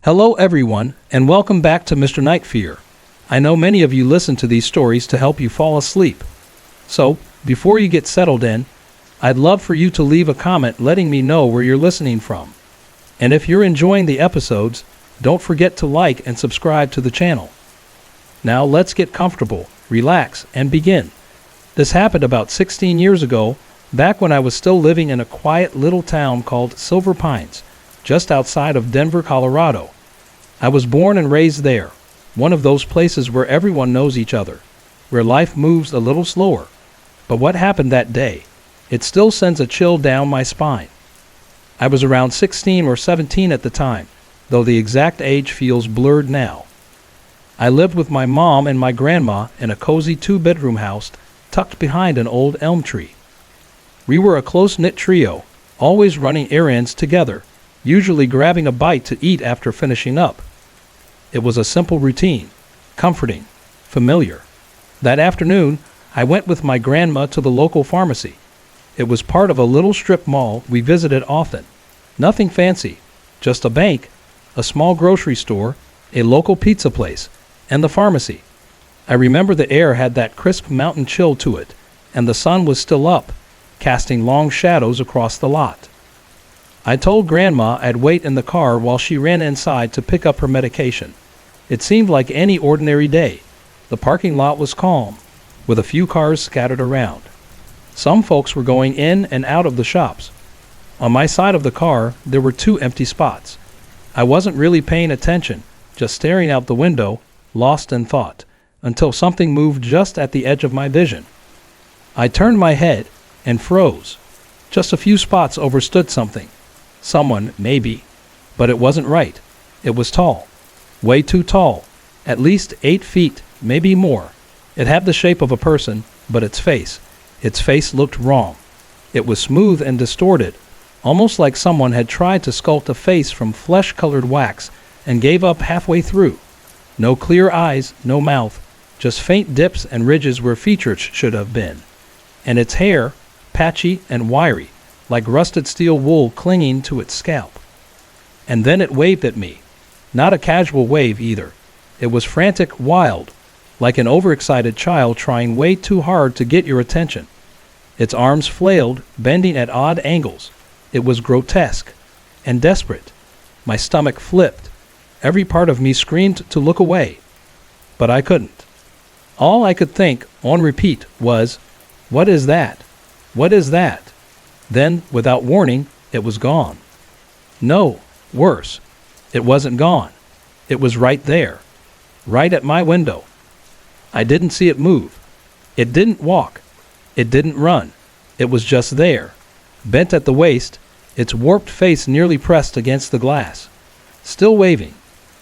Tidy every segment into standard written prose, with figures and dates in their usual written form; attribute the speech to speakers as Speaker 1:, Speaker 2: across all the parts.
Speaker 1: Hello everyone, and welcome back to Mr. Night Fear. I know many of you listen to these stories to help you fall asleep. So, before you get settled in, I'd love for you to leave a comment letting me know where you're listening from. And if you're enjoying the episodes, don't forget to like and subscribe to the channel. Now let's get comfortable, relax, and begin. This happened about 16 years ago, back when I was still living in a quiet little town called Silver Pines, just outside of Denver, Colorado. I was born and raised there, one of those places where everyone knows each other, where life moves a little slower. But what happened that day? It still sends a chill down my spine. I was around 16 or 17 at the time, though the exact age feels blurred now. I lived with my mom and my grandma in a cozy 2-bedroom house tucked behind an old elm tree. We were a close-knit trio, always running errands together, usually grabbing a bite to eat after finishing up. It was a simple routine, comforting, familiar. That afternoon, I went with my grandma to the local pharmacy. It was part of a little strip mall we visited often. Nothing fancy, just a bank, a small grocery store, a local pizza place, and the pharmacy. I remember the air had that crisp mountain chill to it, and the sun was still up, casting long shadows across the lot. I told Grandma I'd wait in the car while she ran inside to pick up her medication. It seemed like any ordinary day. The parking lot was calm, with a few cars scattered around. Some folks were going in and out of the shops. On my side of the car, there were 2 empty spots. I wasn't really paying attention, just staring out the window, lost in thought, until something moved just at the edge of my vision. I turned my head and froze. Just a few spots overstood something. Someone, maybe, but it wasn't right. It was tall, way too tall, at least 8 feet, maybe more. It had the shape of a person, but its face looked wrong. It was smooth and distorted, almost like someone had tried to sculpt a face from flesh-colored wax and gave up halfway through. No clear eyes, no mouth, just faint dips and ridges where features should have been. And its hair, patchy and wiry, like rusted steel wool clinging to its scalp. And then it waved at me. Not a casual wave either. It was frantic, wild, like an overexcited child trying way too hard to get your attention. Its arms flailed, bending at odd angles. It was grotesque and desperate. My stomach flipped. Every part of me screamed to look away, but I couldn't. All I could think, on repeat, was, "What is that? What is that?" Then, without warning, it was gone. No, worse. It wasn't gone. It was right there, right at my window. I didn't see it move. It didn't walk. It didn't run. It was just there, bent at the waist, its warped face nearly pressed against the glass. Still waving,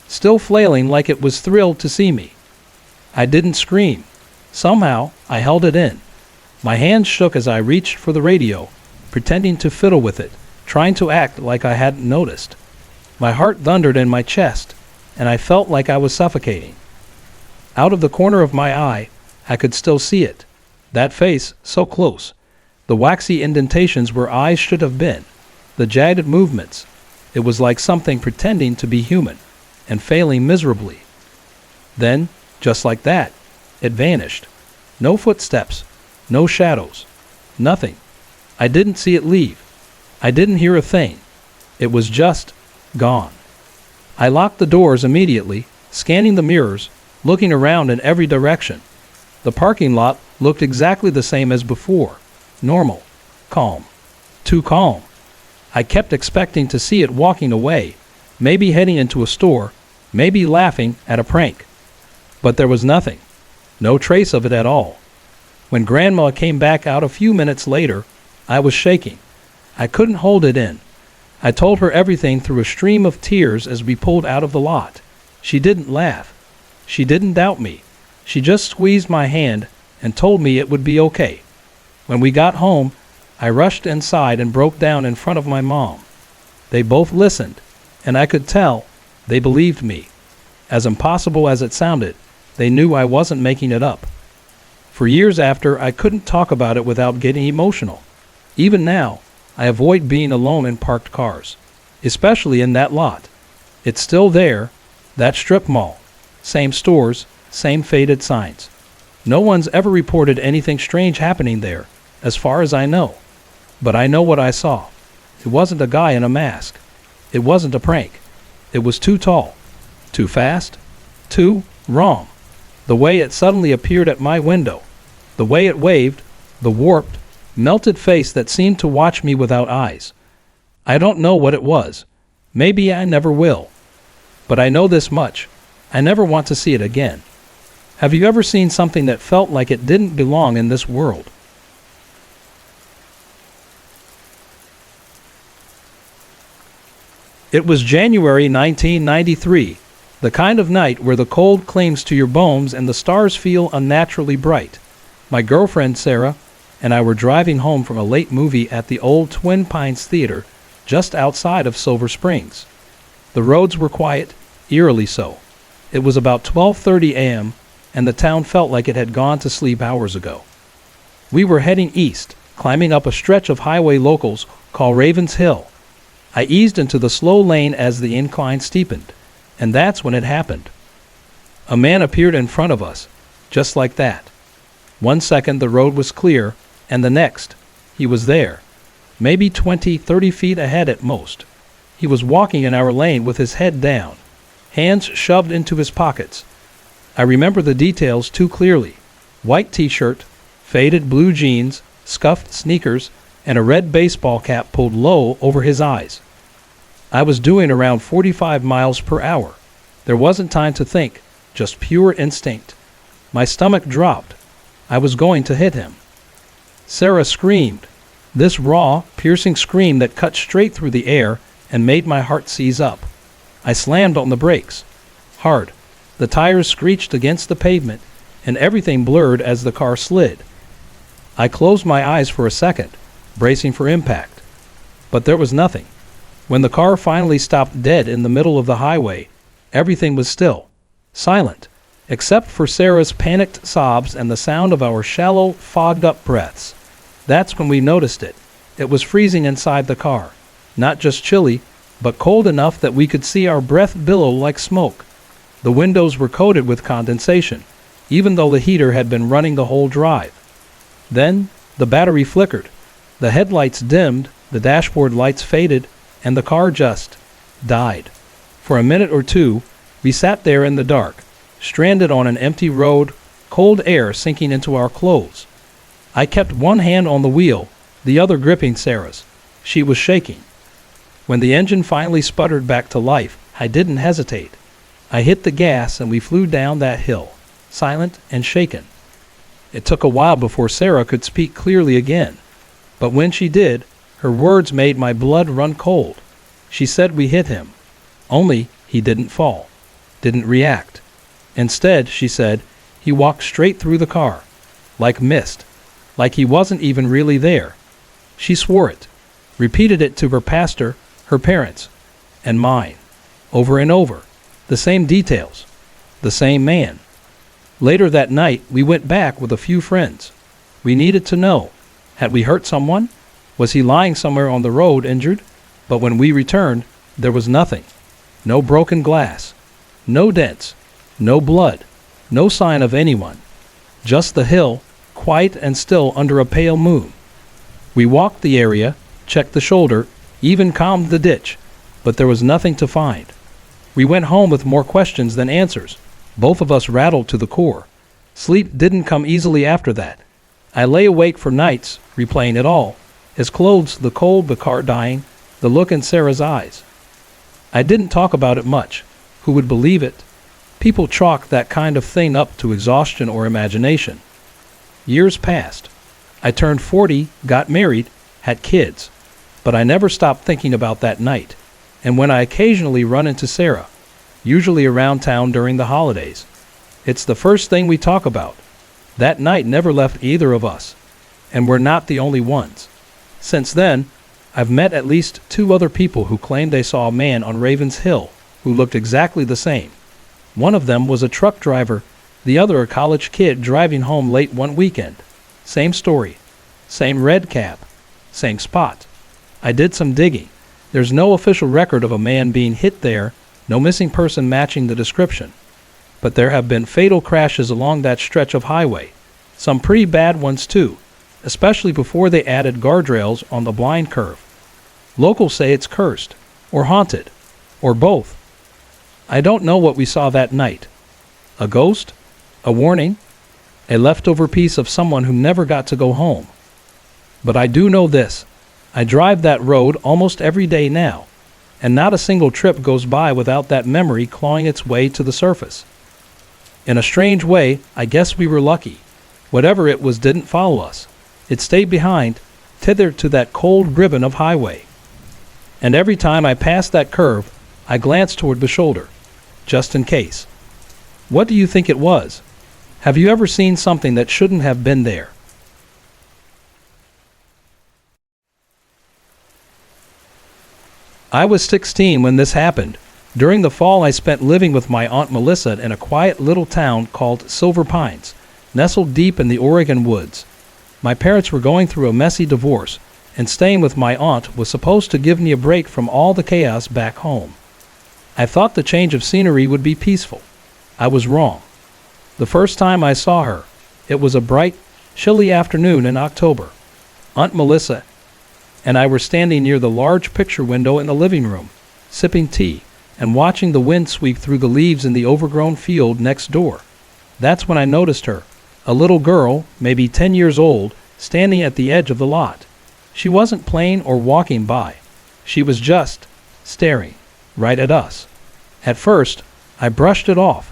Speaker 1: still flailing like it was thrilled to see me. I didn't scream. Somehow, I held it in. My hands shook as I reached for the radio, pretending to fiddle with it, trying to act like I hadn't noticed. My heart thundered in my chest, and I felt like I was suffocating. Out of the corner of my eye, I could still see it. That face, so close. The waxy indentations where eyes should have been. The jagged movements. It was like something pretending to be human, and failing miserably. Then, just like that, it vanished. No footsteps, no shadows, nothing. I didn't see it leave. I didn't hear a thing. It was just gone. I locked the doors immediately, scanning the mirrors, looking around in every direction. The parking lot looked exactly the same as before. Normal. Calm. Too calm. I kept expecting to see it walking away, maybe heading into a store, maybe laughing at a prank. But there was nothing. No trace of it at all. When Grandma came back out a few minutes later, I was shaking. I couldn't hold it in. I told her everything through a stream of tears as we pulled out of the lot. She didn't laugh. She didn't doubt me. She just squeezed my hand and told me it would be okay. When we got home, I rushed inside and broke down in front of my mom. They both listened, and I could tell they believed me. As impossible as it sounded, they knew I wasn't making it up. For years after, I couldn't talk about it without getting emotional. Even now, I avoid being alone in parked cars, especially in that lot. It's still there, that strip mall. Same stores, same faded signs. No one's ever reported anything strange happening there, as far as I know. But I know what I saw. It wasn't a guy in a mask. It wasn't a prank. It was too tall, too fast, too wrong. The way it suddenly appeared at my window, the way it waved, the warped, melted face that seemed to watch me without eyes. I don't know what it was. Maybe I never will. But I know this much. I never want to see it again. Have you ever seen something that felt like it didn't belong in this world? It was January 1993, the kind of night where the cold clings to your bones and the stars feel unnaturally bright. My girlfriend Sarah and I were driving home from a late movie at the old Twin Pines Theater just outside of Silver Springs. The roads were quiet, eerily so. It was about 12:30 a.m., and the town felt like it had gone to sleep hours ago. We were heading east, climbing up a stretch of highway locals called Ravens Hill. I eased into the slow lane as the incline steepened, and that's when it happened. A man appeared in front of us, just like that. 1 second the road was clear, and the next, he was there, maybe 20, 30 feet ahead at most. He was walking in our lane with his head down, hands shoved into his pockets. I remember the details too clearly. White t-shirt, faded blue jeans, scuffed sneakers, and a red baseball cap pulled low over his eyes. I was doing around 45 miles per hour. There wasn't time to think, just pure instinct. My stomach dropped. I was going to hit him. Sarah screamed, this raw, piercing scream that cut straight through the air and made my heart seize up. I slammed on the brakes. Hard. The tires screeched against the pavement, and everything blurred as the car slid. I closed my eyes for a second, bracing for impact. But there was nothing. When the car finally stopped dead in the middle of the highway, everything was still, silent, except for Sarah's panicked sobs and the sound of our shallow, fogged-up breaths. That's when we noticed it. It was freezing inside the car. Not just chilly, but cold enough that we could see our breath billow like smoke. The windows were coated with condensation, even though the heater had been running the whole drive. Then, the battery flickered. The headlights dimmed, the dashboard lights faded, and the car just died. For a minute or two, we sat there in the dark, stranded on an empty road, cold air sinking into our clothes. I kept one hand on the wheel, the other gripping Sarah's. She was shaking. When the engine finally sputtered back to life, I didn't hesitate. I hit the gas and we flew down that hill, silent and shaken. It took a while before Sarah could speak clearly again, but when she did, her words made my blood run cold. She said we hit him, only he didn't fall, didn't react. Instead, she said, he walked straight through the car, like mist, like he wasn't even really there. She swore it, repeated it to her pastor, her parents, and mine, over and over. The same details, the same man. Later that night, we went back with a few friends. We needed to know, had we hurt someone? Was he lying somewhere on the road injured? But when we returned, there was nothing. No broken glass, no dents, no blood, no sign of anyone. Just the hill, quiet and still under a pale moon. We walked the area, checked the shoulder, even combed the ditch, but there was nothing to find. We went home with more questions than answers, both of us rattled to the core. Sleep didn't come easily after that. I lay awake for nights, replaying it all. His clothes, the cold, the car dying, the look in Sarah's eyes. I didn't talk about it much. Who would believe it? People chalk that kind of thing up to exhaustion or imagination. Years passed. I turned 40, got married, had kids. But I never stopped thinking about that night. And when I occasionally run into Sarah, usually around town during the holidays, it's the first thing we talk about. That night never left either of us, and we're not the only ones. Since then, I've met at least 2 other people who claimed they saw a man on Ravens Hill who looked exactly the same. One of them was a truck driver, the other a college kid driving home late one weekend. Same story, same red cap, same spot. I did some digging. There's no official record of a man being hit there, no missing person matching the description. But there have been fatal crashes along that stretch of highway, some pretty bad ones too, especially before they added guardrails on the blind curve. Locals say it's cursed, or haunted, or both. I don't know what we saw that night. A ghost? A warning? A leftover piece of someone who never got to go home. But I do know this. I drive that road almost every day now, and not a single trip goes by without that memory clawing its way to the surface. In a strange way, I guess we were lucky. Whatever it was didn't follow us. It stayed behind, tethered to that cold ribbon of highway. And every time I passed that curve, I glanced toward the shoulder, just in case. What do you think it was? Have you ever seen something that shouldn't have been there? I was 16 when this happened. During the fall, I spent living with my Aunt Melissa in a quiet little town called Silver Pines, nestled deep in the Oregon woods. My parents were going through a messy divorce, and staying with my aunt was supposed to give me a break from all the chaos back home. I thought the change of scenery would be peaceful. I was wrong. The first time I saw her, it was a bright, chilly afternoon in October. Aunt Melissa and I were standing near the large picture window in the living room, sipping tea and watching the wind sweep through the leaves in the overgrown field next door. That's when I noticed her, a little girl, maybe 10 years old, standing at the edge of the lot. She wasn't playing or walking by. She was just staring right at us. At first, I brushed it off.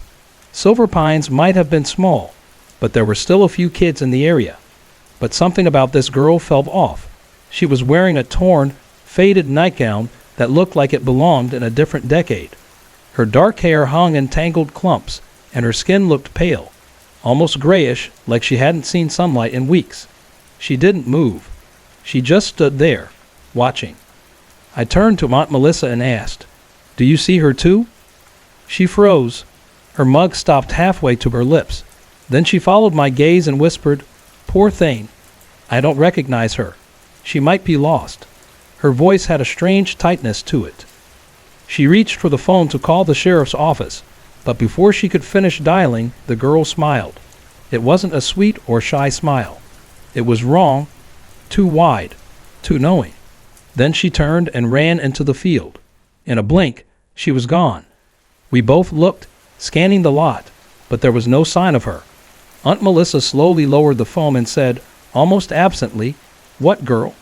Speaker 1: Silver Pines might have been small, but there were still a few kids in the area. But something about this girl felt off. She was wearing a torn, faded nightgown that looked like it belonged in a different decade. Her dark hair hung in tangled clumps, and her skin looked pale, almost grayish, like she hadn't seen sunlight in weeks. She didn't move. She just stood there, watching. I turned to Aunt Melissa and asked, "Do you see her too?" She froze. Her mug stopped halfway to her lips. Then she followed my gaze and whispered, "Poor thing. I don't recognize her. She might be lost." Her voice had a strange tightness to it. She reached for the phone to call the sheriff's office, but before she could finish dialing, the girl smiled. It wasn't a sweet or shy smile. It was wrong, too wide, too knowing. Then she turned and ran into the field. In a blink, she was gone. We both looked, scanning the lot, but there was no sign of her. Aunt Melissa slowly lowered the phone and said, almost absently, "What girl?"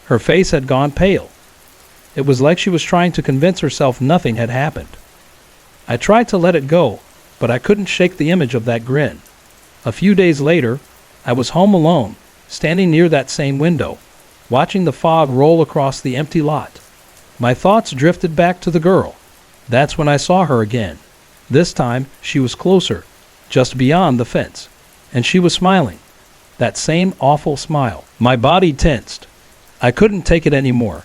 Speaker 1: Her face had gone pale. It was like she was trying to convince herself nothing had happened. I tried to let it go, but I couldn't shake the image of that grin. A few days later, I was home alone, standing near that same window, watching the fog roll across the empty lot. My thoughts drifted back to the girl. That's when I saw her again. This time, she was closer, just beyond the fence, and she was smiling. That same awful smile. My body tensed. I couldn't take it anymore.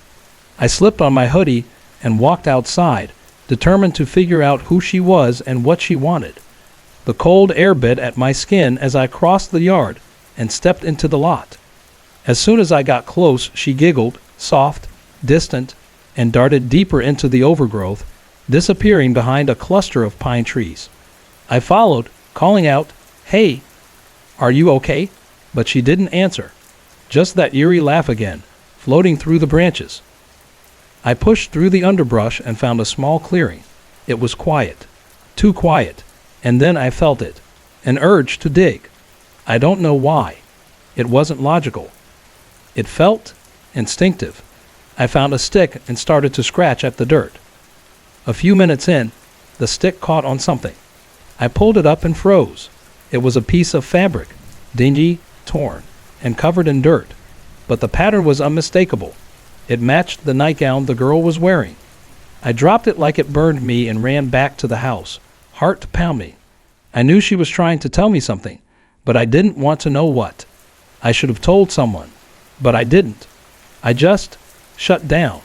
Speaker 1: I slipped on my hoodie and walked outside, determined to figure out who she was and what she wanted. The cold air bit at my skin as I crossed the yard and stepped into the lot. As soon as I got close, she giggled, soft, distant, and darted deeper into the overgrowth, disappearing behind a cluster of pine trees. I followed, calling out, "Hey, are you okay?" But she didn't answer. Just that eerie laugh again, floating through the branches. I pushed through the underbrush and found a small clearing. It was quiet, too quiet, and then I felt it, an urge to dig. I don't know why. It wasn't logical. It felt instinctive. I found a stick and started to scratch at the dirt. A few minutes in, the stick caught on something. I pulled it up and froze. It was a piece of fabric, dingy, torn, and covered in dirt, but the pattern was unmistakable. It matched the nightgown the girl was wearing. I dropped it like it burned me and ran back to the house, heart pounding. I knew she was trying to tell me something, but I didn't want to know what. I should have told someone, but I didn't. I just shut down.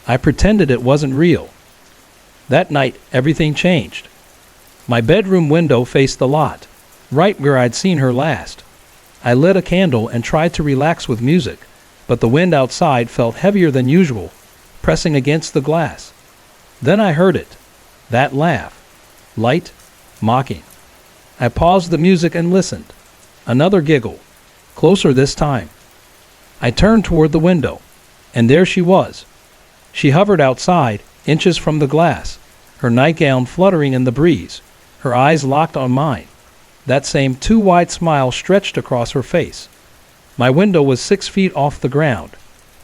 Speaker 1: I pretended it wasn't real. That night, everything changed. My bedroom window faced the lot, right where I'd seen her last. I lit a candle and tried to relax with music, but the wind outside felt heavier than usual, pressing against the glass. Then I heard it, That laugh. Light, mocking. I paused the music and listened. Another giggle. Closer this time. I turned toward the window, and there she was. She hovered outside, inches from the glass, her nightgown fluttering in the breeze, her eyes locked on mine. That same too-wide smile stretched across her face. My window was 6 feet off the ground.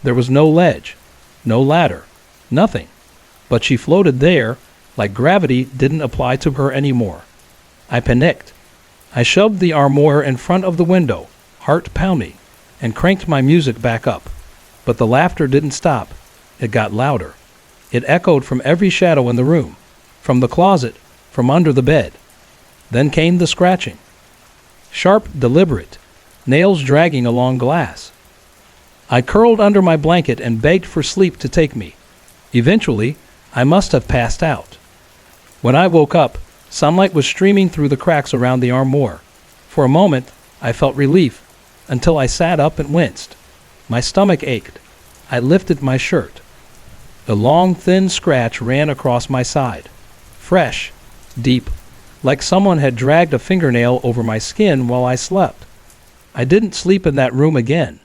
Speaker 1: There was no ledge, no ladder, nothing. But she floated there, like gravity didn't apply to her anymore. I panicked. I shoved the armoire in front of the window, heart pounding, and cranked my music back up. But the laughter didn't stop. It got louder. It echoed from every shadow in the room, from the closet, from under the bed. Then came the scratching. Sharp, deliberate, nails dragging along glass. I curled under my blanket and begged for sleep to take me. Eventually, I must have passed out. When I woke up, sunlight was streaming through the cracks around the armoire. For a moment, I felt relief, until I sat up and winced. My stomach ached. I lifted my shirt. A long, thin scratch ran across my side. Fresh, deep, like someone had dragged a fingernail over my skin while I slept. I didn't sleep in that room again.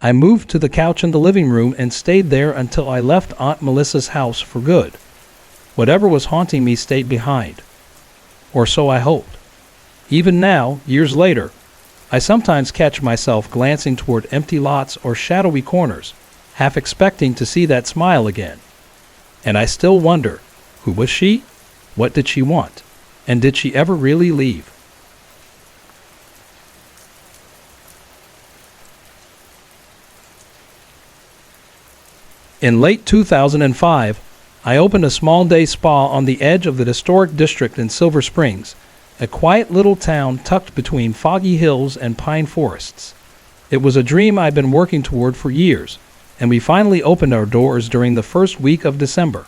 Speaker 1: I moved to the couch in the living room and stayed there until I left Aunt Melissa's house for good. Whatever was haunting me stayed behind. Or so I hoped. Even now, years later, I sometimes catch myself glancing toward empty lots or shadowy corners, half expecting to see that smile again. And I still wonder, who was she? What did she want? And did she ever really leave? In late 2005, I opened a small day spa on the edge of the historic district in Silver Springs, a quiet little town tucked between foggy hills and pine forests. It was a dream I'd been working toward for years, and we finally opened our doors during the first week of December.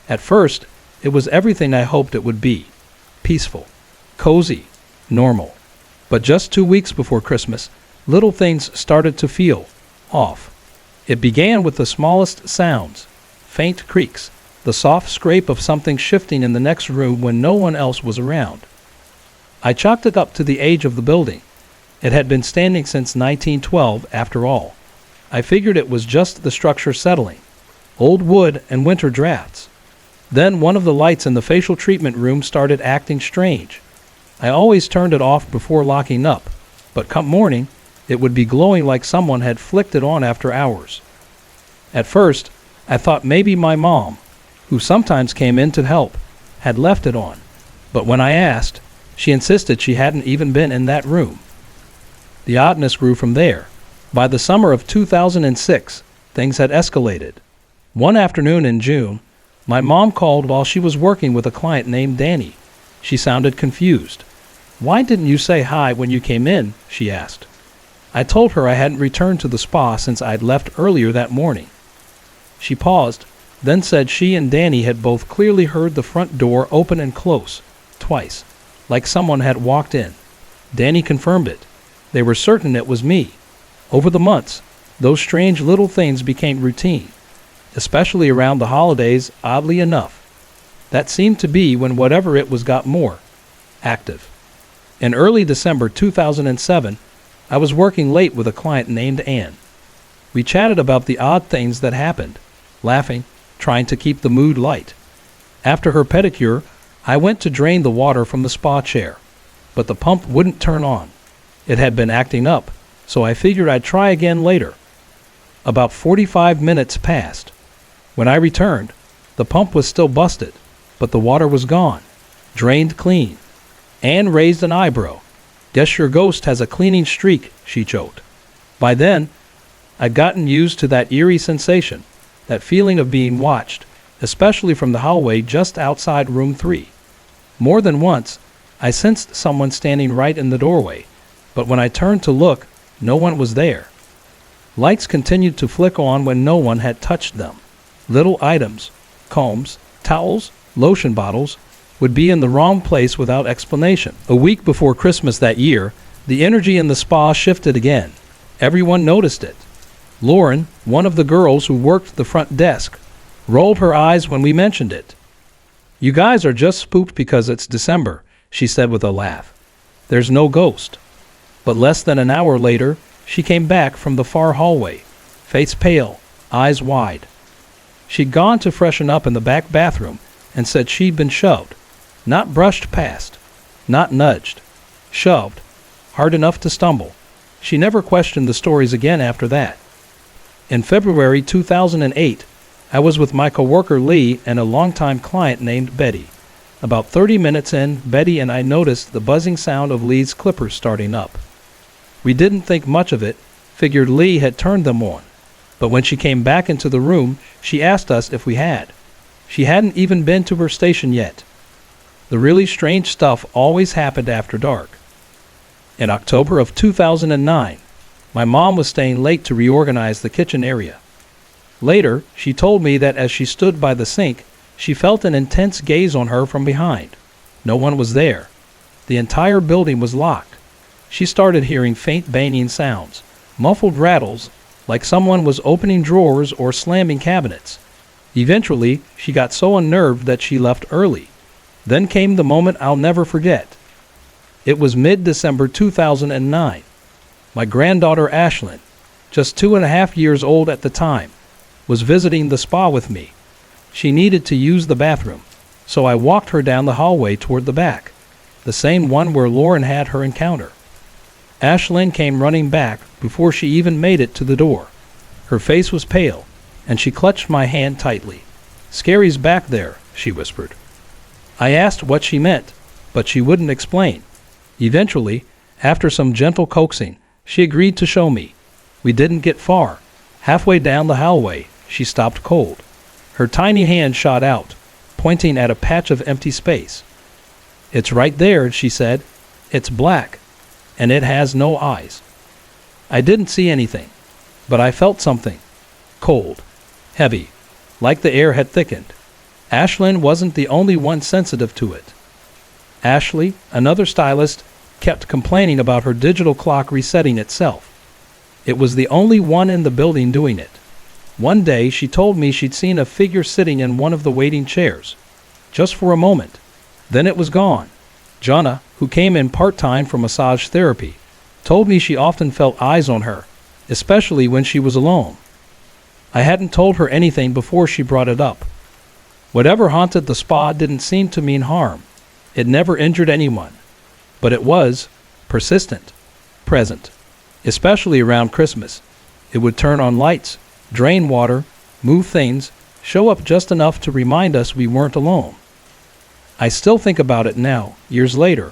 Speaker 1: At first, it was everything I hoped it would be. Peaceful, cozy, normal. But just 2 weeks before Christmas, little things started to feel off. It began with the smallest sounds, faint creaks, the soft scrape of something shifting in the next room when no one else was around. I chalked it up to the age of the building. It had been standing since 1912, after all. I figured it was just the structure settling, old wood and winter drafts. Then one of the lights in the facial treatment room started acting strange. I always turned it off before locking up, but come morning, it would be glowing like someone had flicked it on after hours. At first, I thought maybe my mom, who sometimes came in to help, had left it on. But when I asked, she insisted she hadn't even been in that room. The oddness grew from there. By the summer of 2006, things had escalated. One afternoon in June, my mom called while she was working with a client named Danny. She sounded confused. "Why didn't you say hi when you came in?" she asked. I told her I hadn't returned to the spa since I'd left earlier that morning. She paused, then said she and Danny had both clearly heard the front door open and close, twice, like someone had walked in. Danny confirmed it. They were certain it was me. Over the months, those strange little things became routine, especially around the holidays, oddly enough. That seemed to be when whatever it was got more active. In early December 2007, I was working late with a client named Ann. We chatted about the odd things that happened, laughing, trying to keep the mood light. After her pedicure, I went to drain the water from the spa chair, but the pump wouldn't turn on. It had been acting up, so I figured I'd try again later. About 45 minutes passed. When I returned, the pump was still busted, but the water was gone, drained clean. Ann raised an eyebrow. "Guess your ghost has a cleaning streak," she joked. By then, I'd gotten used to that eerie sensation, that feeling of being watched, especially from the hallway just outside room 3. More than once, I sensed someone standing right in the doorway, but when I turned to look, no one was there. Lights continued to flick on when no one had touched them. Little items, combs, towels, lotion bottles, would be in the wrong place without explanation. A week before Christmas that year, the energy in the spa shifted again. Everyone noticed it. Lauren, one of the girls who worked the front desk, rolled her eyes when we mentioned it. "You guys are just spooked because it's December," she said with a laugh. "There's no ghost." But less than an hour later, she came back from the far hallway, face pale, eyes wide. She'd gone to freshen up in the back bathroom and said she'd been shoved, not brushed past, not nudged, shoved, hard enough to stumble. She never questioned the stories again after that. In February 2008, I was with my coworker Lee and a longtime client named Betty. About 30 minutes in, Betty and I noticed the buzzing sound of Lee's clippers starting up. We didn't think much of it, figured Lee had turned them on. But when she came back into the room, she asked us if we had. She hadn't even been to her station yet. The really strange stuff always happened after dark. In October of 2009, my mom was staying late to reorganize the kitchen area. Later, she told me that as she stood by the sink, she felt an intense gaze on her from behind. No one was there. The entire building was locked. She started hearing faint banging sounds, muffled rattles, like someone was opening drawers or slamming cabinets. Eventually, she got so unnerved that she left early. Then came the moment I'll never forget. It was mid-December 2009. My granddaughter Ashlyn, just 2.5 years old at the time, was visiting the spa with me. She needed to use the bathroom, so I walked her down the hallway toward the back, the same one where Lauren had her encounter. Ashlyn came running back before she even made it to the door. Her face was pale, and she clutched my hand tightly. "Scary's back there," she whispered. I asked what she meant, but she wouldn't explain. Eventually, after some gentle coaxing, she agreed to show me. We didn't get far. Halfway down the hallway, she stopped cold. Her tiny hand shot out, pointing at a patch of empty space. "It's right there," she said. "It's black, and it has no eyes." I didn't see anything, but I felt something. Cold, heavy, like the air had thickened. Ashlyn wasn't the only one sensitive to it. Ashley, another stylist, kept complaining about her digital clock resetting itself. It was the only one in the building doing it. One day she told me she'd seen a figure sitting in one of the waiting chairs, just for a moment. Then it was gone. Jonna, who came in part-time for massage therapy, told me she often felt eyes on her, especially when she was alone. I hadn't told her anything before she brought it up. Whatever haunted the spa didn't seem to mean harm. It never injured anyone. But it was persistent, present, especially around Christmas. It would turn on lights, drain water, move things, show up just enough to remind us we weren't alone. I still think about it now, years later.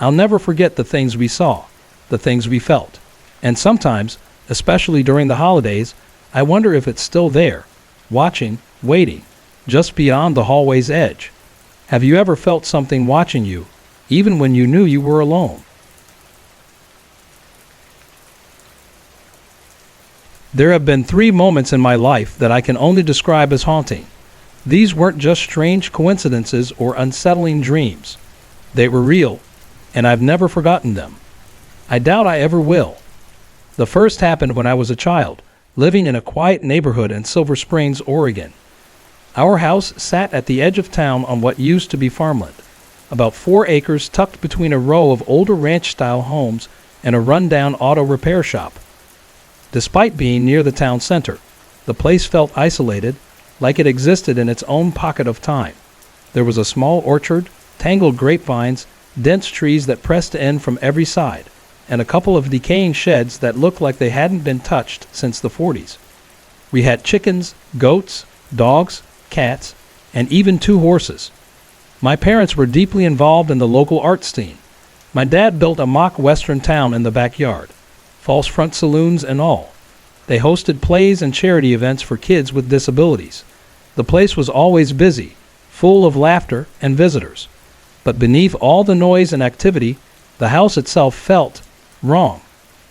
Speaker 1: I'll never forget the things we saw, the things we felt. And sometimes, especially during the holidays, I wonder if it's still there, watching, waiting, just beyond the hallway's edge. Have you ever felt something watching you, even when you knew you were alone? There have been 3 moments in my life that I can only describe as haunting. These weren't just strange coincidences or unsettling dreams. They were real, and I've never forgotten them. I doubt I ever will. The first happened when I was a child, living in a quiet neighborhood in Silver Springs, Oregon. Our house sat at the edge of town on what used to be farmland, about 4 acres tucked between a row of older ranch-style homes and a run-down auto repair shop. Despite being near the town center, the place felt isolated, like it existed in its own pocket of time. There was a small orchard, tangled grapevines, dense trees that pressed in from every side, and a couple of decaying sheds that looked like they hadn't been touched since the 40s. We had chickens, goats, dogs, cats, and even 2 horses. My parents were deeply involved in the local art scene. My dad built a mock western town in the backyard, false front saloons and all. They hosted plays and charity events for kids with disabilities. The place was always busy, full of laughter and visitors. But beneath all the noise and activity, the house itself felt wrong.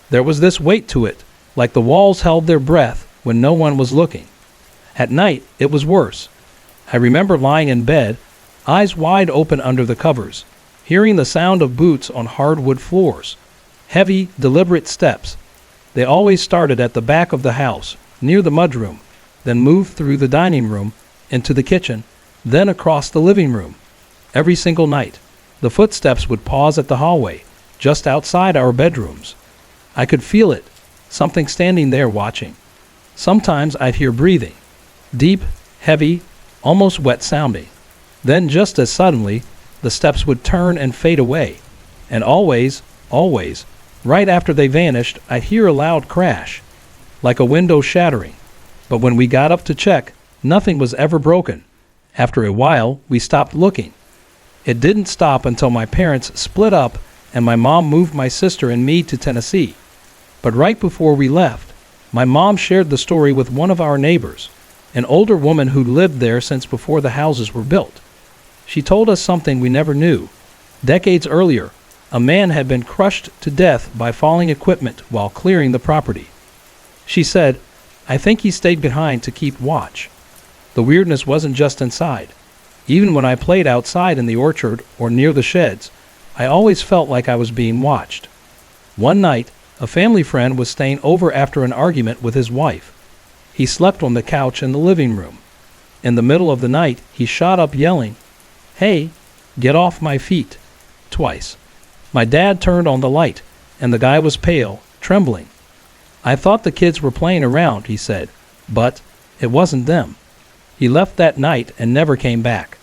Speaker 1: There was this weight to it, like the walls held their breath when no one was looking. At night, it was worse. I remember lying in bed, eyes wide open under the covers, hearing the sound of boots on hardwood floors. Heavy, deliberate steps. They always started at the back of the house, near the mudroom, then moved through the dining room, into the kitchen, then across the living room. Every single night, the footsteps would pause at the hallway, just outside our bedrooms. I could feel it, something standing there watching. Sometimes I'd hear breathing, deep, heavy, almost wet sounding. Then just as suddenly, the steps would turn and fade away. And always, right after they vanished, I'd hear a loud crash, like a window shattering. But when we got up to check, nothing was ever broken. After a while, we stopped looking. It didn't stop until my parents split up and my mom moved my sister and me to Tennessee. But right before we left, my mom shared the story with one of our neighbors, an older woman who lived there since before the houses were built. She told us something we never knew. Decades earlier, a man had been crushed to death by falling equipment while clearing the property. She said, "I think he stayed behind to keep watch." The weirdness wasn't just inside. Even when I played outside in the orchard or near the sheds, I always felt like I was being watched. One night, a family friend was staying over after an argument with his wife. He slept on the couch in the living room. In the middle of the night, he shot up yelling, "Hey, get off my feet," twice. My dad turned on the light, and the guy was pale, trembling. "I thought the kids were playing around," he said, "but it wasn't them." He left that night and never came back.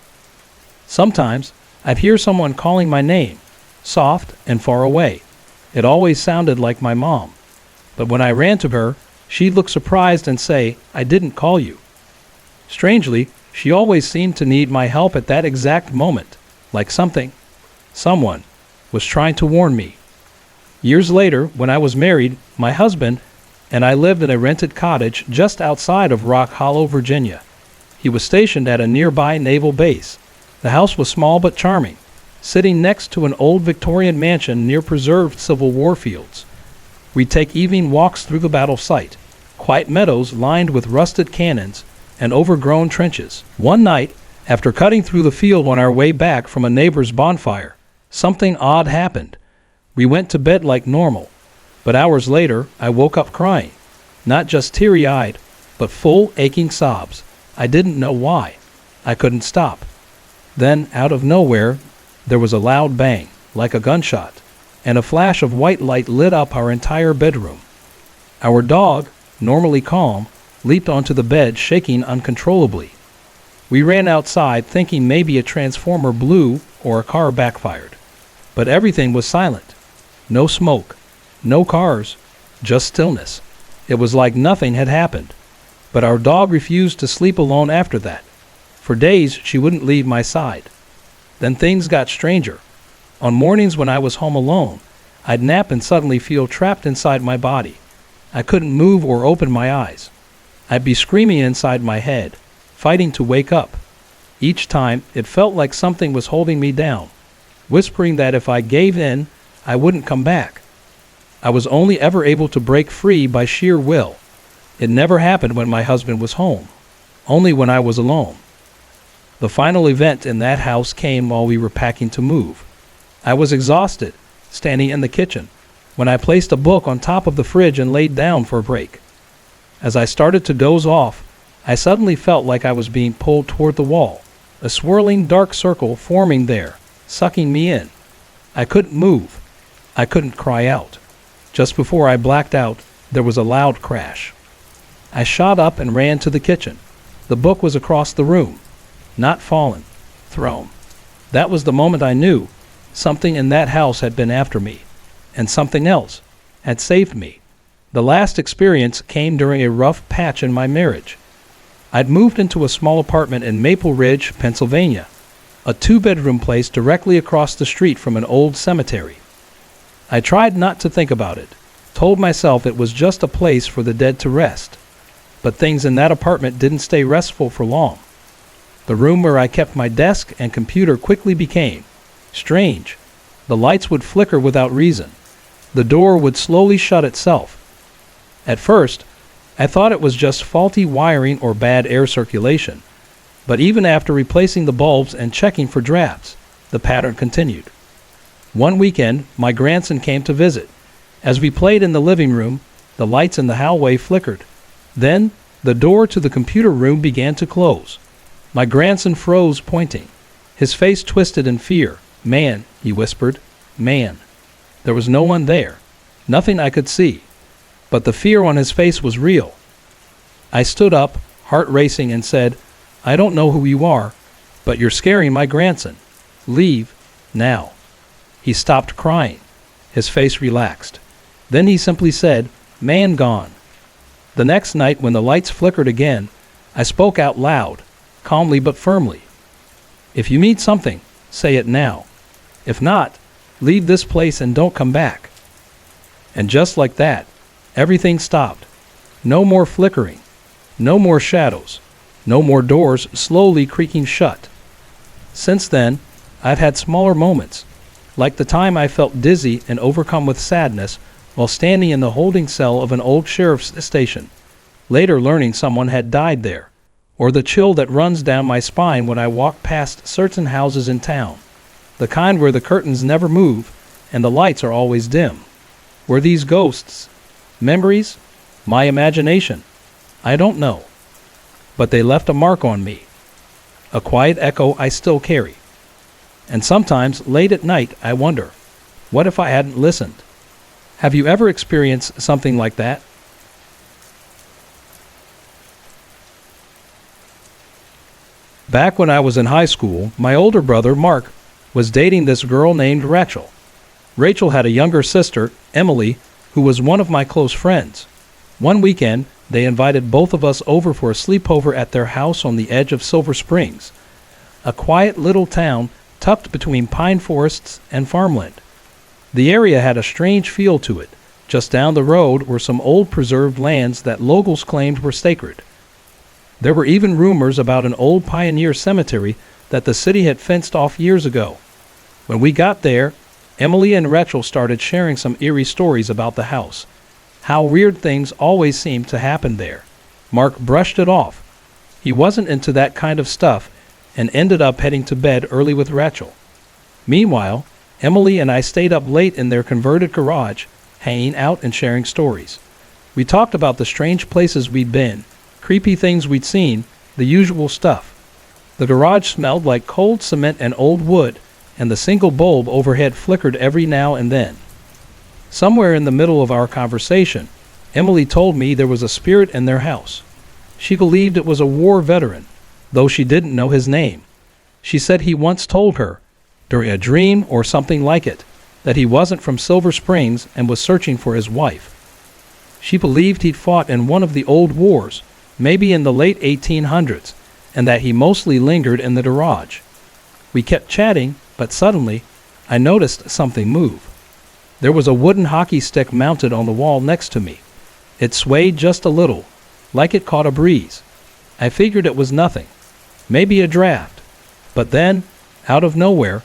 Speaker 1: Sometimes I'd hear someone calling my name, soft and far away. It always sounded like my mom. But when I ran to her, she'd look surprised and say, "I didn't call you." Strangely, she always seemed to need my help at that exact moment, like someone, was trying to warn me. Years later, when I was married, my husband and I lived in a rented cottage just outside of Rock Hollow, Virginia. He was stationed at a nearby naval base. The house was small but charming, sitting next to an old Victorian mansion near preserved Civil War fields. We'd take evening walks through the battle site, quiet meadows lined with rusted cannons and overgrown trenches. One night, after cutting through the field on our way back from a neighbor's bonfire, something odd happened. We went to bed like normal, but hours later I woke up crying, not just teary-eyed, but full aching sobs. I didn't know why. I couldn't stop. Then, out of nowhere, there was a loud bang, like a gunshot, and a flash of white light lit up our entire bedroom. Our dog, normally calm, leaped onto the bed, shaking uncontrollably. We ran outside, thinking maybe a transformer blew or a car backfired. But everything was silent. No smoke, no cars, just stillness. It was like nothing had happened. But our dog refused to sleep alone after that. For days, she wouldn't leave my side. Then things got stranger. On mornings when I was home alone, I'd nap and suddenly feel trapped inside my body. I couldn't move or open my eyes. I'd be screaming inside my head, fighting to wake up. Each time, it felt like something was holding me down, whispering that if I gave in, I wouldn't come back. I was only ever able to break free by sheer will. It never happened when my husband was home, only when I was alone. The final event in that house came while we were packing to move. I was exhausted, standing in the kitchen, when I placed a book on top of the fridge and laid down for a break. As I started to doze off, I suddenly felt like I was being pulled toward the wall, a swirling dark circle forming there, sucking me in. I couldn't move. I couldn't cry out. Just before I blacked out, there was a loud crash. I shot up and ran to the kitchen. The book was across the room, not fallen, thrown. That was the moment I knew something in that house had been after me, and something else had saved me. The last experience came during a rough patch in my marriage. I'd moved into a small apartment in Maple Ridge, Pennsylvania, a 2-bedroom place directly across the street from an old cemetery. I tried not to think about it, told myself it was just a place for the dead to rest. But things in that apartment didn't stay restful for long. The room where I kept my desk and computer quickly became strange. The lights would flicker without reason. The door would slowly shut itself. At first, I thought it was just faulty wiring or bad air circulation. But even after replacing the bulbs and checking for drafts, the pattern continued. One weekend, my grandson came to visit. As we played in the living room, the lights in the hallway flickered. Then, the door to the computer room began to close. My grandson froze, pointing. His face twisted in fear. "Man," he whispered. "Man." There was no one there. Nothing I could see. But the fear on his face was real. I stood up, heart racing, and said, "I don't know who you are, but you're scaring my grandson. Leave, now." He stopped crying. His face relaxed. Then he simply said, "Man gone." The next night, when the lights flickered again, I spoke out loud, calmly but firmly. "If you mean something, say it now. If not, leave this place and don't come back." And just like that, everything stopped. No more flickering. No more shadows. No more doors slowly creaking shut. Since then, I've had smaller moments, like the time I felt dizzy and overcome with sadness while standing in the holding cell of an old sheriff's station, later learning someone had died there, or the chill that runs down my spine when I walk past certain houses in town, the kind where the curtains never move and the lights are always dim. Were these ghosts? Memories? My imagination? I don't know. But they left a mark on me, a quiet echo I still carry. And sometimes, late at night, I wonder, what if I hadn't listened? Have you ever experienced something like that? Back when I was in high school, my older brother, Mark, was dating this girl named Rachel. Rachel had a younger sister, Emily, who was one of my close friends. One weekend, they invited both of us over for a sleepover at their house on the edge of Silver Springs, a quiet little town tucked between pine forests and farmland. The area had a strange feel to it. Just down the road were some old preserved lands that locals claimed were sacred. There were even rumors about an old pioneer cemetery that the city had fenced off years ago. When we got there, Emily and Rachel started sharing some eerie stories about the house, how weird things always seemed to happen there. Mark brushed it off. He wasn't into that kind of stuff and ended up heading to bed early with Rachel. Meanwhile, Emily and I stayed up late in their converted garage, hanging out and sharing stories. We talked about the strange places we'd been, creepy things we'd seen, the usual stuff. The garage smelled like cold cement and old wood, and the single bulb overhead flickered every now and then. Somewhere in the middle of our conversation, Emily told me there was a spirit in their house. She believed it was a war veteran, though she didn't know his name. She said he once told her, during a dream or something like it, that he wasn't from Silver Springs and was searching for his wife. She believed he'd fought in one of the old wars, maybe in the late 1800s, and that he mostly lingered in the garage. We kept chatting, but suddenly, I noticed something move. There was a wooden hockey stick mounted on the wall next to me. It swayed just a little, like it caught a breeze. I figured it was nothing, maybe a draft. But then, out of nowhere,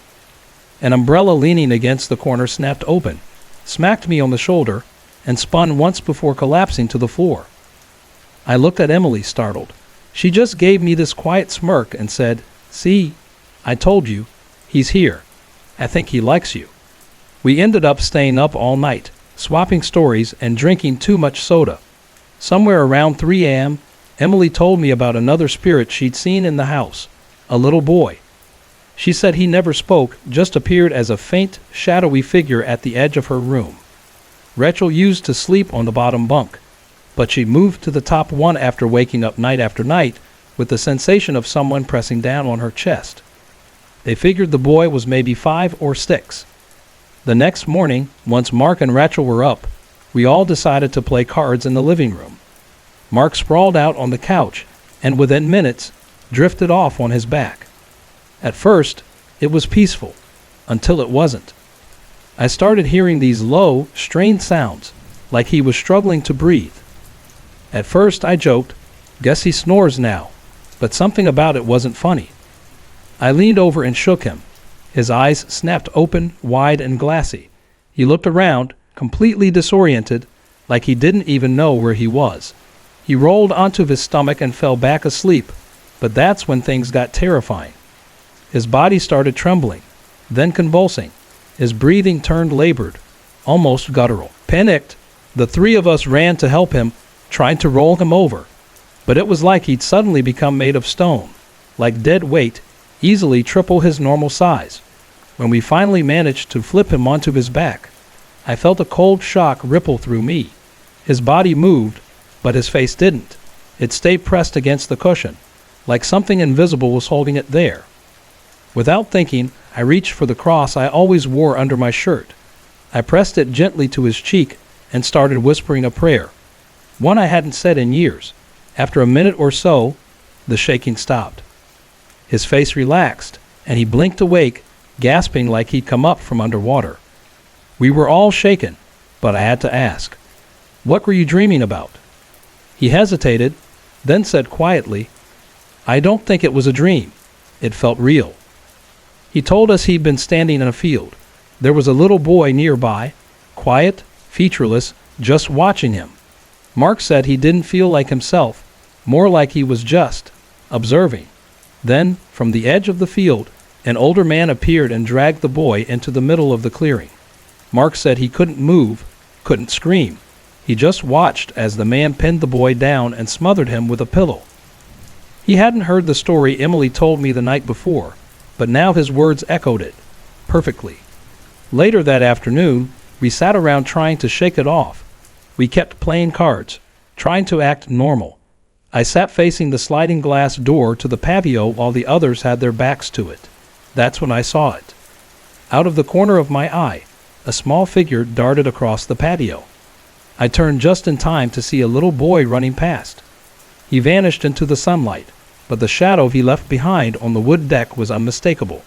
Speaker 1: an umbrella leaning against the corner snapped open, smacked me on the shoulder, and spun once before collapsing to the floor. I looked at Emily, startled. She just gave me this quiet smirk and said, "See, I told you, he's here. I think he likes you." We ended up staying up all night, swapping stories and drinking too much soda. Somewhere around 3 a.m., Emily told me about another spirit she'd seen in the house, a little boy. She said he never spoke, just appeared as a faint, shadowy figure at the edge of her room. Rachel used to sleep on the bottom bunk, but she moved to the top one after waking up night after night with the sensation of someone pressing down on her chest. They figured the boy was maybe 5 or 6. The next morning, once Mark and Rachel were up, we all decided to play cards in the living room. Mark sprawled out on the couch and within minutes drifted off on his back. At first, it was peaceful, until it wasn't. I started hearing these low, strained sounds, like he was struggling to breathe. At first, I joked, "Guess he snores now," but something about it wasn't funny. I leaned over and shook him. His eyes snapped open, wide and glassy. He looked around, completely disoriented, like he didn't even know where he was. He rolled onto his stomach and fell back asleep, but that's when things got terrifying. His body started trembling, then convulsing. His breathing turned labored, almost guttural. Panicked, the 3 of us ran to help him, trying to roll him over, but it was like he'd suddenly become made of stone. like dead weight, easily triple his normal size. When we finally managed to flip him onto his back, I felt a cold shock ripple through me. His body moved, but his face didn't. It stayed pressed against the cushion, like something invisible was holding it there. Without thinking, I reached for the cross I always wore under my shirt. I pressed it gently to his cheek and started whispering a prayer, one I hadn't said in years. After a minute or so, the shaking stopped. His face relaxed, and he blinked awake, gasping like he'd come up from underwater. We were all shaken, but I had to ask, "What were you dreaming about?" He hesitated, then said quietly, "I don't think it was a dream. It felt real." He told us he'd been standing in a field. There was a little boy nearby, quiet, featureless, just watching him. Mark said he didn't feel like himself, more like he was just observing. Then, from the edge of the field, an older man appeared and dragged the boy into the middle of the clearing. Mark said he couldn't move, couldn't scream. He just watched as the man pinned the boy down and smothered him with a pillow. He hadn't heard the story Emily told me the night before, but now his words echoed it perfectly. Later that afternoon, we sat around trying to shake it off. We kept playing cards, trying to act normal. I sat facing the sliding glass door to the patio while the others had their backs to it. That's when I saw it. Out of the corner of my eye, a small figure darted across the patio. I turned just in time to see a little boy running past. He vanished into the sunlight, but the shadow he left behind on the wood deck was unmistakable.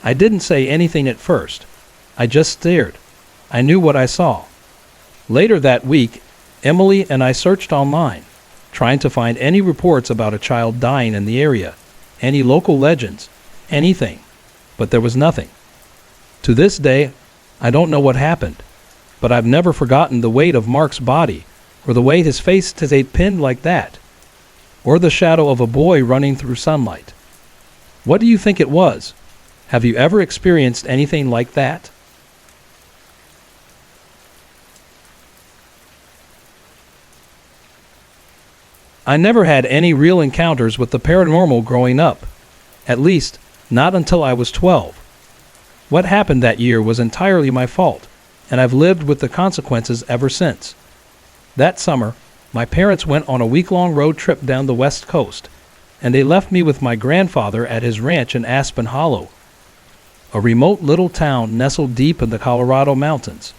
Speaker 1: I didn't say anything at first. I just stared. I knew what I saw. Later that week, Emily and I searched online, trying to find any reports about a child dying in the area, any local legends, anything, but there was nothing. To this day, I don't know what happened, but I've never forgotten the weight of Mark's body, or the way his face stayed pinned like that, or the shadow of a boy running through sunlight. What do you think it was? Have you ever experienced anything like that? I never had any real encounters with the paranormal growing up. At least, not until I was 12. What happened that year was entirely my fault, and I've lived with the consequences ever since. That summer, my parents went on a week-long road trip down the West Coast, and they left me with my grandfather at his ranch in Aspen Hollow, a remote little town nestled deep in the Colorado mountains.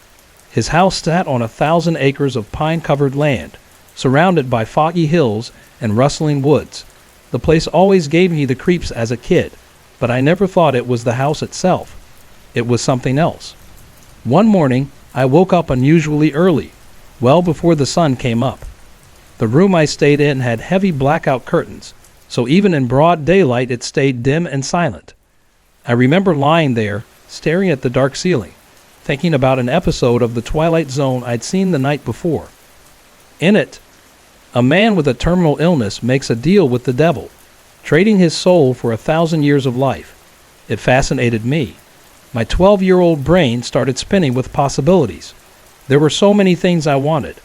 Speaker 1: His house sat on 1,000 acres of pine-covered land, surrounded by foggy hills and rustling woods. The place always gave me the creeps as a kid, but I never thought it was the house itself. It was something else. One morning, I woke up unusually early, well before the sun came up. The room I stayed in had heavy blackout curtains, so even in broad daylight it stayed dim and silent. I remember lying there, staring at the dark ceiling, thinking about an episode of The Twilight Zone I'd seen the night before. In it, a man with a terminal illness makes a deal with the devil, trading his soul for 1,000 years of life. It fascinated me. My 12-year-old brain started spinning with possibilities. There were so many things I wanted.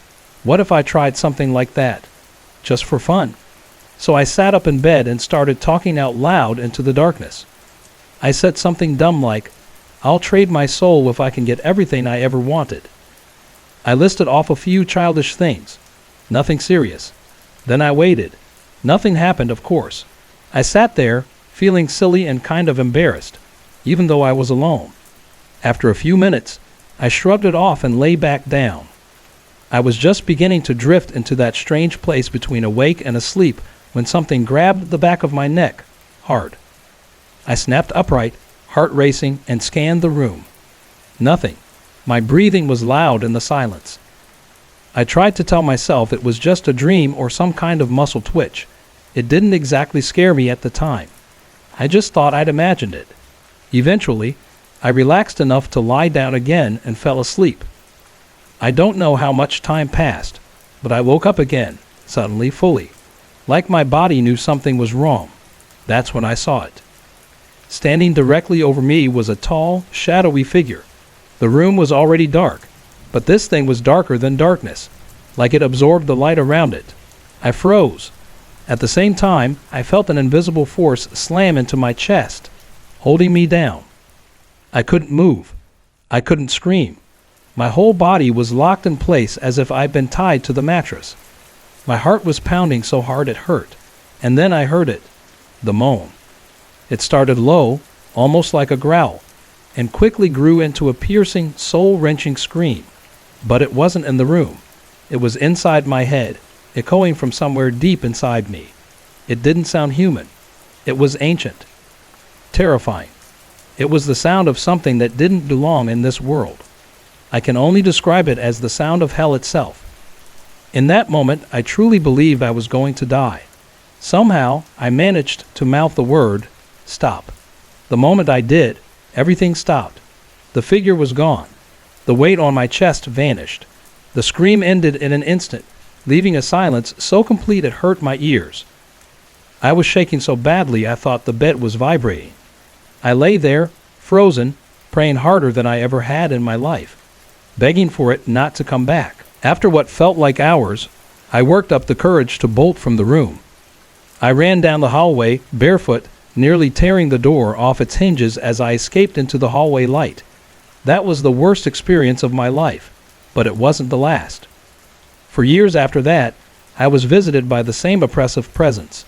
Speaker 1: What if I tried something like that? Just for fun. So I sat up in bed and started talking out loud into the darkness. I said something dumb like, "I'll trade my soul if I can get everything I ever wanted." I listed off a few childish things. Nothing serious. Then I waited. Nothing happened, of course. I sat there, feeling silly and kind of embarrassed, even though I was alone. After a few minutes, I shrugged it off and lay back down. I was just beginning to drift into that strange place between awake and asleep when something grabbed the back of my neck, hard. I snapped upright, heart racing, and scanned the room. Nothing. My breathing was loud in the silence. I tried to tell myself it was just a dream or some kind of muscle twitch. It didn't exactly scare me at the time. I just thought I'd imagined it. Eventually, I relaxed enough to lie down again and fell asleep. I don't know how much time passed, but I woke up again, suddenly, fully. Like my body knew something was wrong. That's when I saw it. Standing directly over me was a tall, shadowy figure. The room was already dark, but this thing was darker than darkness, like it absorbed the light around it. I froze. At the same time, I felt an invisible force slam into my chest, holding me down. I couldn't move. I couldn't scream. My whole body was locked in place as if I'd been tied to the mattress. My heart was pounding so hard it hurt. And then I heard it, the moan. It started low, almost like a growl, and quickly grew into a piercing, soul-wrenching scream. But it wasn't in the room. It was inside my head, echoing from somewhere deep inside me. It didn't sound human. It was ancient, terrifying. It was the sound of something that didn't belong in this world. I can only describe it as the sound of hell itself. In that moment, I truly believed I was going to die. Somehow, I managed to mouth the word, "Stop." The moment I did, everything stopped. The figure was gone. The weight on my chest vanished. The scream ended in an instant, leaving a silence so complete it hurt my ears. I was shaking so badly I thought the bed was vibrating. I lay there, frozen, praying harder than I ever had in my life, begging for it not to come back. After what felt like hours, I worked up the courage to bolt from the room. I ran down the hallway, barefoot, nearly tearing the door off its hinges as I escaped into the hallway light. That was the worst experience of my life, but it wasn't the last. For years after that, I was visited by the same oppressive presence.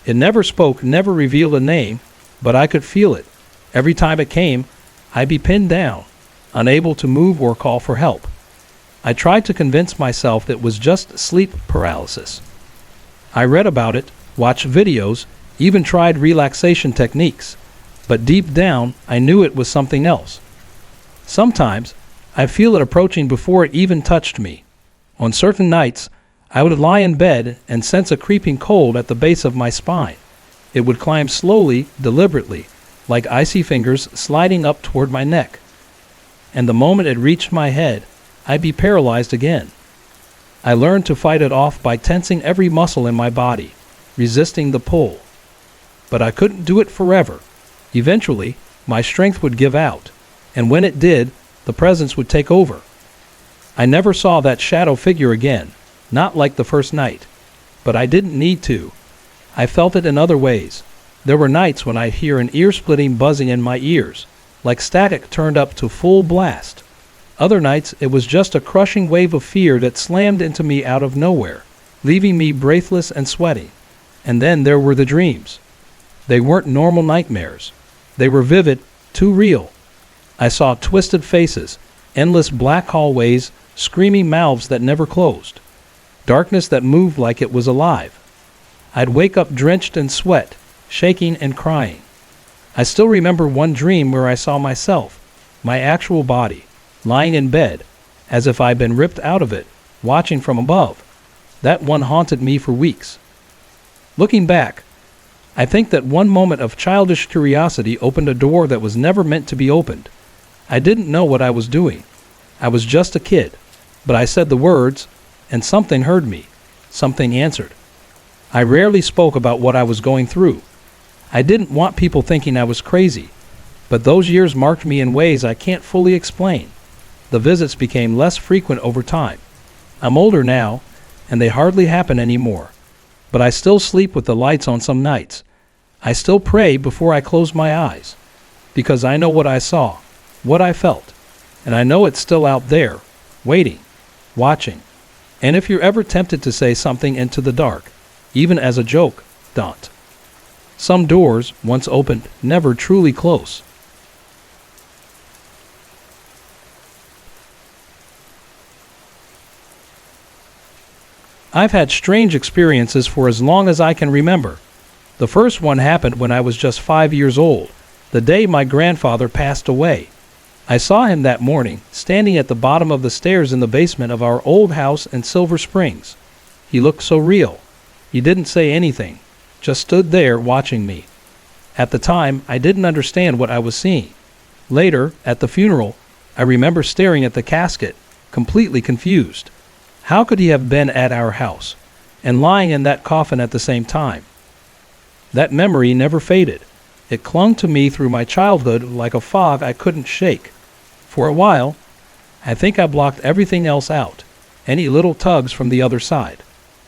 Speaker 1: It never spoke, never revealed a name, but I could feel it. Every time it came, I'd be pinned down, unable to move or call for help. I tried to convince myself it was just sleep paralysis. I read about it, watched videos, even tried relaxation techniques, but deep down I knew it was something else. Sometimes I feel it approaching before it even touched me. On certain nights, I would lie in bed and sense a creeping cold at the base of my spine. It would climb slowly, deliberately, like icy fingers sliding up toward my neck. And the moment it reached my head, I'd be paralyzed again. I learned to fight it off by tensing every muscle in my body, resisting the pull. But I couldn't do it forever. Eventually, my strength would give out, and when it did, the presence would take over. I never saw that shadow figure again, not like the first night. But I didn't need to. I felt it in other ways. There were nights when I'd hear an ear-splitting buzzing in my ears, like static turned up to full blast. Other nights, it was just a crushing wave of fear that slammed into me out of nowhere, leaving me breathless and sweating. And then there were the dreams. They weren't normal nightmares. They were vivid, too real. I saw twisted faces, endless black hallways, screaming mouths that never closed, darkness that moved like it was alive. I'd wake up drenched in sweat, shaking and crying. I still remember one dream where I saw myself, my actual body, lying in bed, as if I'd been ripped out of it, watching from above. That one haunted me for weeks. Looking back, I think that one moment of childish curiosity opened a door that was never meant to be opened. I didn't know what I was doing. I was just a kid, but I said the words, and something heard me. Something answered. I rarely spoke about what I was going through. I didn't want people thinking I was crazy, but those years marked me in ways I can't fully explain. The visits became less frequent over time. I'm older now, and they hardly happen anymore. But I still sleep with the lights on some nights. I still pray before I close my eyes, because I know what I saw, what I felt, and I know it's still out there, waiting, watching. And if you're ever tempted to say something into the dark, even as a joke, don't. Some doors, once opened, never truly close. I've had strange experiences for as long as I can remember. The first one happened when I was just 5 years old, the day my grandfather passed away. I saw him that morning, standing at the bottom of the stairs in the basement of our old house in Silver Springs. He looked so real. He didn't say anything, just stood there watching me. At the time, I didn't understand what I was seeing. Later, at the funeral, I remember staring at the casket, completely confused. How could he have been at our house and lying in that coffin at the same time? That memory never faded. It clung to me through my childhood like a fog I couldn't shake. For a while, I think I blocked everything else out, any little tugs from the other side.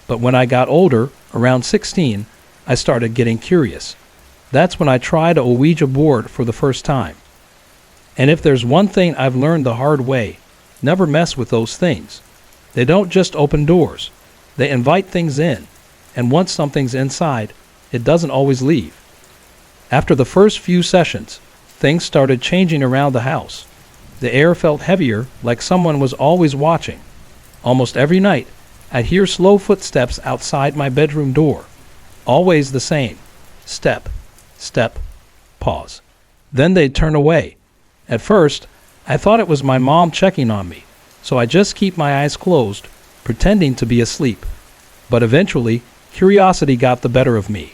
Speaker 1: But when I got older, Around 16, I started getting curious. That's when I tried a Ouija board for the first time. And if there's one thing I've learned the hard way, never mess with those things. They don't just open doors. They invite things in. And once something's inside, it doesn't always leave. After the first few sessions, things started changing around the house. The air felt heavier, like someone was always watching. Almost every night, I'd hear slow footsteps outside my bedroom door. Always the same. Step, step, pause. Then they'd turn away. At first, I thought it was my mom checking on me, so I just keep my eyes closed, pretending to be asleep. But eventually, curiosity got the better of me.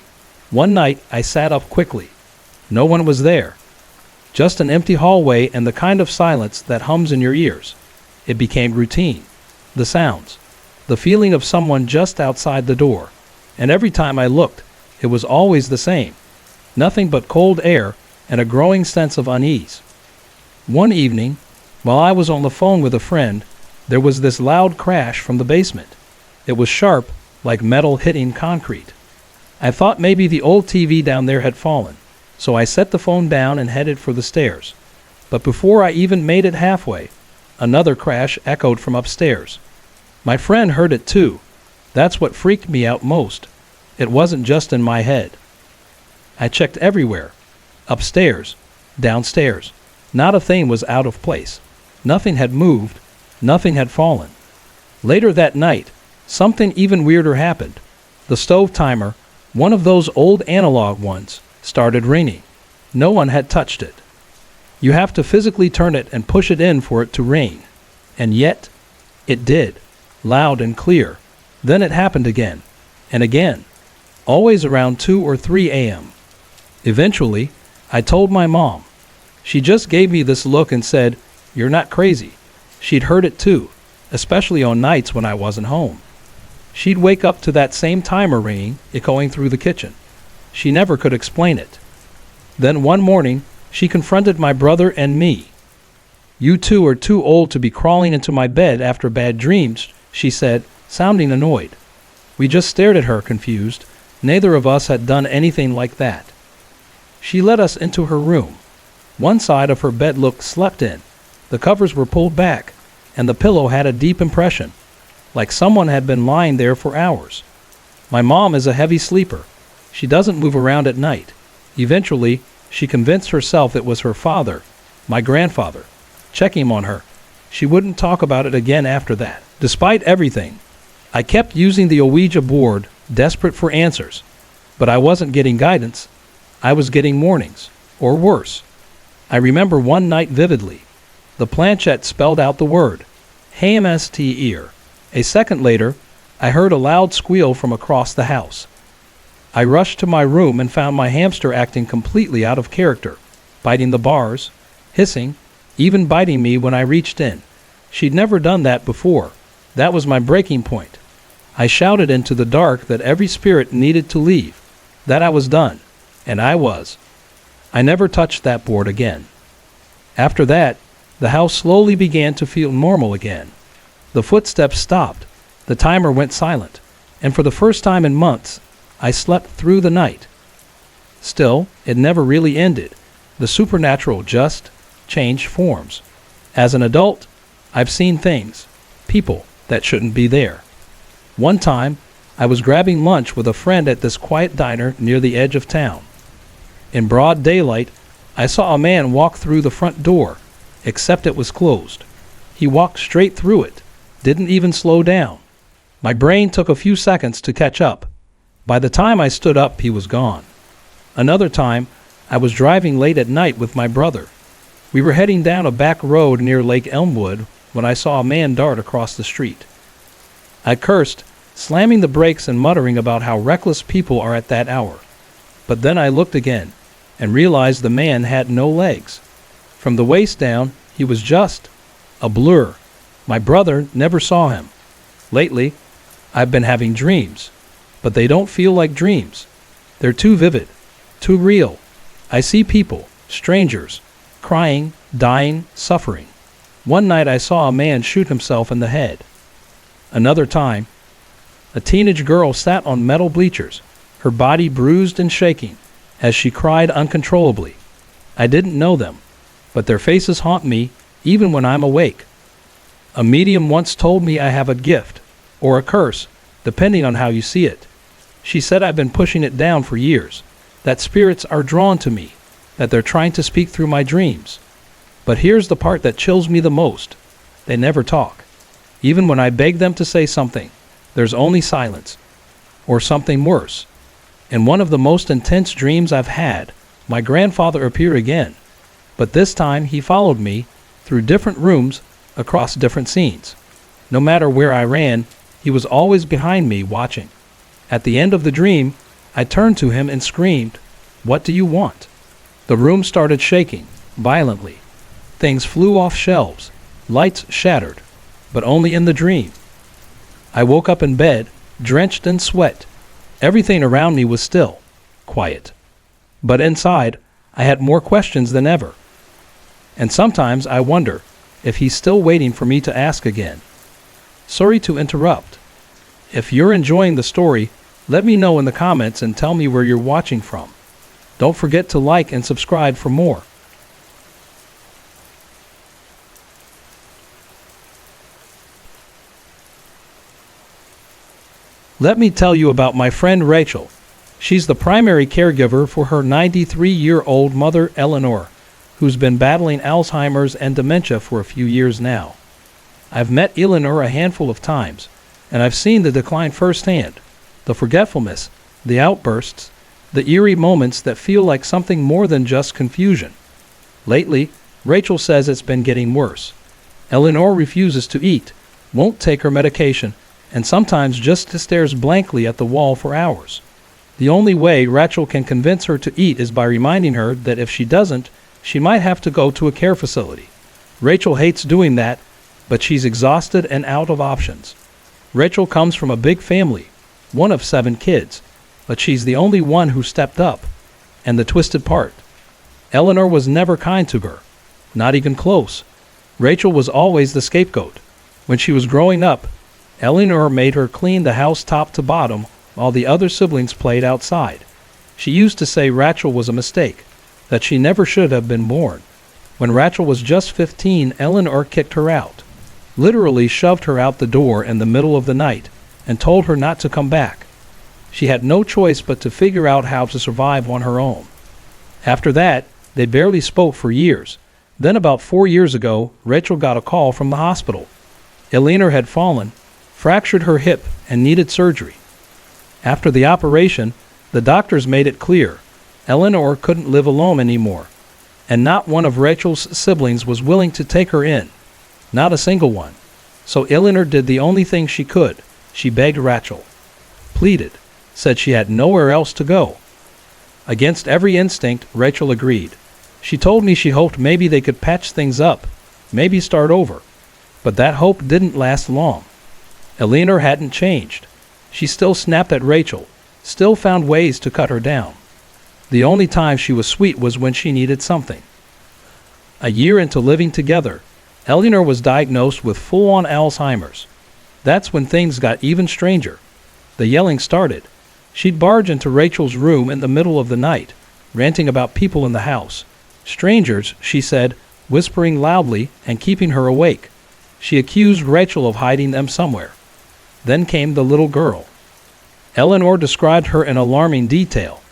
Speaker 1: One night, I sat up quickly. No one was there. Just an empty hallway and the kind of silence that hums in your ears. It became routine. The sounds. The feeling of someone just outside the door. And every time I looked, it was always the same. Nothing but cold air and a growing sense of unease. One evening, while I was on the phone with a friend, there was this loud crash from the basement. It was sharp, like metal hitting concrete. I thought maybe the old TV down there had fallen, so I set the phone down and headed for the stairs. But before I even made it halfway, another crash echoed from upstairs. My friend heard it too. That's what freaked me out most. It wasn't just in my head. I checked everywhere. Upstairs, downstairs. Not a thing was out of place. Nothing had moved. Nothing had fallen. Later that night, something even weirder happened. The stove timer, one of those old analog ones, started ringing. No one had touched it. You have to physically turn it and push it in for it to ring. And yet, it did. Loud and clear. Then it happened again. And again. Always around 2 or 3 a.m. Eventually, I told my mom. She just gave me this look and said, "You're not crazy." She'd heard it too, especially on nights when I wasn't home. She'd wake up to that same timer ringing, echoing through the kitchen. She never could explain it. Then one morning, she confronted my brother and me. "You two are too old to be crawling into my bed after bad dreams," she said, sounding annoyed. We just stared at her, confused. Neither of us had done anything like that. She led us into her room. One side of her bed looked slept in. The covers were pulled back, and the pillow had a deep impression, like someone had been lying there for hours. My mom is a heavy sleeper. She doesn't move around at night. Eventually, she convinced herself it was her father, my grandfather, checking on her. She wouldn't talk about it again after that. Despite everything, I kept using the Ouija board, desperate for answers. But I wasn't getting guidance. I was getting warnings, or worse. I remember one night vividly. The planchette spelled out the word, HAMST ear. A second later, I heard a loud squeal from across the house. I rushed to my room and found my hamster acting completely out of character, biting the bars, hissing, even biting me when I reached in. She'd never done that before. That was my breaking point. I shouted into the dark that every spirit needed to leave, that I was done, and I was. I never touched that board again. After that, the house slowly began to feel normal again. The footsteps stopped, the timer went silent, and for the first time in months, I slept through the night. Still, it never really ended. The supernatural just changed forms. As an adult, I've seen things, people that shouldn't be there. One time, I was grabbing lunch with a friend at this quiet diner near the edge of town. In broad daylight, I saw a man walk through the front door, except it was closed. He walked straight through it, didn't even slow down. My brain took a few seconds to catch up. By the time I stood up, he was gone. Another time, I was driving late at night with my brother. We were heading down a back road near Lake Elmwood when I saw a man dart across the street. I cursed, slamming the brakes and muttering about how reckless people are at that hour. But then I looked again and realized the man had no legs. From the waist down, he was just a blur. My brother never saw him. Lately, I've been having dreams, but they don't feel like dreams. They're too vivid, too real. I see people, strangers, crying, dying, suffering. One night I saw a man shoot himself in the head. Another time, A teenage girl sat on metal bleachers, her body bruised and shaking, as she cried uncontrollably. I didn't know them, but their faces haunt me even when I'm awake. A medium once told me I have a gift, or a curse, depending on how you see it. She said I've been pushing it down for years, that spirits are drawn to me, that they're trying to speak through my dreams. But here's the part that chills me the most. They never talk. Even when I beg them to say something, there's only silence. Or something worse. In one of the most intense dreams I've had, my grandfather appeared again, but this time he followed me through different rooms across different scenes. No matter where I ran, he was always behind me watching. At the end of the dream, I turned to him and screamed, "What do you want?" The room started shaking violently. Things flew off shelves, lights shattered, but only in the dream. I woke up in bed, drenched in sweat. Everything around me was still, quiet. But inside, I had more questions than ever. And sometimes I wonder if he's still waiting for me to ask again. Sorry to interrupt. If you're enjoying the story, let me know in the comments and tell me where you're watching from. Don't forget to like and subscribe for more. Let me tell you about my friend Rachel. She's the primary caregiver for her 93-year-old mother, Eleanor, who's been battling Alzheimer's and dementia for a few years now. I've met Eleanor a handful of times, and I've seen the decline firsthand. The forgetfulness, the outbursts, the eerie moments that feel like something more than just confusion. Lately, Rachel says it's been getting worse. Eleanor refuses to eat, won't take her medication, and sometimes just stares blankly at the wall for hours. The only way Rachel can convince her to eat is by reminding her that if she doesn't, she might have to go to a care facility. Rachel hates doing that, but she's exhausted and out of options. Rachel comes from a big family, one of 7 kids, but she's the only one who stepped up. And the twisted part, Eleanor was never kind to her, not even close. Rachel was always the scapegoat. When she was growing up, Eleanor made her clean the house top to bottom while the other siblings played outside. She used to say Rachel was a mistake, that she never should have been born. When Rachel was just 15, Eleanor kicked her out, literally shoved her out the door in the middle of the night, and told her not to come back. She had no choice but to figure out how to survive on her own. After that, they barely spoke for years. Then about 4 years ago, Rachel got a call from the hospital. Eleanor had fallen, fractured her hip, and needed surgery. After the operation, the doctors made it clear Eleanor couldn't live alone anymore, and not one of Rachel's siblings was willing to take her in. Not a single one. So Eleanor did the only thing she could. She begged Rachel, pleaded, said she had nowhere else to go. Against every instinct, Rachel agreed. She told me she hoped maybe they could patch things up, maybe start over. But that hope didn't last long. Eleanor hadn't changed. She still snapped at Rachel, still found ways to cut her down. The only time she was sweet was when she needed something. A year into living together, Eleanor was diagnosed with full-on Alzheimer's. That's when things got even stranger. The yelling started. She'd barge into Rachel's room in the middle of the night, ranting about people in the house. Strangers, she said, whispering loudly and keeping her awake. She accused Rachel of hiding them somewhere. Then came the little girl. Eleanor described her in alarming detail.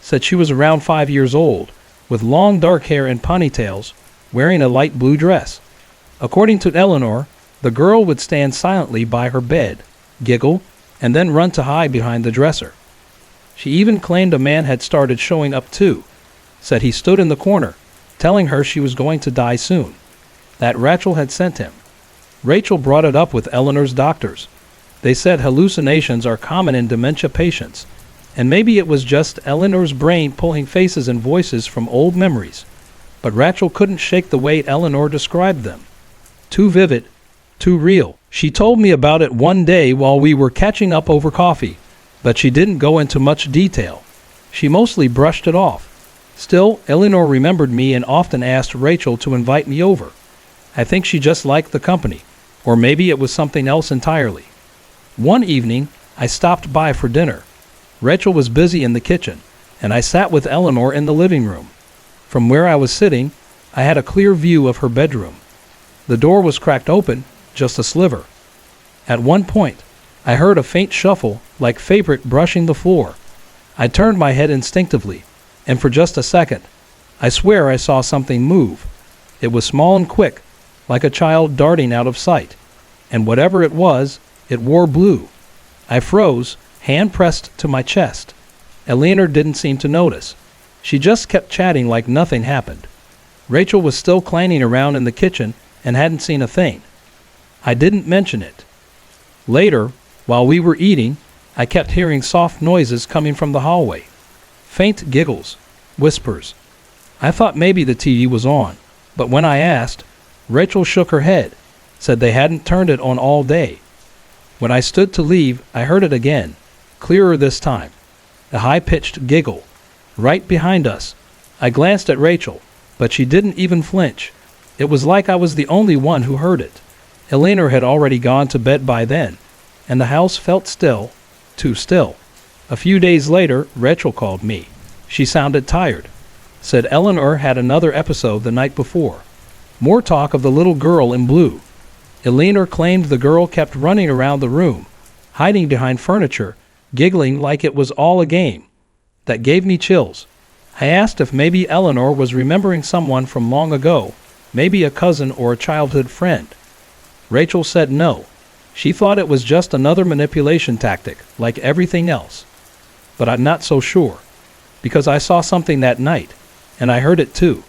Speaker 1: Said she was around 5 years old, with long dark hair and ponytails, wearing a light blue dress. According to Eleanor, the girl would stand silently by her bed, giggle, and then run to hide behind the dresser. She even claimed a man had started showing up too. Said he stood in the corner, telling her she was going to die soon. That Rachel had sent him. Rachel brought it up with Eleanor's doctors. They said hallucinations are common in dementia patients, and maybe it was just Eleanor's brain pulling faces and voices from old memories. But Rachel couldn't shake the way Eleanor described them. Too vivid, too real. She told me about it one day while we were catching up over coffee, but she didn't go into much detail. She mostly brushed it off. Still, Eleanor remembered me and often asked Rachel to invite me over. I think she just liked the company, or maybe it was something else entirely. One evening, I stopped by for dinner. Rachel was busy in the kitchen, and I sat with Eleanor in the living room. From where I was sitting, I had a clear view of her bedroom. The door was cracked open, just a sliver. At one point, I heard a faint shuffle, like fabric brushing the floor. I turned my head instinctively, and for just a second, I swear I saw something move. It was small and quick, like a child darting out of sight. And whatever it was, it wore blue. I froze, hand pressed to my chest. Eleanor didn't seem to notice. She just kept chatting like nothing happened. Rachel was still clanking around in the kitchen and hadn't seen a thing. I didn't mention it. Later, while we were eating, I kept hearing soft noises coming from the hallway. Faint giggles, whispers. I thought maybe the TV was on, but when I asked, Rachel shook her head, said they hadn't turned it on all day. When I stood to leave, I heard it again, clearer this time. A high-pitched giggle. Right behind us. I glanced at Rachel, but she didn't even flinch. It was like I was the only one who heard it. Eleanor had already gone to bed by then, and the house felt still, too still. A few days later, Rachel called me. She sounded tired. Said Eleanor had another episode the night before. More talk of the little girl in blue. Eleanor claimed the girl kept running around the room, hiding behind furniture, giggling like it was all a game. That gave me chills. I asked if maybe Eleanor was remembering someone from long ago, maybe a cousin or a childhood friend. Rachel said no. She thought it was just another manipulation tactic, like everything else. But I'm not so sure, because I saw something that night, and I heard it too.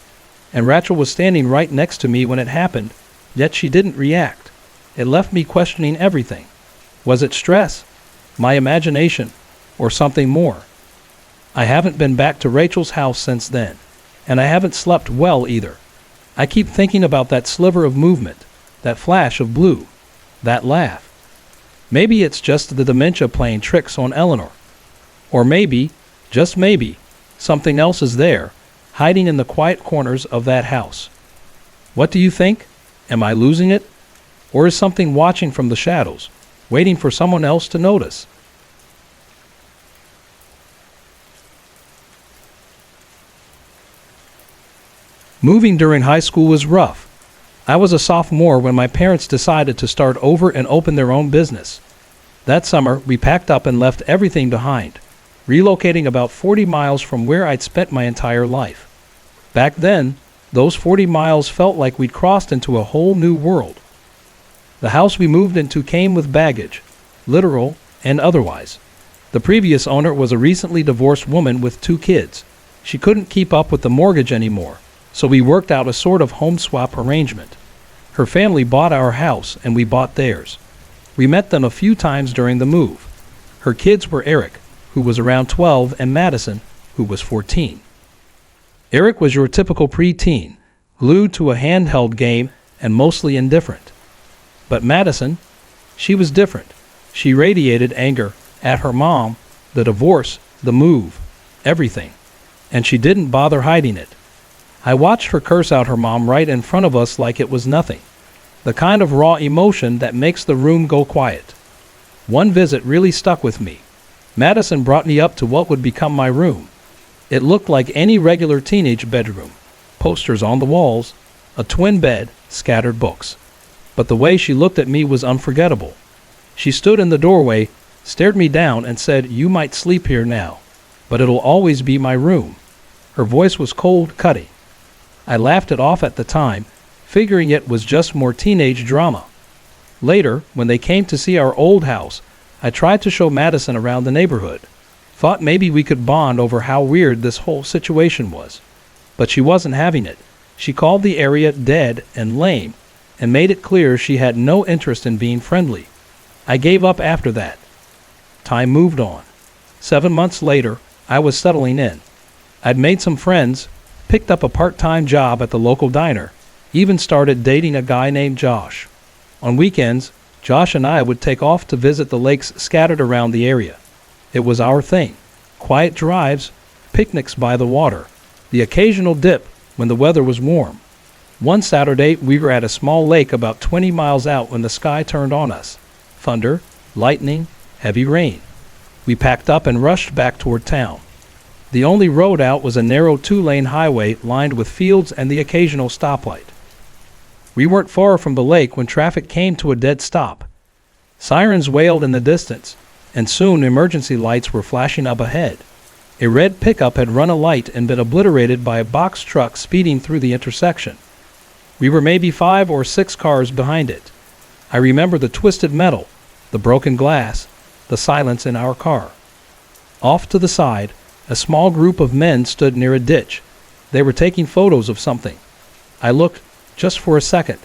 Speaker 1: And Rachel was standing right next to me when it happened, yet she didn't react. It left me questioning everything. Was it stress, my imagination, or something more? I haven't been back to Rachel's house since then, and I haven't slept well either. I keep thinking about that sliver of movement, that flash of blue, that laugh. Maybe it's just the dementia playing tricks on Eleanor. Or maybe, just maybe, something else is there, hiding in the quiet corners of that house. What do you think? Am I losing it? Or is something watching from the shadows, waiting for someone else to notice? Moving during high school was rough. I was a sophomore when my parents decided to start over and open their own business. That summer, we packed up and left everything behind, relocating about 40 miles from where I'd spent my entire life. Back then, those 40 miles felt like we'd crossed into a whole new world. The house we moved into came with baggage, literal and otherwise. The previous owner was a recently divorced woman with 2 kids. She couldn't keep up with the mortgage anymore, so we worked out a sort of home swap arrangement. Her family bought our house and we bought theirs. We met them a few times during the move. Her kids were Eric, who was around 12, and Madison, who was 14. Eric was your typical preteen, glued to a handheld game and mostly indifferent. But Madison, she was different. She radiated anger at her mom, the divorce, the move, everything. And she didn't bother hiding it. I watched her curse out her mom right in front of us like it was nothing. The kind of raw emotion that makes the room go quiet. One visit really stuck with me. Madison brought me up to what would become my room. It looked like any regular teenage bedroom. Posters on the walls, a twin bed, scattered books. But the way she looked at me was unforgettable. She stood in the doorway, stared me down, and said, "You might sleep here now, but it'll always be my room." Her voice was cold, cutting. I laughed it off at the time, figuring it was just more teenage drama. Later, when they came to see our old house, I tried to show Madison around the neighborhood. Thought maybe we could bond over how weird this whole situation was. But she wasn't having it. She called the area dead and lame, and made it clear she had no interest in being friendly. I gave up after that. Time moved on. 7 months later, I was settling in. I'd made some friends, picked up a part-time job at the local diner, even started dating a guy named Josh. On weekends, Josh and I would take off to visit the lakes scattered around the area. It was our thing. Quiet drives, picnics by the water, the occasional dip when the weather was warm. One Saturday, we were at a small lake about 20 miles out when the sky turned on us. Thunder, lightning, heavy rain. We packed up and rushed back toward town. The only road out was a narrow 2-lane highway lined with fields and the occasional stoplight. We weren't far from the lake when traffic came to a dead stop. Sirens wailed in the distance, and soon emergency lights were flashing up ahead. A red pickup had run a light and been obliterated by a box truck speeding through the intersection. We were maybe 5 or 6 cars behind it. I remember the twisted metal, the broken glass, the silence in our car. Off to the side, a small group of men stood near a ditch. They were taking photos of something. I looked just for a second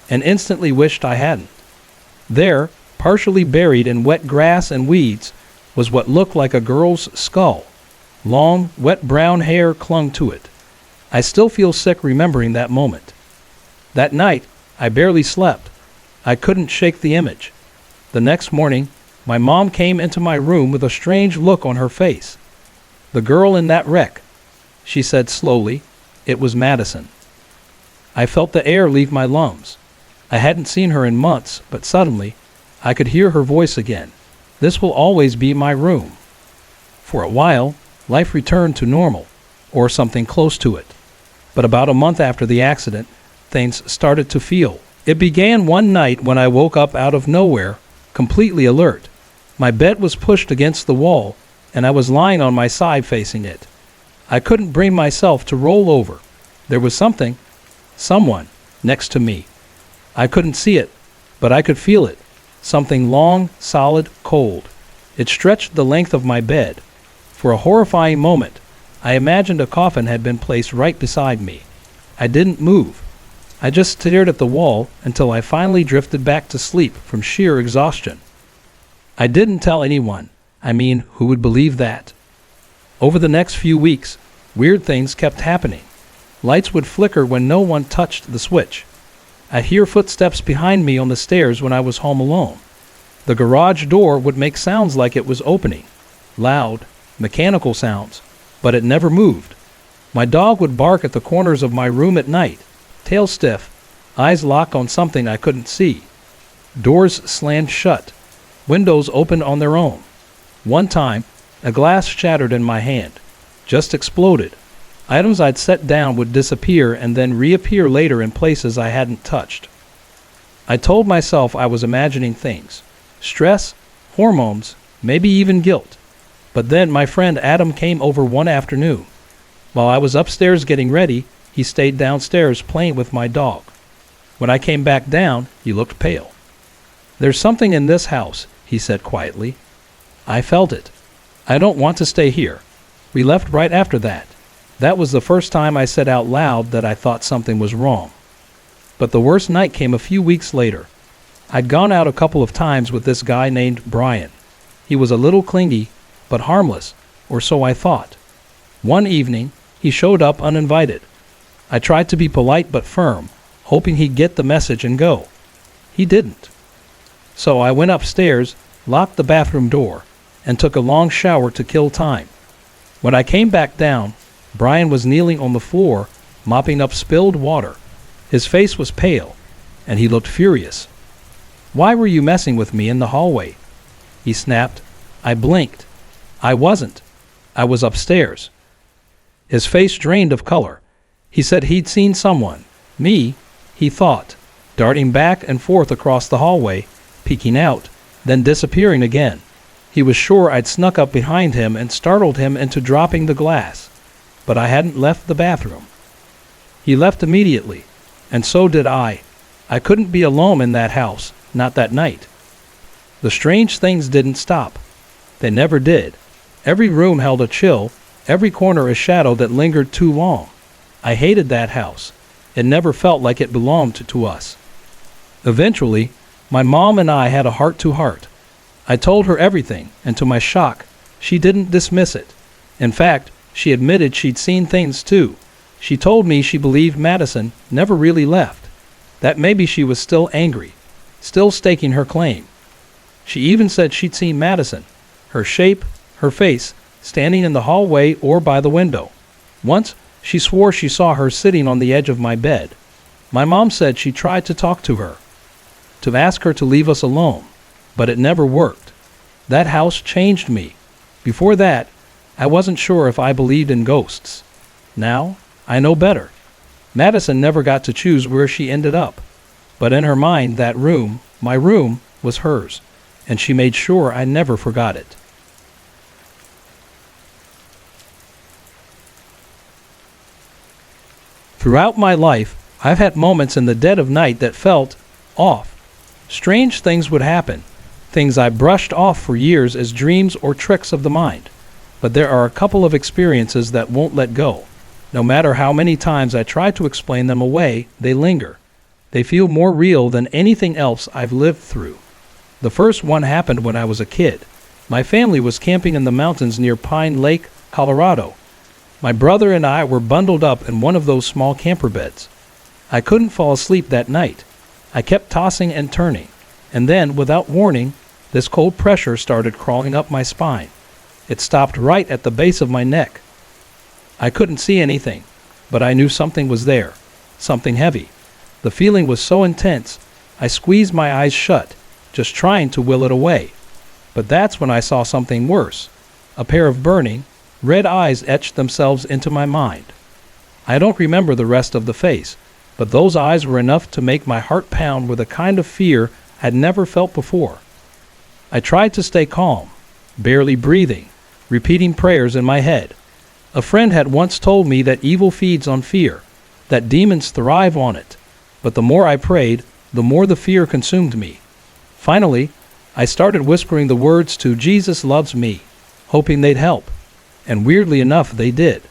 Speaker 1: and instantly wished I hadn't. There, partially buried in wet grass and weeds, was what looked like a girl's skull. Long, wet brown hair clung to it. I still feel sick remembering that moment. That night, I barely slept. I couldn't shake the image. The next morning, my mom came into my room with a strange look on her face. "The girl in that wreck," she said slowly. "It was Madison." I felt the air leave my lungs. I hadn't seen her in months, but suddenly, I could hear her voice again. "This will always be my room." For a while, life returned to normal, or something close to it. But about a month after the accident, things started to feel. It began one night when I woke up out of nowhere, completely alert. My bed was pushed against the wall, and I was lying on my side facing it. I couldn't bring myself to roll over. There was someone, next to me. I couldn't see it, but I could feel it. Something long, solid, cold. It stretched the length of my bed. For a horrifying moment, I imagined a coffin had been placed right beside me. I didn't move. I just stared at the wall until I finally drifted back to sleep from sheer exhaustion. I didn't tell anyone. I mean, who would believe that? Over the next few weeks, weird things kept happening. Lights would flicker when no one touched the switch. I'd hear footsteps behind me on the stairs when I was home alone. The garage door would make sounds like it was opening. Loud, mechanical sounds, but it never moved. My dog would bark at the corners of my room at night, tail stiff, eyes locked on something I couldn't see. Doors slammed shut. Windows opened on their own. One time, a glass shattered in my hand. Just exploded. Items I'd set down would disappear and then reappear later in places I hadn't touched. I told myself I was imagining things. Stress, hormones, maybe even guilt. But then my friend Adam came over one afternoon. While I was upstairs getting ready, he stayed downstairs playing with my dog. When I came back down, he looked pale. "There's something in this house," he said quietly. I felt it. "I don't want to stay here." We left right after that. That was the first time I said out loud that I thought something was wrong. But the worst night came a few weeks later. I'd gone out a couple of times with this guy named Brian. He was a little clingy, but harmless, or so I thought. One evening, he showed up uninvited. I tried to be polite but firm, hoping he'd get the message and go. He didn't. So I went upstairs, locked the bathroom door, and took a long shower to kill time. When I came back down, Brian was kneeling on the floor, mopping up spilled water. His face was pale, and he looked furious. "Why were you messing with me in the hallway?" he snapped. I blinked. I wasn't. I was upstairs. His face drained of color. He said he'd seen someone, me, he thought, darting back and forth across the hallway, peeking out, then disappearing again. He was sure I'd snuck up behind him and startled him into dropping the glass. But I hadn't left the bathroom. He left immediately, and so did I. I couldn't be alone in that house, not that night. The strange things didn't stop. They never did. Every room held a chill, every corner a shadow that lingered too long. I hated that house. It never felt like it belonged to us. Eventually, my mom and I had a heart-to-heart. I told her everything, and to my shock, she didn't dismiss it. In fact, she admitted she'd seen things too. She told me she believed Madison never really left, that maybe she was still angry, still staking her claim. She even said she'd seen Madison, her shape, her face, standing in the hallway or by the window. Once, she swore she saw her sitting on the edge of my bed. My mom said she tried to talk to her, to ask her to leave us alone, but it never worked. That house changed me. Before that, I wasn't sure if I believed in ghosts. Now, I know better. Madison never got to choose where she ended up. But in her mind, that room, my room, was hers, and she made sure I never forgot it. Throughout my life, I've had moments in the dead of night that felt off. Strange things would happen, things I brushed off for years as dreams or tricks of the mind. But there are a couple of experiences that won't let go. No matter how many times I try to explain them away, they linger. They feel more real than anything else I've lived through. The first one happened when I was a kid. My family was camping in the mountains near Pine Lake, Colorado. My brother and I were bundled up in one of those small camper beds. I couldn't fall asleep that night. I kept tossing and turning, and then, without warning, this cold pressure started crawling up my spine. It stopped right at the base of my neck. I couldn't see anything, but I knew something was there, something heavy. The feeling was so intense, I squeezed my eyes shut, just trying to will it away. But that's when I saw something worse. A pair of burning, red eyes etched themselves into my mind. I don't remember the rest of the face, but those eyes were enough to make my heart pound with a kind of fear I'd never felt before. I tried to stay calm, barely breathing, repeating prayers in my head. A friend had once told me that evil feeds on fear, that demons thrive on it. But the more I prayed, the more the fear consumed me. Finally, I started whispering the words to "Jesus loves me," hoping they'd help. And weirdly enough, they did.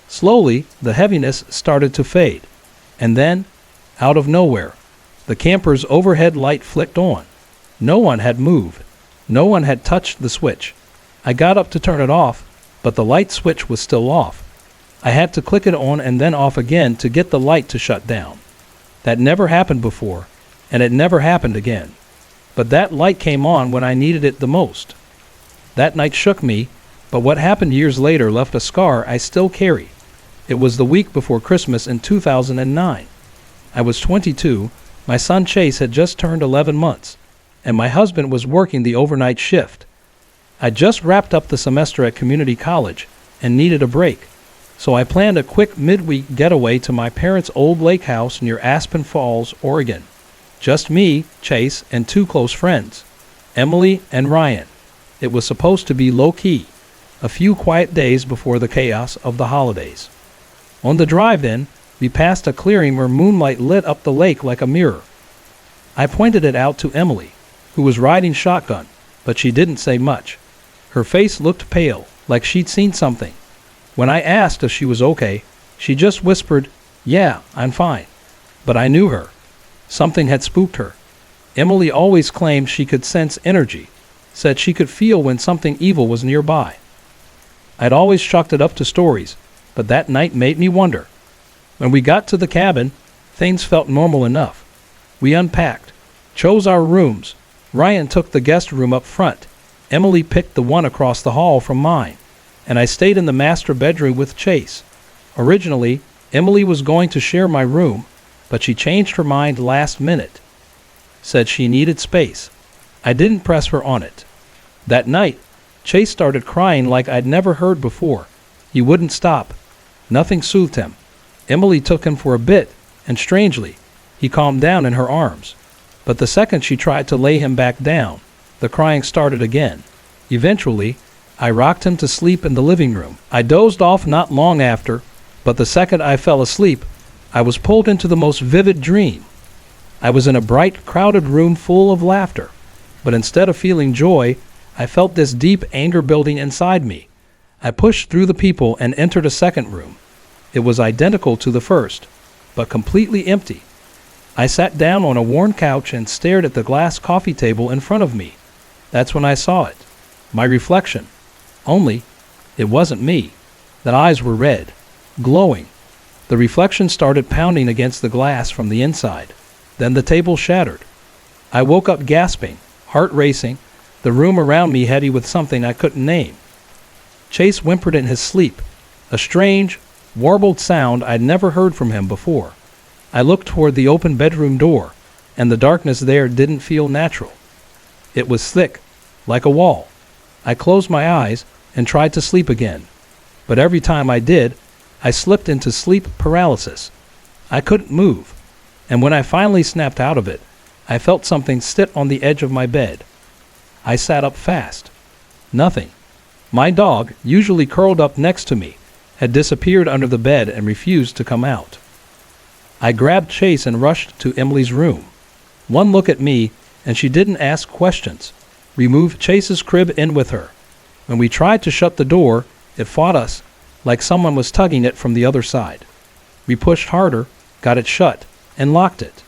Speaker 1: Slowly, the heaviness started to fade. And then, out of nowhere, the camper's overhead light flicked on. No one had moved. No one had touched the switch. I got up to turn it off, but the light switch was still off. I had to click it on and then off again to get the light to shut down. That never happened before, and it never happened again. But that light came on when I needed it the most. That night shook me, but what happened years later left a scar I still carry. It was the week before Christmas in 2009. I was 22, my son Chase had just turned 11 months, and my husband was working the overnight shift. I just wrapped up the semester at community college and needed a break, so I planned a quick midweek getaway to my parents' old lake house near Aspen Falls, Oregon. Just me, Chase, and two close friends, Emily and Ryan. It was supposed to be low-key, a few quiet days before the chaos of the holidays. On the drive-in, we passed a clearing where moonlight lit up the lake like a mirror. I pointed it out to Emily, who was riding shotgun, but she didn't say much. Her face looked pale, like she'd seen something. When I asked if she was okay, she just whispered, "Yeah, I'm fine." But I knew her. Something had spooked her. Emily always claimed she could sense energy, said she could feel when something evil was nearby. I'd always chalked it up to stories, but that night made me wonder. When we got to the cabin, things felt normal enough. We unpacked, chose our rooms. Ryan took the guest room up front. Emily picked the one across the hall from mine, and I stayed in the master bedroom with Chase. Originally, Emily was going to share my room, but she changed her mind last minute. Said she needed space. I didn't press her on it. That night, Chase started crying like I'd never heard before. He wouldn't stop. Nothing soothed him. Emily took him for a bit, and strangely, he calmed down in her arms. But the second she tried to lay him back down, the crying started again. Eventually, I rocked him to sleep in the living room. I dozed off not long after, but the second I fell asleep, I was pulled into the most vivid dream. I was in a bright, crowded room full of laughter, but instead of feeling joy, I felt this deep anger building inside me. I pushed through the people and entered a second room. It was identical to the first, but completely empty. I sat down on a worn couch and stared at the glass coffee table in front of me. That's when I saw it. My reflection. Only, it wasn't me. The eyes were red, glowing. The reflection started pounding against the glass from the inside. Then the table shattered. I woke up gasping, heart racing, the room around me heady with something I couldn't name. Chase whimpered in his sleep, a strange, warbled sound I'd never heard from him before. I looked toward the open bedroom door, and the darkness there didn't feel natural. It was thick, like a wall, I closed my eyes and tried to sleep again. But every time I did, I slipped into sleep paralysis. I couldn't move. And when I finally snapped out of it, I felt something sit on the edge of my bed. I sat up fast. Nothing. My dog, usually curled up next to me, had disappeared under the bed and refused to come out. I grabbed Chase and rushed to Emily's room. One look at me, and she didn't ask questions. We moved Chase's crib in with her. When we tried to shut the door, it fought us, like someone was tugging it from the other side. We pushed harder, got it shut, and locked it.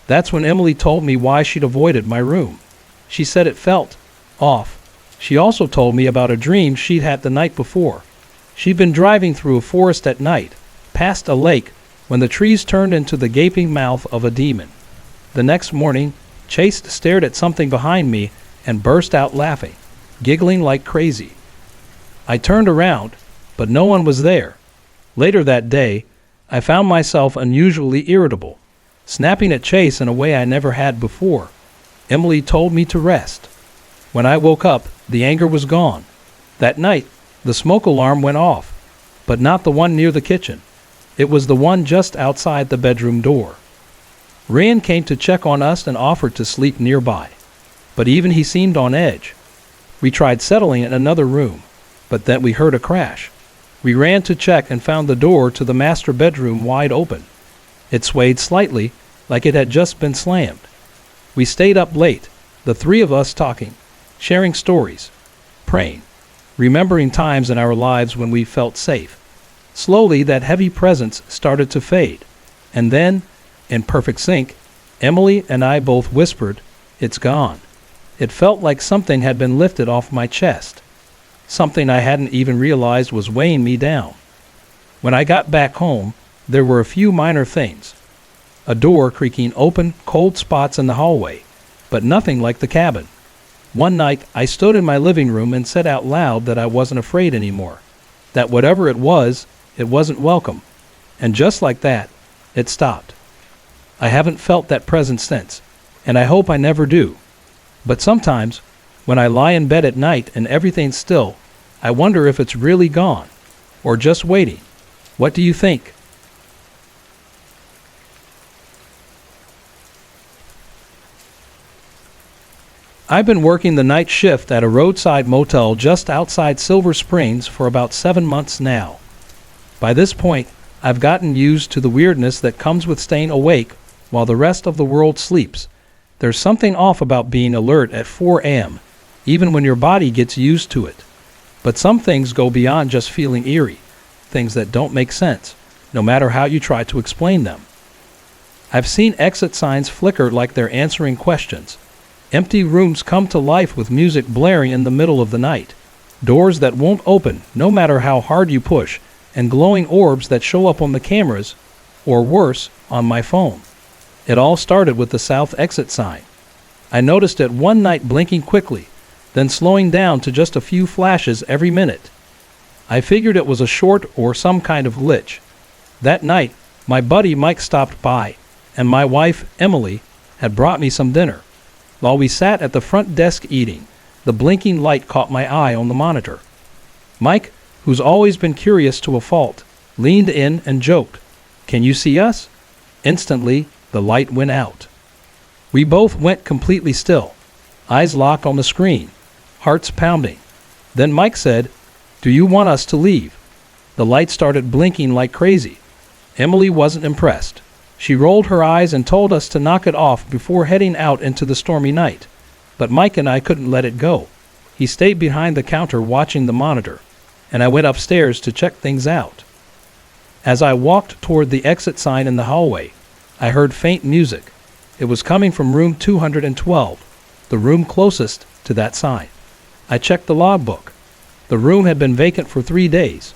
Speaker 1: That's when Emily told me why she'd avoided my room. She said it felt off. She also told me about a dream she'd had the night before. She'd been driving through a forest at night, past a lake, when the trees turned into the gaping mouth of a demon. The next morning, Chase stared at something behind me and burst out laughing, giggling like crazy. I turned around, but no one was there. Later that day, I found myself unusually irritable, snapping at Chase in a way I never had before. Emily told me to rest. When I woke up, the anger was gone. That night, the smoke alarm went off, but not the one near the kitchen. It was the one just outside the bedroom door. Ryan came to check on us and offered to sleep nearby, but even he seemed on edge. We tried settling in another room, but then we heard a crash. We ran to check and found the door to the master bedroom wide open. It swayed slightly, like it had just been slammed. We stayed up late, the three of us talking, sharing stories, praying, remembering times in our lives when we felt safe. Slowly, that heavy presence started to fade, and then, in perfect sync, Emily and I both whispered, "It's gone." It felt like something had been lifted off my chest, something I hadn't even realized was weighing me down. When I got back home, there were a few minor things. A door creaking open, cold spots in the hallway, but nothing like the cabin. One night, I stood in my living room and said out loud that I wasn't afraid anymore, that whatever it wasn't welcome. And just like that, it stopped. I haven't felt that presence since, and I hope I never do. But sometimes, when I lie in bed at night and everything's still, I wonder if it's really gone, or just waiting. What do you think? I've been working the night shift at a roadside motel just outside Silver Springs for about 7 months now. By this point, I've gotten used to the weirdness that comes with staying awake while the rest of the world sleeps. There's something off about being alert at 4 a.m., even when your body gets used to it. But some things go beyond just feeling eerie, things that don't make sense, no matter how you try to explain them. I've seen exit signs flicker like they're answering questions. Empty rooms come to life with music blaring in the middle of the night. Doors that won't open, no matter how hard you push, and glowing orbs that show up on the cameras, or worse, on my phone. It all started with the south exit sign. I noticed it one night blinking quickly, then slowing down to just a few flashes every minute. I figured it was a short or some kind of glitch. That night, my buddy Mike stopped by, and my wife, Emily, had brought me some dinner. While we sat at the front desk eating, the blinking light caught my eye on the monitor. Mike, who's always been curious to a fault, leaned in and joked, "Can you see us?" Instantly, the light went out. We both went completely still, eyes locked on the screen, hearts pounding. Then Mike said, "Do you want us to leave?" The light started blinking like crazy. Emily wasn't impressed. She rolled her eyes and told us to knock it off before heading out into the stormy night. But Mike and I couldn't let it go. He stayed behind the counter watching the monitor, and I went upstairs to check things out. As I walked toward the exit sign in the hallway, I heard faint music. It was coming from room 212, the room closest to that sign. I checked the logbook. The room had been vacant for 3 days.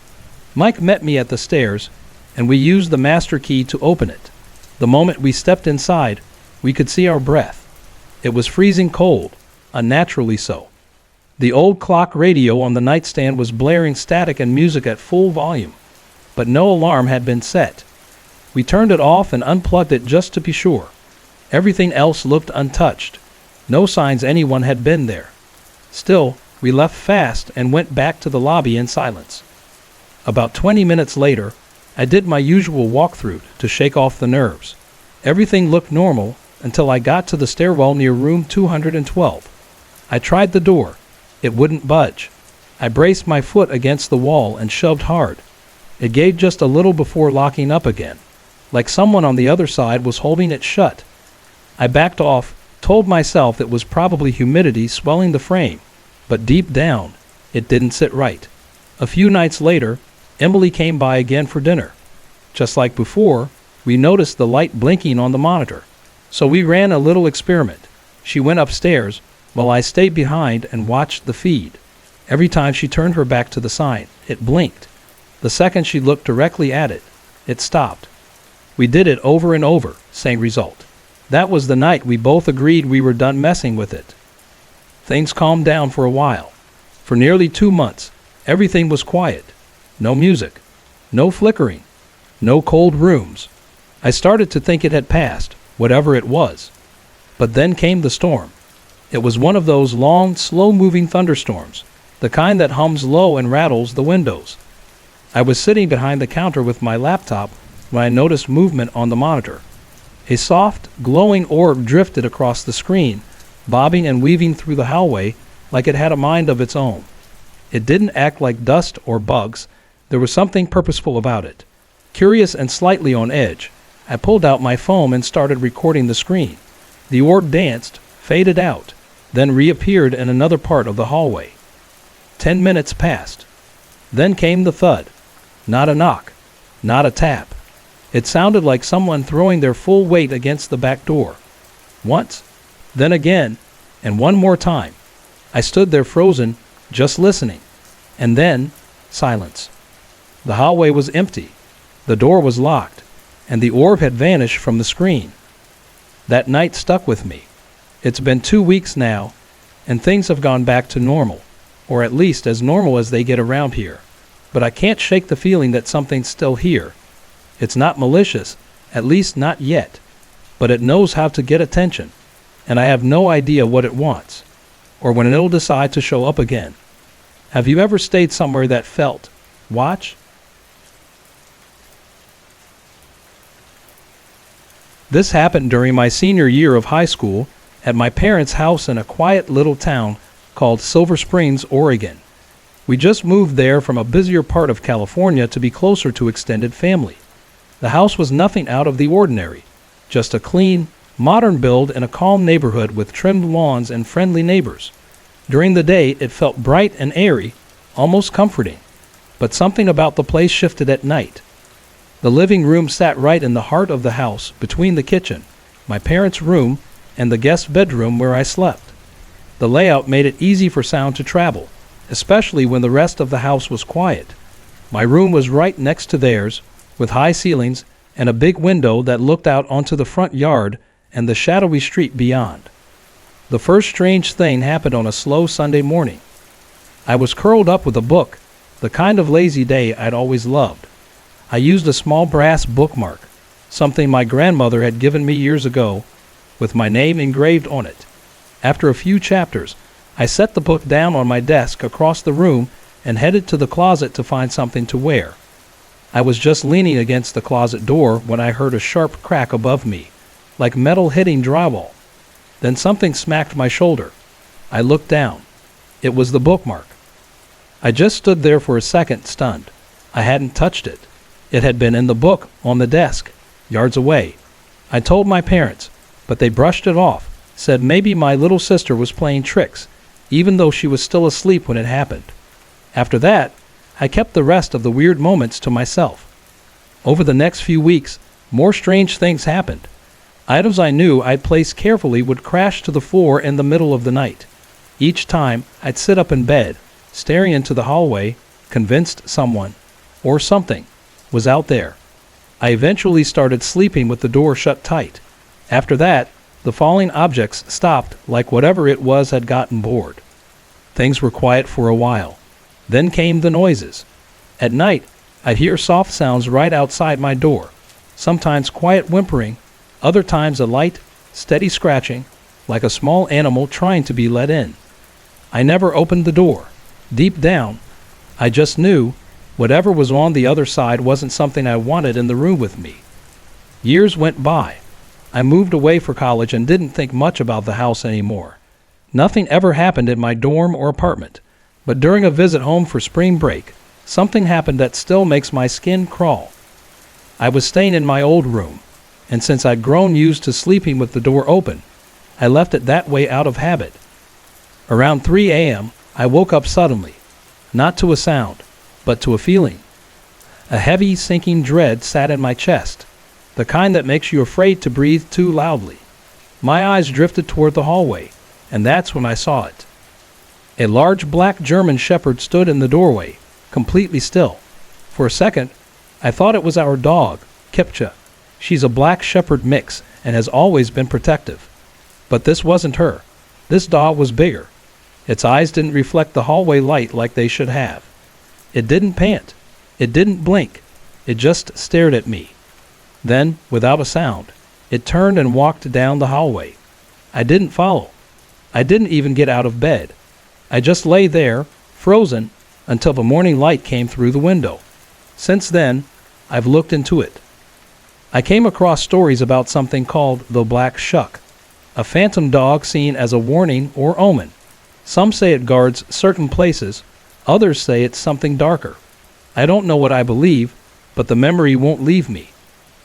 Speaker 1: Mike met me at the stairs, and we used the master key to open it. The moment we stepped inside, we could see our breath. It was freezing cold, unnaturally so. The old clock radio on the nightstand was blaring static and music at full volume, but no alarm had been set. We turned it off and unplugged it just to be sure. Everything else looked untouched. No signs anyone had been there. Still, We left fast and went back to the lobby in silence. About 20 minutes later, I did my usual walkthrough to shake off the nerves. Everything looked normal until I got to the stairwell near room 212. I tried the door. It wouldn't budge. I braced my foot against the wall and shoved hard. It gave just a little before locking up again, like someone on the other side was holding it shut. I backed off, told myself it was probably humidity swelling the frame, but deep down, it didn't sit right. A few nights later, Emily came by again for dinner. Just like before, we noticed the light blinking on the monitor. So we ran a little experiment. She went upstairs, while I stayed behind and watched the feed. Every time she turned her back to the sign, it blinked. The second she looked directly at it, it stopped. We did it over and over, same result. That was the night we both agreed we were done messing with it. Things calmed down for a while. For nearly 2 months, everything was quiet. No music, no flickering, no cold rooms. I started to think it had passed, whatever it was. But then came the storm. It was one of those long, slow-moving thunderstorms, the kind that hums low and rattles the windows. I was sitting behind the counter with my laptop when I noticed movement on the monitor. A soft, glowing orb drifted across the screen, bobbing and weaving through the hallway like it had a mind of its own. It didn't act like dust or bugs. There was something purposeful about it. Curious and slightly on edge, I pulled out my phone and started recording the screen. The orb danced, faded out, then reappeared in another part of the hallway. 10 minutes passed. Then came the thud. Not a knock, not a tap. It sounded like someone throwing their full weight against the back door. Once, then again, and one more time. I stood there frozen, just listening. And then, silence. The hallway was empty. The door was locked, and the orb had vanished from the screen. That night stuck with me. It's been 2 weeks now, and things have gone back to normal, or at least as normal as they get around here. But I can't shake the feeling that something's still here. It's not malicious, at least not yet, but it knows how to get attention, and I have no idea what it wants, or when it'll decide to show up again. Have you ever stayed somewhere that felt, watch? This happened during my senior year of high school at my parents' house in a quiet little town called Silver Springs, Oregon. We just moved there from a busier part of California to be closer to extended family. The house was nothing out of the ordinary, just a clean, modern build in a calm neighborhood with trimmed lawns and friendly neighbors. During the day, it felt bright and airy, almost comforting, but something about the place shifted at night. The living room sat right in the heart of the house, between the kitchen, my parents' room, and the guest bedroom where I slept. The layout made it easy for sound to travel, especially when the rest of the house was quiet. My room was right next to theirs, with high ceilings and a big window that looked out onto the front yard and the shadowy street beyond. The first strange thing happened on a slow Sunday morning. I was curled up with a book, the kind of lazy day I'd always loved. I used a small brass bookmark, something my grandmother had given me years ago, with my name engraved on it. After a few chapters, I set the book down on my desk across the room and headed to the closet to find something to wear. I was just leaning against the closet door when I heard a sharp crack above me, like metal hitting drywall. Then something smacked my shoulder. I looked down. It was the bookmark. I just stood there for a second, stunned. I hadn't touched it. It had been in the book on the desk, yards away. I told my parents, but they brushed it off, said maybe my little sister was playing tricks, even though she was still asleep when it happened. After that, I kept the rest of the weird moments to myself. Over the next few weeks, more strange things happened. Items I knew I'd placed carefully would crash to the floor in the middle of the night. Each time, I'd sit up in bed, staring into the hallway, convinced someone, or something, was out there. I eventually started sleeping with the door shut tight. After that, the falling objects stopped like whatever it was had gotten bored. Things were quiet for a while. Then came the noises. At night, I'd hear soft sounds right outside my door, sometimes quiet whimpering, other times a light, steady scratching, like a small animal trying to be let in. I never opened the door. Deep down, I just knew whatever was on the other side wasn't something I wanted in the room with me. Years went by. I moved away for college and didn't think much about the house anymore. Nothing ever happened in my dorm or apartment, but during a visit home for spring break, something happened that still makes my skin crawl. I was staying in my old room, and since I'd grown used to sleeping with the door open, I left it that way out of habit. Around 3 a.m., I woke up suddenly, not to a sound, but to a feeling. A heavy, sinking dread sat in my chest, the kind that makes you afraid to breathe too loudly. My eyes drifted toward the hallway, and that's when I saw it. A large black German shepherd stood in the doorway, completely still. For a second, I thought it was our dog, Kipcha. She's a black shepherd mix and has always been protective. But this wasn't her. This dog was bigger. Its eyes didn't reflect the hallway light like they should have. It didn't pant. It didn't blink. It just stared at me. Then, without a sound, it turned and walked down the hallway. I didn't follow. I didn't even get out of bed. I just lay there, frozen, until the morning light came through the window. Since then, I've looked into it. I came across stories about something called the black shuck, a phantom dog seen as a warning or omen. Some say it guards certain places, others say it's something darker. I don't know what I believe, but the memory won't leave me.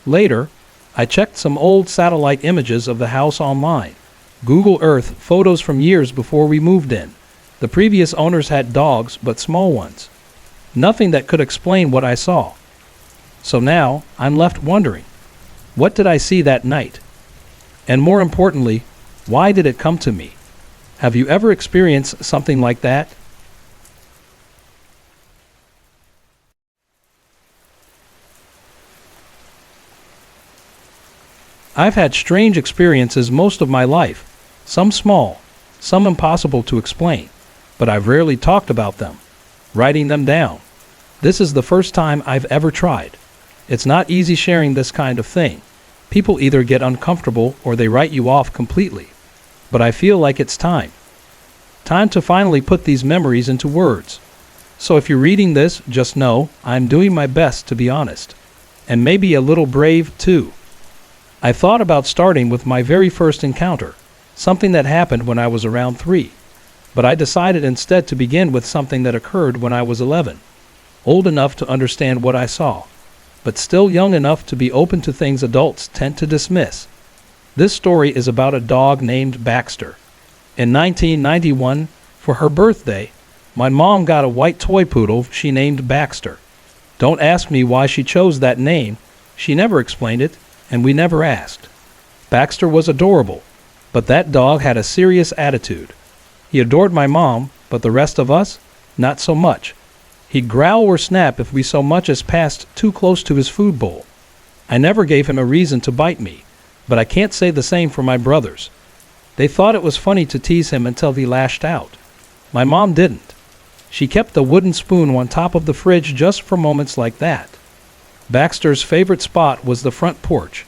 Speaker 1: Later, I checked some old satellite images of the house online. Google Earth photos from years before we moved in. The previous owners had dogs, but small ones. Nothing that could explain what I saw. So now, I'm left wondering, what did I see that night? And more importantly, why did it come to me? Have you ever experienced something like that? I've had strange experiences most of my life, some small, some impossible to explain, but I've rarely talked about them, writing them down. This is the first time I've ever tried. It's not easy sharing this kind of thing. People either get uncomfortable or they write you off completely. But I feel like it's time. Time to finally put these memories into words. So if you're reading this, just know I'm doing my best to be honest. And maybe a little brave too. I thought about starting with my very first encounter, something that happened when I was around 3. But I decided instead to begin with something that occurred when I was 11, old enough to understand what I saw, but still young enough to be open to things adults tend to dismiss. This story is about a dog named Baxter. In 1991, for her birthday, my mom got a white toy poodle she named Baxter. Don't ask me why she chose that name. She never explained it, and we never asked. Baxter was adorable, but that dog had a serious attitude. He adored my mom, but the rest of us, not so much. He'd growl or snap if we so much as passed too close to his food bowl. I never gave him a reason to bite me, but I can't say the same for my brothers. They thought it was funny to tease him until he lashed out. My mom didn't. She kept the wooden spoon on top of the fridge just for moments like that. Baxter's favorite spot was the front porch.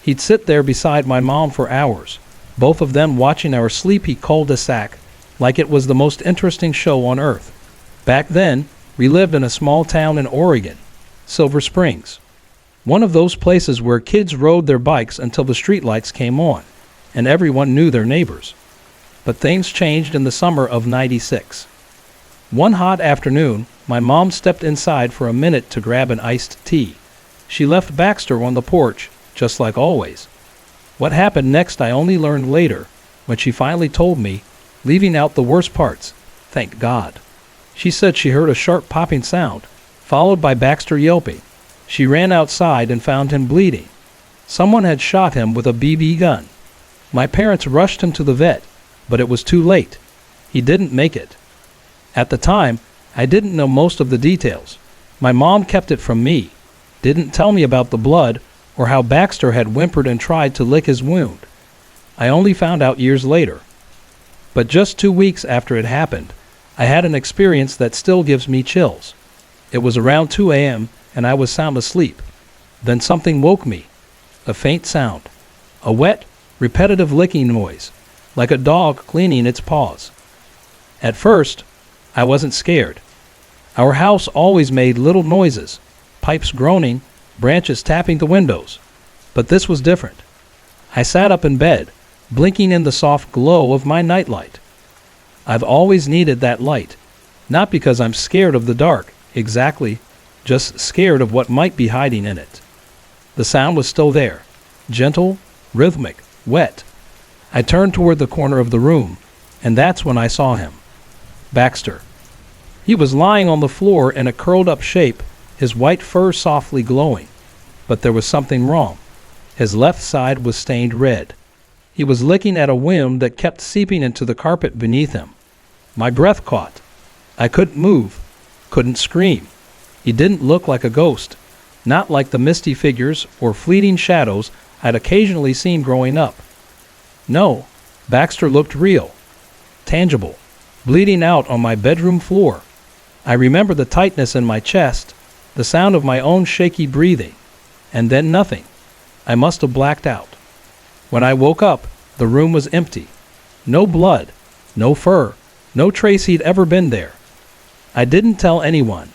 Speaker 1: He'd sit there beside my mom for hours, both of them watching our sleepy cul-de-sac like it was the most interesting show on earth. Back then, we lived in a small town in Oregon, Silver Springs. One of those places where kids rode their bikes until the streetlights came on, and everyone knew their neighbors. But things changed in the summer of '96. One hot afternoon, my mom stepped inside for a minute to grab an iced tea. She left Baxter on the porch, just like always. What happened next I only learned later, when she finally told me, leaving out the worst parts, thank God. She said she heard a sharp popping sound, followed by Baxter yelping. She ran outside and found him bleeding. Someone had shot him with a BB gun. My parents rushed him to the vet, but it was too late. He didn't make it. At the time, I didn't know most of the details. My mom kept it from me, didn't tell me about the blood or how Baxter had whimpered and tried to lick his wound. I only found out years later. But just 2 weeks after it happened, I had an experience that still gives me chills. It was around 2 a.m. and I was sound asleep. Then something woke me. A faint sound. A wet, repetitive licking noise, like a dog cleaning its paws. At first, I wasn't scared. Our house always made little noises, pipes groaning, branches tapping the windows. But this was different. I sat up in bed, blinking in the soft glow of my nightlight. I've always needed that light, not because I'm scared of the dark, exactly, just scared of what might be hiding in it. The sound was still there, gentle, rhythmic, wet. I turned toward the corner of the room, and that's when I saw him. Baxter. He was lying on the floor in a curled-up shape, his white fur softly glowing. But there was something wrong. His left side was stained red. He was licking at a whim that kept seeping into the carpet beneath him. My breath caught. I couldn't move, couldn't scream. He didn't look like a ghost, not like the misty figures or fleeting shadows I'd occasionally seen growing up. No, Baxter looked real, tangible, bleeding out on my bedroom floor. I remember the tightness in my chest, the sound of my own shaky breathing, and then nothing. I must have blacked out. When I woke up, the room was empty. No blood, no fur, no trace he'd ever been there. I didn't tell anyone.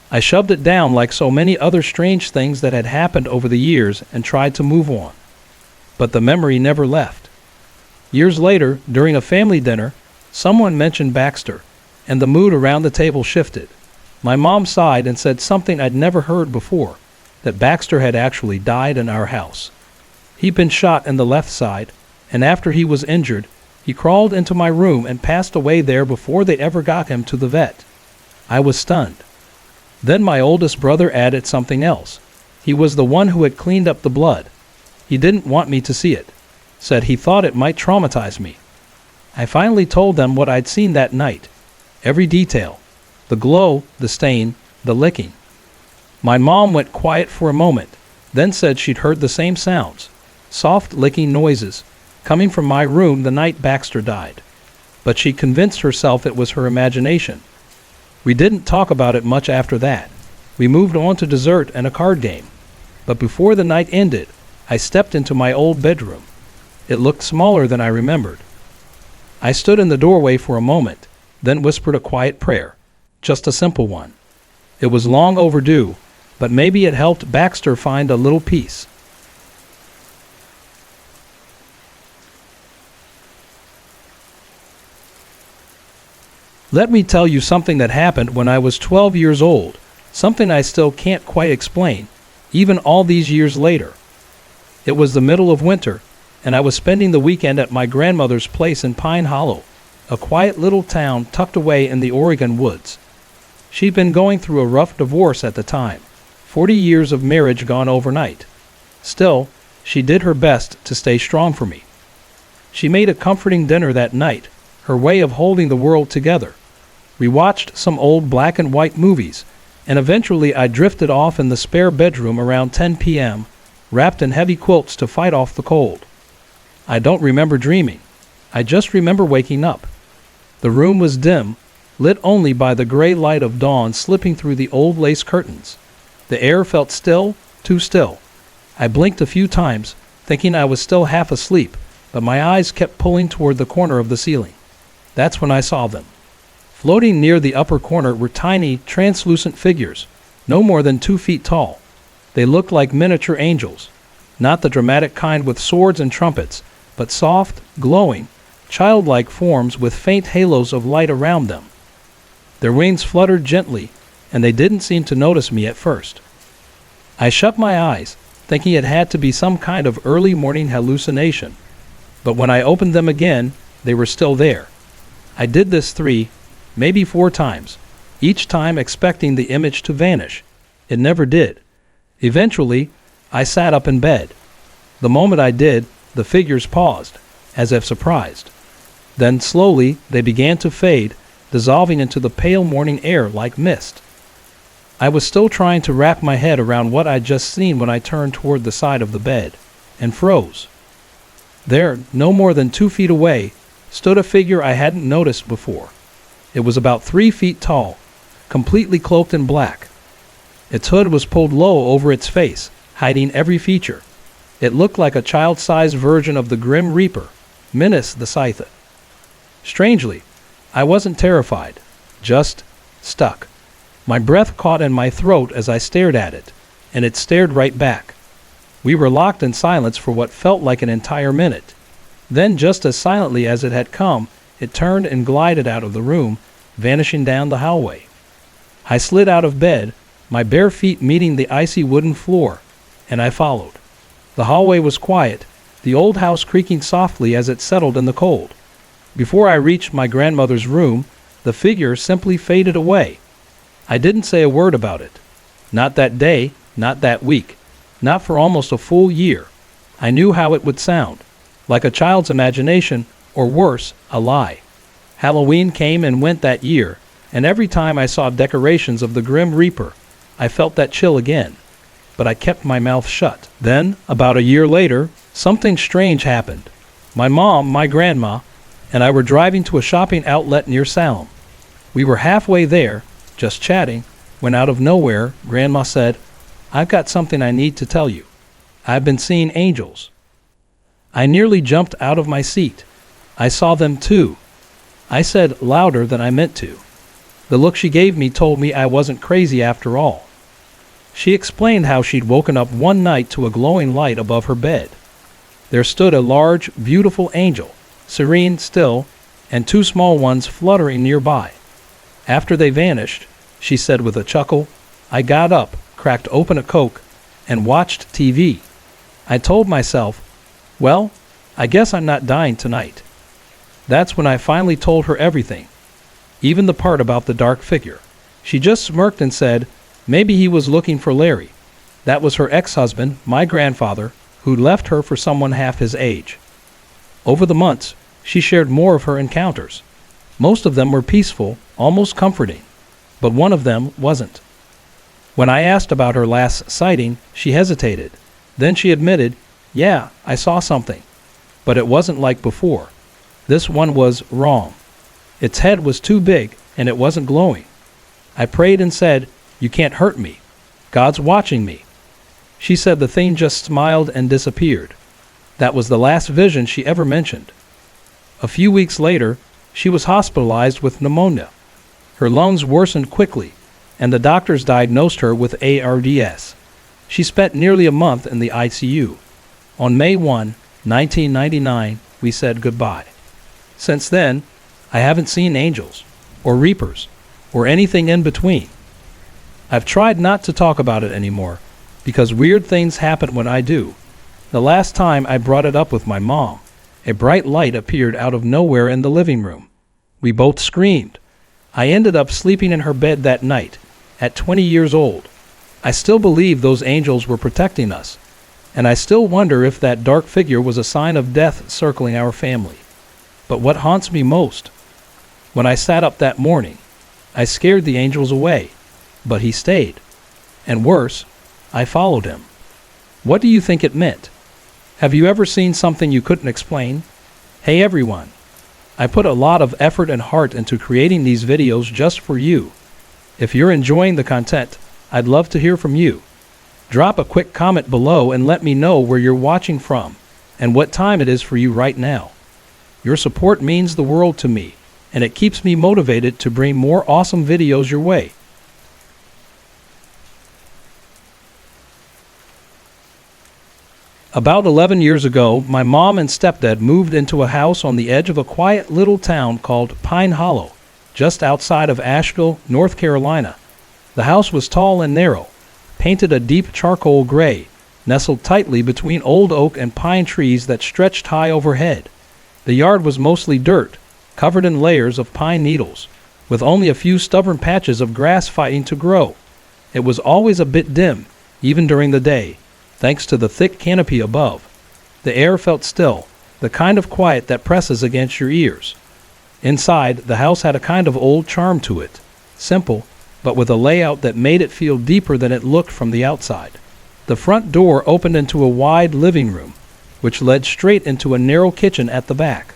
Speaker 1: I shoved it down like so many other strange things that had happened over the years and tried to move on. But the memory never left. Years later, during a family dinner, someone mentioned Baxter, and the mood around the table shifted. My mom sighed and said something I'd never heard before, that Baxter had actually died in our house. He'd been shot in the left side, and after he was injured, he crawled into my room and passed away there before they ever got him to the vet. I was stunned. Then my oldest brother added something else. He was the one who had cleaned up the blood. He didn't want me to see it, said he thought it might traumatize me. I finally told them what I'd seen that night. Every detail. The glow, the stain, the licking. My mom went quiet for a moment, then said she'd heard the same sounds, soft licking noises, coming from my room the night Baxter died. But she convinced herself it was her imagination. We didn't talk about it much after that. We moved on to dessert and a card game. But before the night ended, I stepped into my old bedroom. It looked smaller than I remembered. I stood in the doorway for a moment, then whispered a quiet prayer, just a simple one. It was long overdue, but maybe it helped Baxter find a little peace. Let me tell you something that happened when I was 12 years old, something I still can't quite explain, even all these years later. It was the middle of winter, and I was spending the weekend at my grandmother's place in Pine Hollow, a quiet little town tucked away in the Oregon woods. She'd been going through a rough divorce at the time, 40 years of marriage gone overnight. Still, she did her best to stay strong for me. She made a comforting dinner that night, her way of holding the world together. We watched some old black and white movies, and eventually I drifted off in the spare bedroom around 10 p.m., wrapped in heavy quilts to fight off the cold. I don't remember dreaming. I just remember waking up. The room was dim, lit only by the gray light of dawn slipping through the old lace curtains. The air felt still, too still. I blinked a few times, thinking I was still half asleep, but my eyes kept pulling toward the corner of the ceiling. That's when I saw them. Floating near the upper corner were tiny, translucent figures, no more than 2 feet tall. They looked like miniature angels, not the dramatic kind with swords and trumpets, but soft, glowing, childlike forms with faint halos of light around them. Their wings fluttered gently, and they didn't seem to notice me at first. I shut my eyes, thinking it had to be some kind of early morning hallucination, but when I opened them again, they were still there. I did this 3, maybe 4 times, each time expecting the image to vanish. It never did. Eventually, I sat up in bed. The moment I did, the figures paused, as if surprised. Then slowly they began to fade, dissolving into the pale morning air like mist. I was still trying to wrap my head around what I'd just seen when I turned toward the side of the bed, and froze. There, no more than 2 feet away, stood a figure I hadn't noticed before. It was about 3 feet tall, completely cloaked in black. Its hood was pulled low over its face, hiding every feature. It looked like a child-sized version of the Grim Reaper, Menace the Scythe. Strangely, I wasn't terrified, just stuck. My breath caught in my throat as I stared at it, and it stared right back. We were locked in silence for what felt like an entire minute. Then, just as silently as it had come, it turned and glided out of the room, vanishing down the hallway. I slid out of bed, my bare feet meeting the icy wooden floor, and I followed. The hallway was quiet, the old house creaking softly as it settled in the cold. Before I reached my grandmother's room, the figure simply faded away. I didn't say a word about it. Not that day, not that week, not for almost a full year. I knew how it would sound, like a child's imagination, or worse, a lie. Halloween came and went that year, and every time I saw decorations of the Grim Reaper, I felt that chill again. But I kept my mouth shut. Then, about a year later, something strange happened. My mom, my grandma, and I were driving to a shopping outlet near Salem. We were halfway there, just chatting, when out of nowhere, Grandma said, "I've got something I need to tell you. I've been seeing angels." I nearly jumped out of my seat. I saw them too. I said louder than I meant to. The look she gave me told me I wasn't crazy after all. She explained how she'd woken up one night to a glowing light above her bed. There stood a large, beautiful angel, serene still, and two small ones fluttering nearby. After they vanished, she said with a chuckle, I got up, cracked open a Coke, and watched TV. I told myself, well, I guess I'm not dying tonight. That's when I finally told her everything, even the part about the dark figure. She just smirked and said, maybe he was looking for Larry. That was her ex-husband, my grandfather, who left her for someone half his age. Over the months, she shared more of her encounters. Most of them were peaceful, almost comforting, but one of them wasn't. When I asked about her last sighting, she hesitated. Then she admitted, yeah, I saw something, but it wasn't like before. This one was wrong. Its head was too big, and it wasn't glowing. I prayed and said, you can't hurt me. God's watching me. She said the thing just smiled and disappeared. That was the last vision she ever mentioned. A few weeks later, she was hospitalized with pneumonia. Her lungs worsened quickly, and the doctors diagnosed her with ARDS. She spent nearly a month in the ICU. On May 1, 1999, we said goodbye. Since then, I haven't seen angels, or reapers, or anything in between. I've tried not to talk about it anymore, because weird things happen when I do. The last time I brought it up with my mom, a bright light appeared out of nowhere in the living room. We both screamed. I ended up sleeping in her bed that night, at 20 years old. I still believe those angels were protecting us, and I still wonder if that dark figure was a sign of death circling our family. But what haunts me most? When I sat up that morning, I scared the angels away, but he stayed. And worse, I followed him. What do you think it meant? Have you ever seen something you couldn't explain? Hey everyone, I put a lot of effort and heart into creating these videos just for you. If you're enjoying the content, I'd love to hear from you. Drop a quick comment below and let me know where you're watching from and what time it is for you right now. Your support means the world to me, and it keeps me motivated to bring more awesome videos your way. About 11 years ago, my mom and stepdad moved into a house on the edge of a quiet little town called Pine Hollow, just outside of Asheville, North Carolina. The house was tall and narrow, painted a deep charcoal gray, nestled tightly between old oak and pine trees that stretched high overhead. The yard was mostly dirt, covered in layers of pine needles, with only a few stubborn patches of grass fighting to grow. It was always a bit dim, even during the day, thanks to the thick canopy above. The air felt still, the kind of quiet that presses against your ears. Inside, the house had a kind of old charm to it, simple, but with a layout that made it feel deeper than it looked from the outside. The front door opened into a wide living room, which led straight into a narrow kitchen at the back.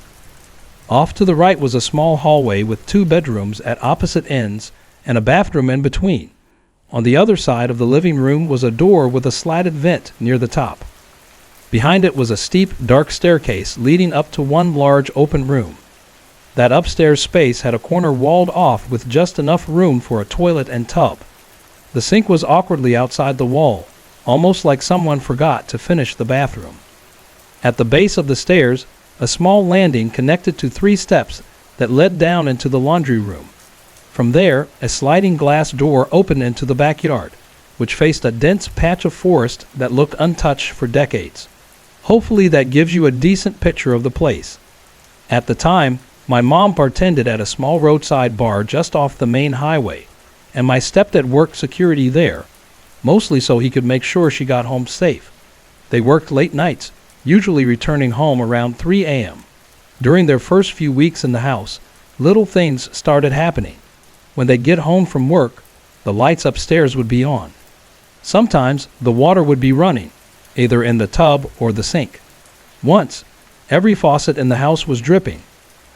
Speaker 1: Off to the right was a small hallway with 2 bedrooms at opposite ends and a bathroom in between. On the other side of the living room was a door with a slatted vent near the top. Behind it was a steep, dark staircase leading up to one large open room. That upstairs space had a corner walled off with just enough room for a toilet and tub. The sink was awkwardly outside the wall, almost like someone forgot to finish the bathroom. At the base of the stairs, a small landing connected to 3 steps that led down into the laundry room. From there, a sliding glass door opened into the backyard, which faced a dense patch of forest that looked untouched for decades. Hopefully that gives you a decent picture of the place. At the time, my mom bartended at a small roadside bar just off the main highway, and my stepdad worked security there, mostly so he could make sure she got home safe. They worked late nights, usually returning home around 3 a.m. During their first few weeks in the house, little things started happening. When they'd get home from work, the lights upstairs would be on. Sometimes the water would be running, either in the tub or the sink. Once, every faucet in the house was dripping.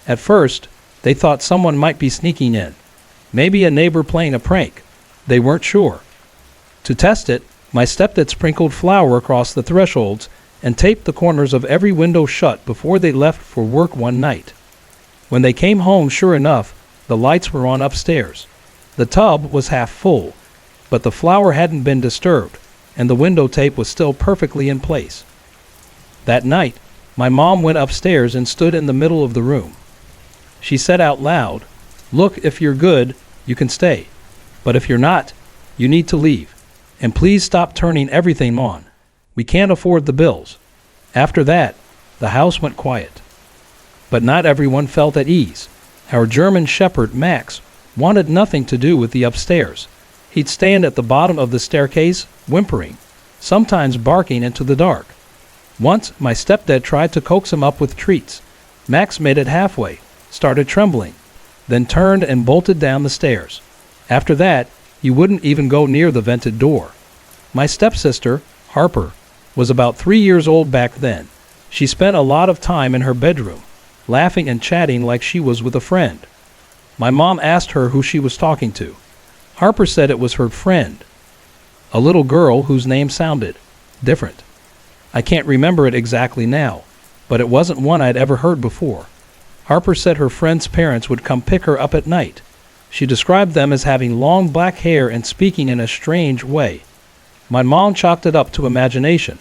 Speaker 1: At first, they thought someone might be sneaking in, maybe a neighbor playing a prank. They weren't sure. To test it, my stepdad sprinkled flour across the thresholds and taped the corners of every window shut before they left for work one night. When they came home, sure enough, the lights were on upstairs. The tub was half full, but the flour hadn't been disturbed, and the window tape was still perfectly in place. That night, my mom went upstairs and stood in the middle of the room. She said out loud, "Look, if you're good, you can stay. But if you're not, you need to leave. And please stop turning everything on. We can't afford the bills." After that, the house went quiet. But not everyone felt at ease. Our German shepherd, Max, wanted nothing to do with the upstairs. He'd stand at the bottom of the staircase, whimpering, sometimes barking into the dark. Once, my stepdad tried to coax him up with treats. Max made it halfway, started trembling, then turned and bolted down the stairs. After that, he wouldn't even go near the vented door. My stepsister, Harper, was about 3 years old back then. She spent a lot of time in her bedroom, laughing and chatting like she was with a friend. My mom asked her who she was talking to. Harper said it was her friend, a little girl whose name sounded different. I can't remember it exactly now, but it wasn't one I'd ever heard before. Harper said her friend's parents would come pick her up at night. She described them as having long black hair and speaking in a strange way. My mom chalked it up to imagination.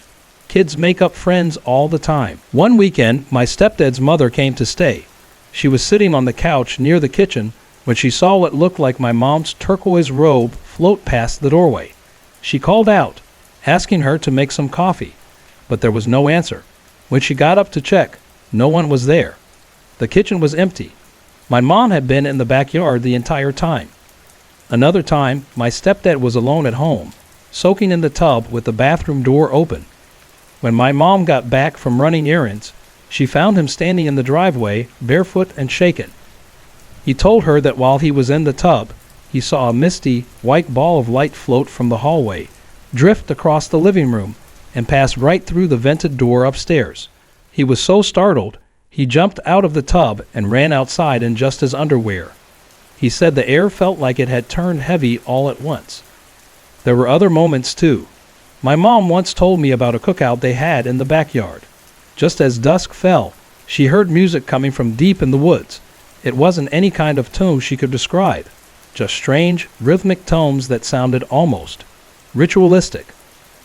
Speaker 1: Kids make up friends all the time. One weekend, my stepdad's mother came to stay. She was sitting on the couch near the kitchen when she saw what looked like my mom's turquoise robe float past the doorway. She called out, asking her to make some coffee, but there was no answer. When she got up to check, no one was there. The kitchen was empty. My mom had been in the backyard the entire time. Another time, my stepdad was alone at home, soaking in the tub with the bathroom door open. When my mom got back from running errands, she found him standing in the driveway, barefoot and shaken. He told her that while he was in the tub, he saw a misty, white ball of light float from the hallway, drift across the living room, and pass right through the vented door upstairs. He was so startled, he jumped out of the tub and ran outside in just his underwear. He said the air felt like it had turned heavy all at once. There were other moments too. My mom once told me about a cookout they had in the backyard. Just as dusk fell, she heard music coming from deep in the woods. It wasn't any kind of tune she could describe, just strange, rhythmic tones that sounded almost ritualistic.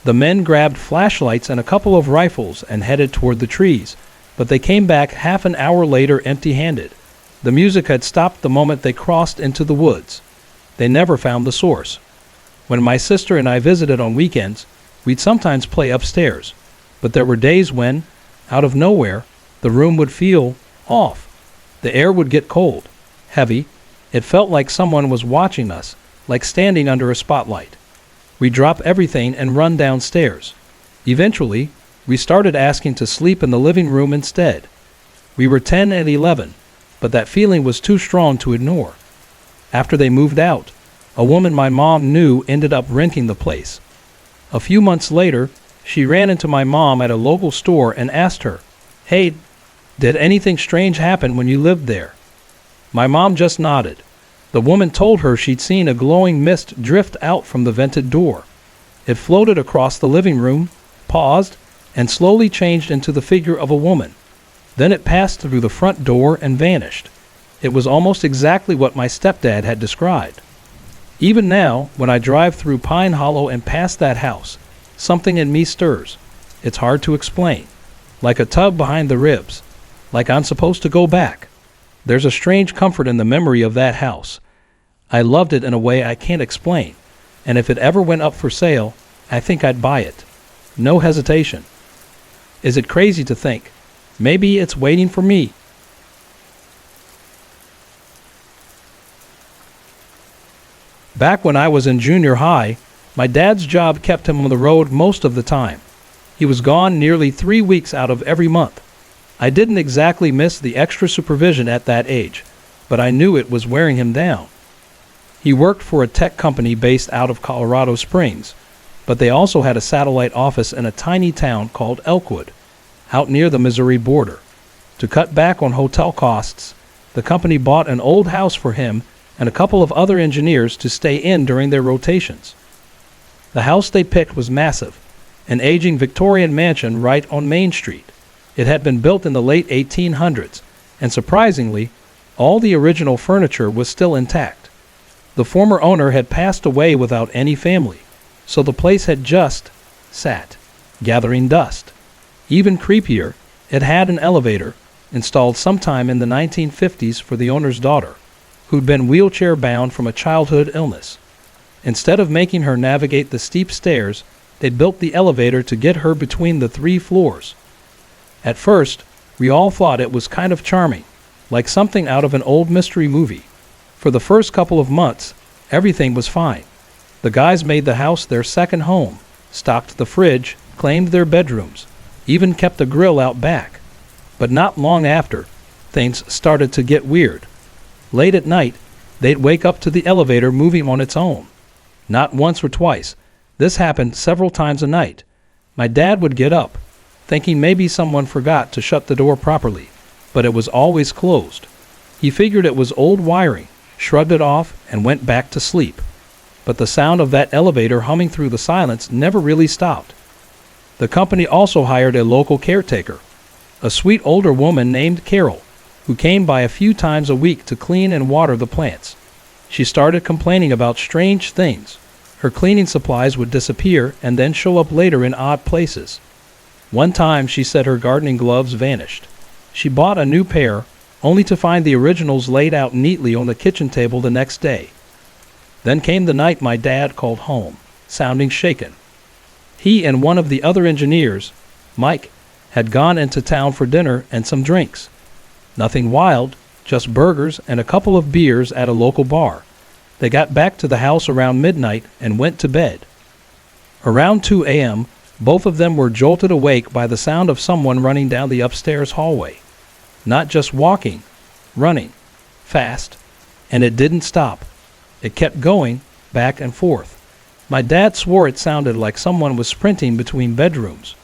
Speaker 1: The men grabbed flashlights and a couple of rifles and headed toward the trees, but they came back half an hour later empty-handed. The music had stopped the moment they crossed into the woods. They never found the source. When my sister and I visited on weekends, we'd sometimes play upstairs, but there were days when, out of nowhere, the room would feel off. The air would get cold, heavy. It felt like someone was watching us, like standing under a spotlight. We'd drop everything and run downstairs. Eventually, we started asking to sleep in the living room instead. We were 10 and 11, but that feeling was too strong to ignore. After they moved out, a woman my mom knew ended up renting the place. A few months later, she ran into my mom at a local store and asked her, "Hey, did anything strange happen when you lived there?" My mom just nodded. The woman told her she'd seen a glowing mist drift out from the vented door. It floated across the living room, paused, and slowly changed into the figure of a woman. Then it passed through the front door and vanished. It was almost exactly what my stepdad had described. Even now, when I drive through Pine Hollow and past that house, something in me stirs. It's hard to explain. Like a tug behind the ribs. Like I'm supposed to go back. There's a strange comfort in the memory of that house. I loved it in a way I can't explain. And if it ever went up for sale, I think I'd buy it. No hesitation. Is it crazy to think? Maybe it's waiting for me. Back when I was in junior high, my dad's job kept him on the road most of the time. He was gone nearly 3 weeks out of every month. I didn't exactly miss the extra supervision at that age, but I knew it was wearing him down. He worked for a tech company based out of Colorado Springs, but they also had a satellite office in a tiny town called Elkwood, out near the Missouri border. To cut back on hotel costs, the company bought an old house for him and a couple of other engineers to stay in during their rotations. The house they picked was massive, an aging Victorian mansion right on Main Street. It had been built in the late 1800s, and surprisingly, all the original furniture was still intact. The former owner had passed away without any family, so the place had just sat, gathering dust. Even creepier, it had an elevator, installed sometime in the 1950s for the owner's daughter, who'd been wheelchair-bound from a childhood illness. Instead of making her navigate the steep stairs, they built the elevator to get her between the 3 floors. At first, we all thought it was kind of charming, like something out of an old mystery movie. For the first couple of months, everything was fine. The guys made the house their second home, stocked the fridge, claimed their bedrooms, even kept a grill out back. But not long after, things started to get weird. Late at night, they'd wake up to the elevator moving on its own. Not once or twice. This happened several times a night. My dad would get up, thinking maybe someone forgot to shut the door properly, but it was always closed. He figured it was old wiring, shrugged it off, and went back to sleep. But the sound of that elevator humming through the silence never really stopped. The company also hired a local caretaker, a sweet older woman named Carol, who came by a few times a week to clean and water the plants. She started complaining about strange things. Her cleaning supplies would disappear and then show up later in odd places. One time she said her gardening gloves vanished. She bought a new pair, only to find the originals laid out neatly on the kitchen table the next day. Then came the night my dad called home, sounding shaken. He and one of the other engineers, Mike, had gone into town for dinner and some drinks. Nothing wild, just burgers and a couple of beers at a local bar. They got back to the house around midnight and went to bed. Around 2 a.m., both of them were jolted awake by the sound of someone running down the upstairs hallway. Not just walking, running, fast, and it didn't stop. It kept going, back and forth. My dad swore it sounded like someone was sprinting between bedrooms,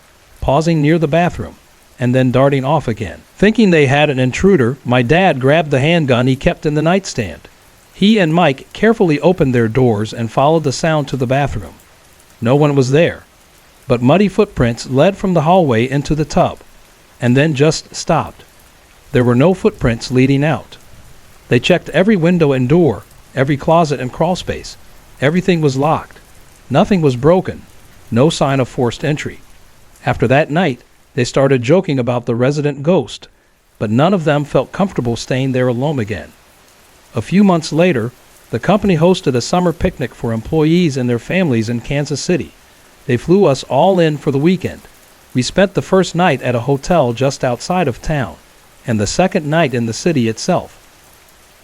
Speaker 1: pausing near the bathroom, and then darting off again. Thinking they had an intruder, my dad grabbed the handgun he kept in the nightstand. He and Mike carefully opened their doors and followed the sound to the bathroom. No one was there, but muddy footprints led from the hallway into the tub, and then just stopped. There were no footprints leading out. They checked every window and door, every closet and crawl space. Everything was locked. Nothing was broken. No sign of forced entry. After that night, they started joking about the resident ghost, but none of them felt comfortable staying there alone again. A few months later, the company hosted a summer picnic for employees and their families in Kansas City. They flew us all in for the weekend. We spent the first night at a hotel just outside of town, and the second night in the city itself.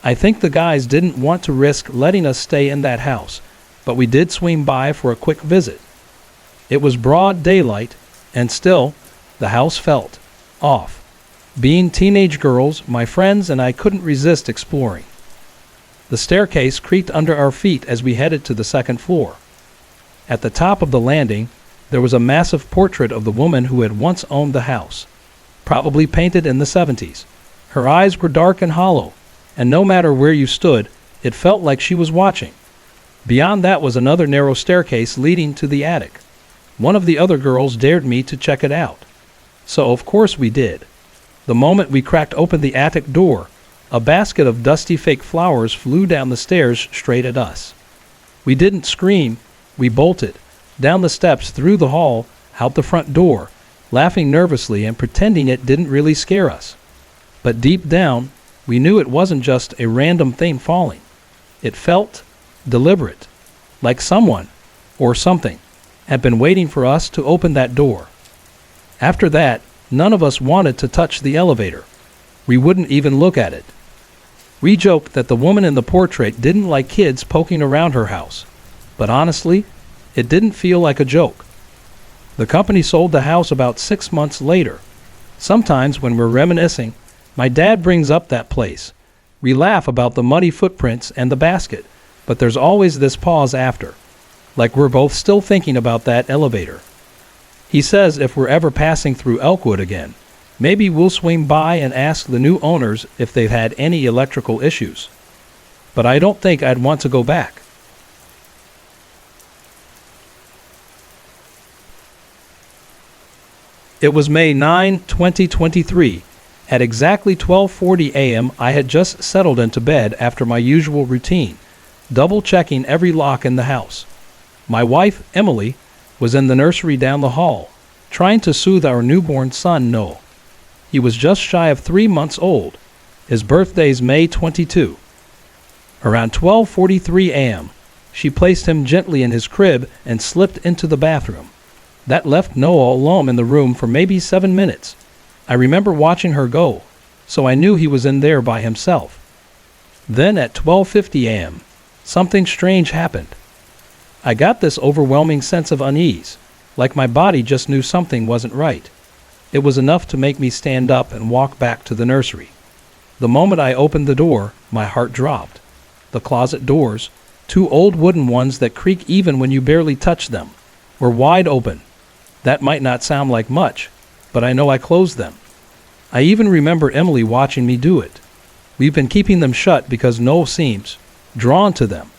Speaker 1: I think the guys didn't want to risk letting us stay in that house, but we did swing by for a quick visit. It was broad daylight, and still, the house felt off. Being teenage girls, my friends and I couldn't resist exploring. The staircase creaked under our feet as we headed to the second floor. At the top of the landing, there was a massive portrait of the woman who had once owned the house, probably painted in the 70s. Her eyes were dark and hollow, and no matter where you stood, it felt like she was watching. Beyond that was another narrow staircase leading to the attic. One of the other girls dared me to check it out. So of course we did. The moment we cracked open the attic door, A basket of dusty fake flowers flew down the stairs straight at us. We didn't scream, we bolted, down the steps, through the hall, out the front door, laughing nervously and pretending it didn't really scare us. But deep down, we knew it wasn't just a random thing falling. It felt deliberate, like someone, or something, had been waiting for us to open that door. After that, none of us wanted to touch the elevator. We wouldn't even look at it. We joked that the woman in the portrait didn't like kids poking around her house. But honestly, it didn't feel like a joke. The company sold the house about 6 months later. Sometimes when we're reminiscing, my dad brings up that place. We laugh about the muddy footprints and the basket, but there's always this pause after, like we're both still thinking about that elevator. He says if we're ever passing through Elkwood again, maybe we'll swing by and ask the new owners if they've had any electrical issues. But I don't think I'd want to go back. It was May 9, 2023. At exactly 12:40 a.m., I had just settled into bed after my usual routine, double-checking every lock in the house. My wife, Emily, was in the nursery down the hall, trying to soothe our newborn son, Noah. He was just shy of 3 months old. His birthday's May 22. Around 12:43 a.m., she placed him gently in his crib and slipped into the bathroom. That left Noah alone in the room for maybe 7 minutes. I remember watching her go, so I knew he was in there by himself. Then at 12:50 a.m., something strange happened. I got this overwhelming sense of unease, like my body just knew something wasn't right. It was enough to make me stand up and walk back to the nursery. The moment I opened the door, my heart dropped. The closet doors, 2 old wooden ones that creak even when you barely touch them, were wide open. That might not sound like much, but I know I closed them. I even remember Emily watching me do it. We've been keeping them shut because Noel seems drawn to them.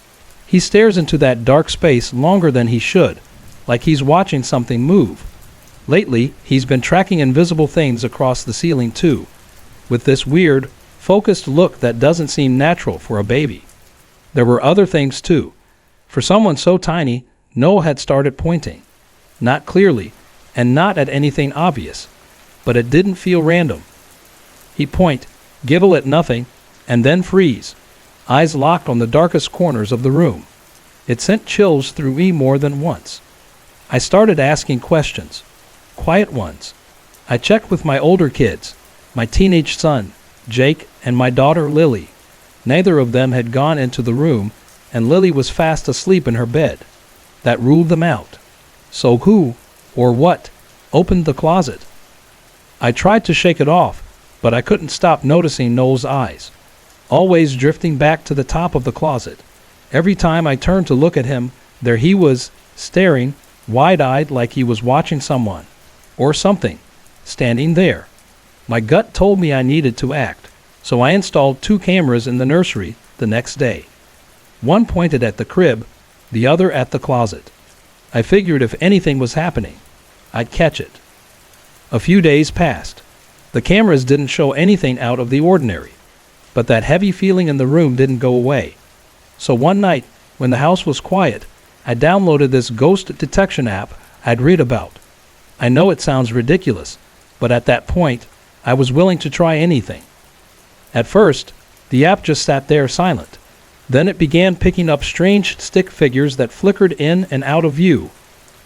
Speaker 1: He stares into that dark space longer than he should, like he's watching something move. Lately, he's been tracking invisible things across the ceiling too, with this weird, focused look that doesn't seem natural for a baby. There were other things too. For someone so tiny, Noel had started pointing. Not clearly, and not at anything obvious, but it didn't feel random. He'd point, giggle at nothing, and then freeze, eyes locked on the darkest corners of the room. It sent chills through me more than once. I started asking questions, quiet ones. I checked with my older kids, my teenage son, Jake, and my daughter, Lily. Neither of them had gone into the room, and Lily was fast asleep in her bed. That ruled them out. So who, or what, opened the closet? I tried to shake it off, but I couldn't stop noticing Noel's eyes, always drifting back to the top of the closet. Every time I turned to look at him, there he was, staring, wide-eyed like he was watching someone, or something, standing there. My gut told me I needed to act, so I installed 2 cameras in the nursery the next day. One pointed at the crib, the other at the closet. I figured if anything was happening, I'd catch it. A few days passed. The cameras didn't show anything out of the ordinary, but that heavy feeling in the room didn't go away. So one night, when the house was quiet, I downloaded this ghost detection app I'd read about. I know it sounds ridiculous, but at that point, I was willing to try anything. At first, the app just sat there silent. Then it began picking up strange stick figures that flickered in and out of view,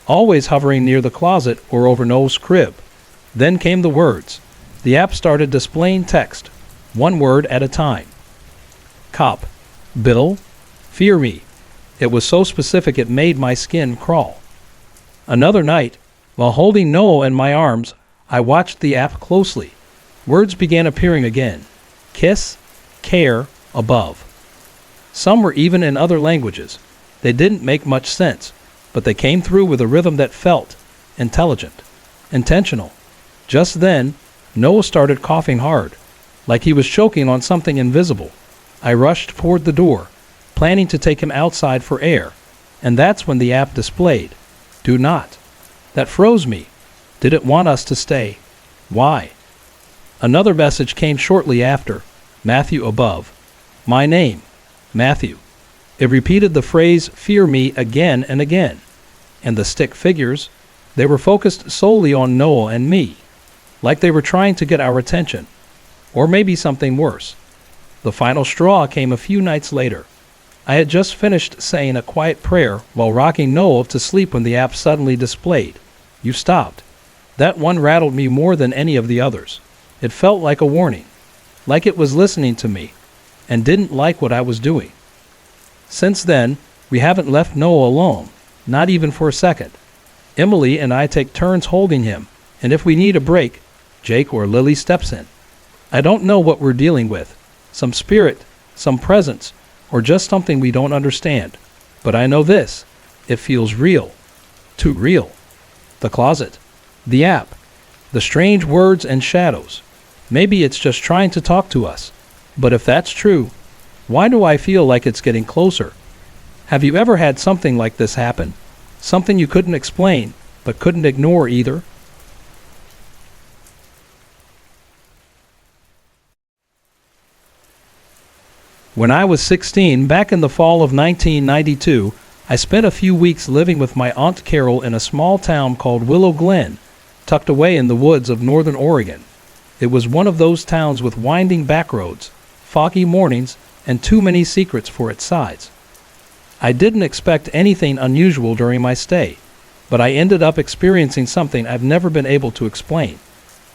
Speaker 1: always hovering near the closet or over Noel's crib. Then came the words. The app started displaying text, one word at a time. Cop, Bill, fear me. It was so specific it made my skin crawl. Another night, while holding Noel in my arms, I watched the app closely. Words began appearing again. Kiss, care, above. Some were even in other languages. They didn't make much sense, but they came through with a rhythm that felt intelligent, intentional. Just then, Noah started coughing hard, like he was choking on something invisible. I rushed toward the door, planning to take him outside for air, and that's when the app displayed, "Do not." That froze me. Did it want us to stay? Why? Another message came shortly after. Matthew above. My name, Matthew. It repeated the phrase, fear me, again and again. And the stick figures, they were focused solely on Noah and me, like they were trying to get our attention. Or maybe something worse. The final straw came a few nights later. I had just finished saying a quiet prayer while rocking Noah to sleep when the app suddenly displayed, "You stopped." That one rattled me more than any of the others. It felt like a warning, like it was listening to me, and didn't like what I was doing. Since then, we haven't left Noah alone, not even for a second. Emily and I take turns holding him, and if we need a break, Jake or Lily steps in. I don't know what we're dealing with, some spirit, some presence, or just something we don't understand. But I know this, it feels real. Too real. The closet. The app. The strange words and shadows. Maybe it's just trying to talk to us. But if that's true, why do I feel like it's getting closer? Have you ever had something like this happen? Something you couldn't explain, but couldn't ignore either? When I was 16, back in the fall of 1992, I spent a few weeks living with my Aunt Carol in a small town called Willow Glen, tucked away in the woods of northern Oregon. It was one of those towns with winding back roads, foggy mornings, and too many secrets for its size. I didn't expect anything unusual during my stay, but I ended up experiencing something I've never been able to explain.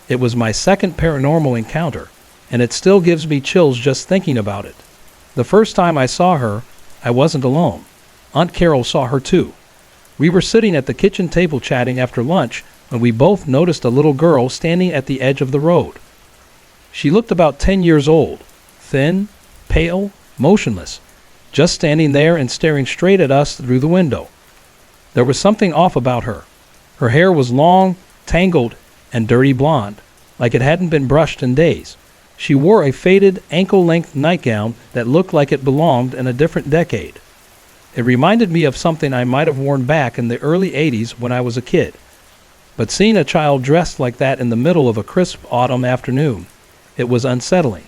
Speaker 1: It was my second paranormal encounter, and it still gives me chills just thinking about it. The first time I saw her, I wasn't alone. Aunt Carol saw her too. We were sitting at the kitchen table chatting after lunch when we both noticed a little girl standing at the edge of the road. She looked about 10 years old, thin, pale, motionless, just standing there and staring straight at us through the window. There was something off about her. Her hair was long, tangled, and dirty blonde, like it hadn't been brushed in days. She wore a faded, ankle-length nightgown that looked like it belonged in a different decade. It reminded me of something I might have worn back in the early 80s when I was a kid. But seeing a child dressed like that in the middle of a crisp autumn afternoon, it was unsettling.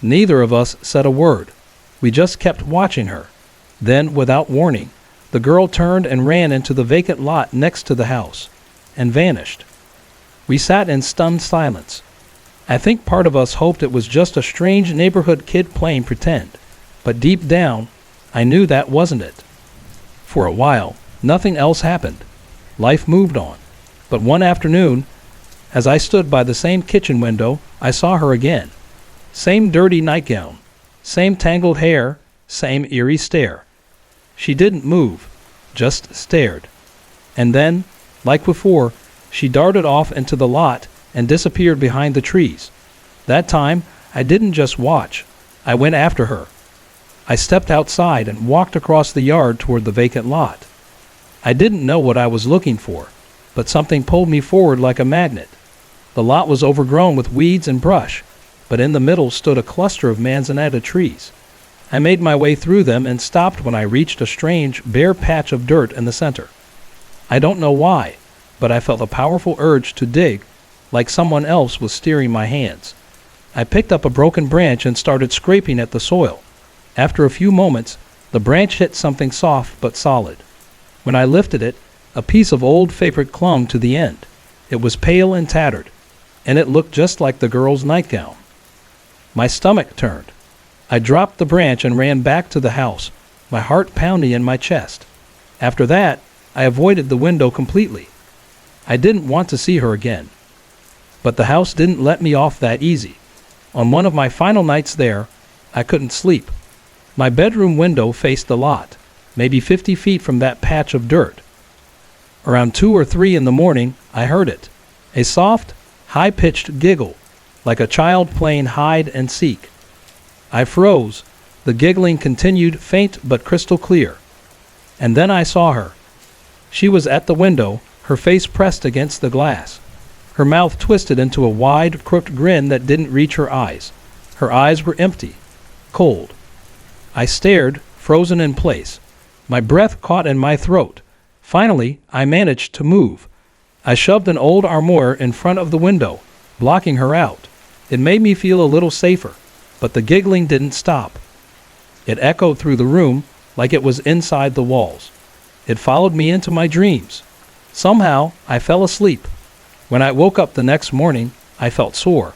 Speaker 1: Neither of us said a word. We just kept watching her. Then, without warning, the girl turned and ran into the vacant lot next to the house, and vanished. We sat in stunned silence. I think part of us hoped it was just a strange neighborhood kid playing pretend, but deep down, I knew that wasn't it. For a while, nothing else happened. Life moved on. But one afternoon, as I stood by the same kitchen window, I saw her again. Same dirty nightgown, same tangled hair, same eerie stare. She didn't move, just stared. And then, like before, she darted off into the lot and disappeared behind the trees. That time, I didn't just watch. I went after her. I stepped outside and walked across the yard toward the vacant lot. I didn't know what I was looking for, but something pulled me forward like a magnet. The lot was overgrown with weeds and brush, but in the middle stood a cluster of manzanita trees. I made my way through them and stopped when I reached a strange, bare patch of dirt in the center. I don't know why, but I felt a powerful urge to dig, like someone else was steering my hands. I picked up a broken branch and started scraping at the soil. After a few moments, the branch hit something soft but solid. When I lifted it, a piece of old fabric clung to the end. It was pale and tattered, and it looked just like the girl's nightgown. My stomach turned. I dropped the branch and ran back to the house, my heart pounding in my chest. After that, I avoided the window completely. I didn't want to see her again. But the house didn't let me off that easy. On one of my final nights there, I couldn't sleep. My bedroom window faced the lot, maybe 50 feet from that patch of dirt. Around 2 or 3 in the morning, I heard it. A soft, high-pitched giggle, like a child playing hide and seek. I froze. The giggling continued, faint but crystal clear. And then I saw her. She was at the window, her face pressed against the glass. Her mouth twisted into a wide, crooked grin that didn't reach her eyes. Her eyes were empty, cold. I stared, frozen in place. My breath caught in my throat. Finally, I managed to move. I shoved an old armoire in front of the window, blocking her out. It made me feel a little safer, but the giggling didn't stop. It echoed through the room like it was inside the walls. It followed me into my dreams. Somehow, I fell asleep. When I woke up the next morning, I felt sore.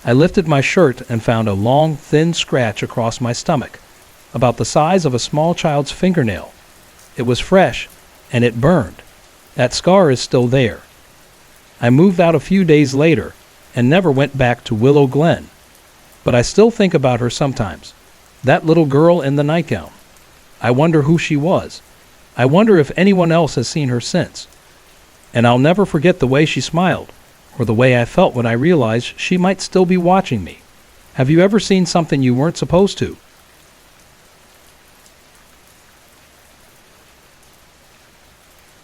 Speaker 1: I lifted my shirt and found a long, thin scratch across my stomach, about the size of a small child's fingernail. It was fresh, and it burned. That scar is still there. I moved out a few days later and never went back to Willow Glen. But I still think about her sometimes. That little girl in the nightgown. I wonder who she was. I wonder if anyone else has seen her since. And I'll never forget the way she smiled, or the way I felt when I realized she might still be watching me. Have you ever seen something you weren't supposed to?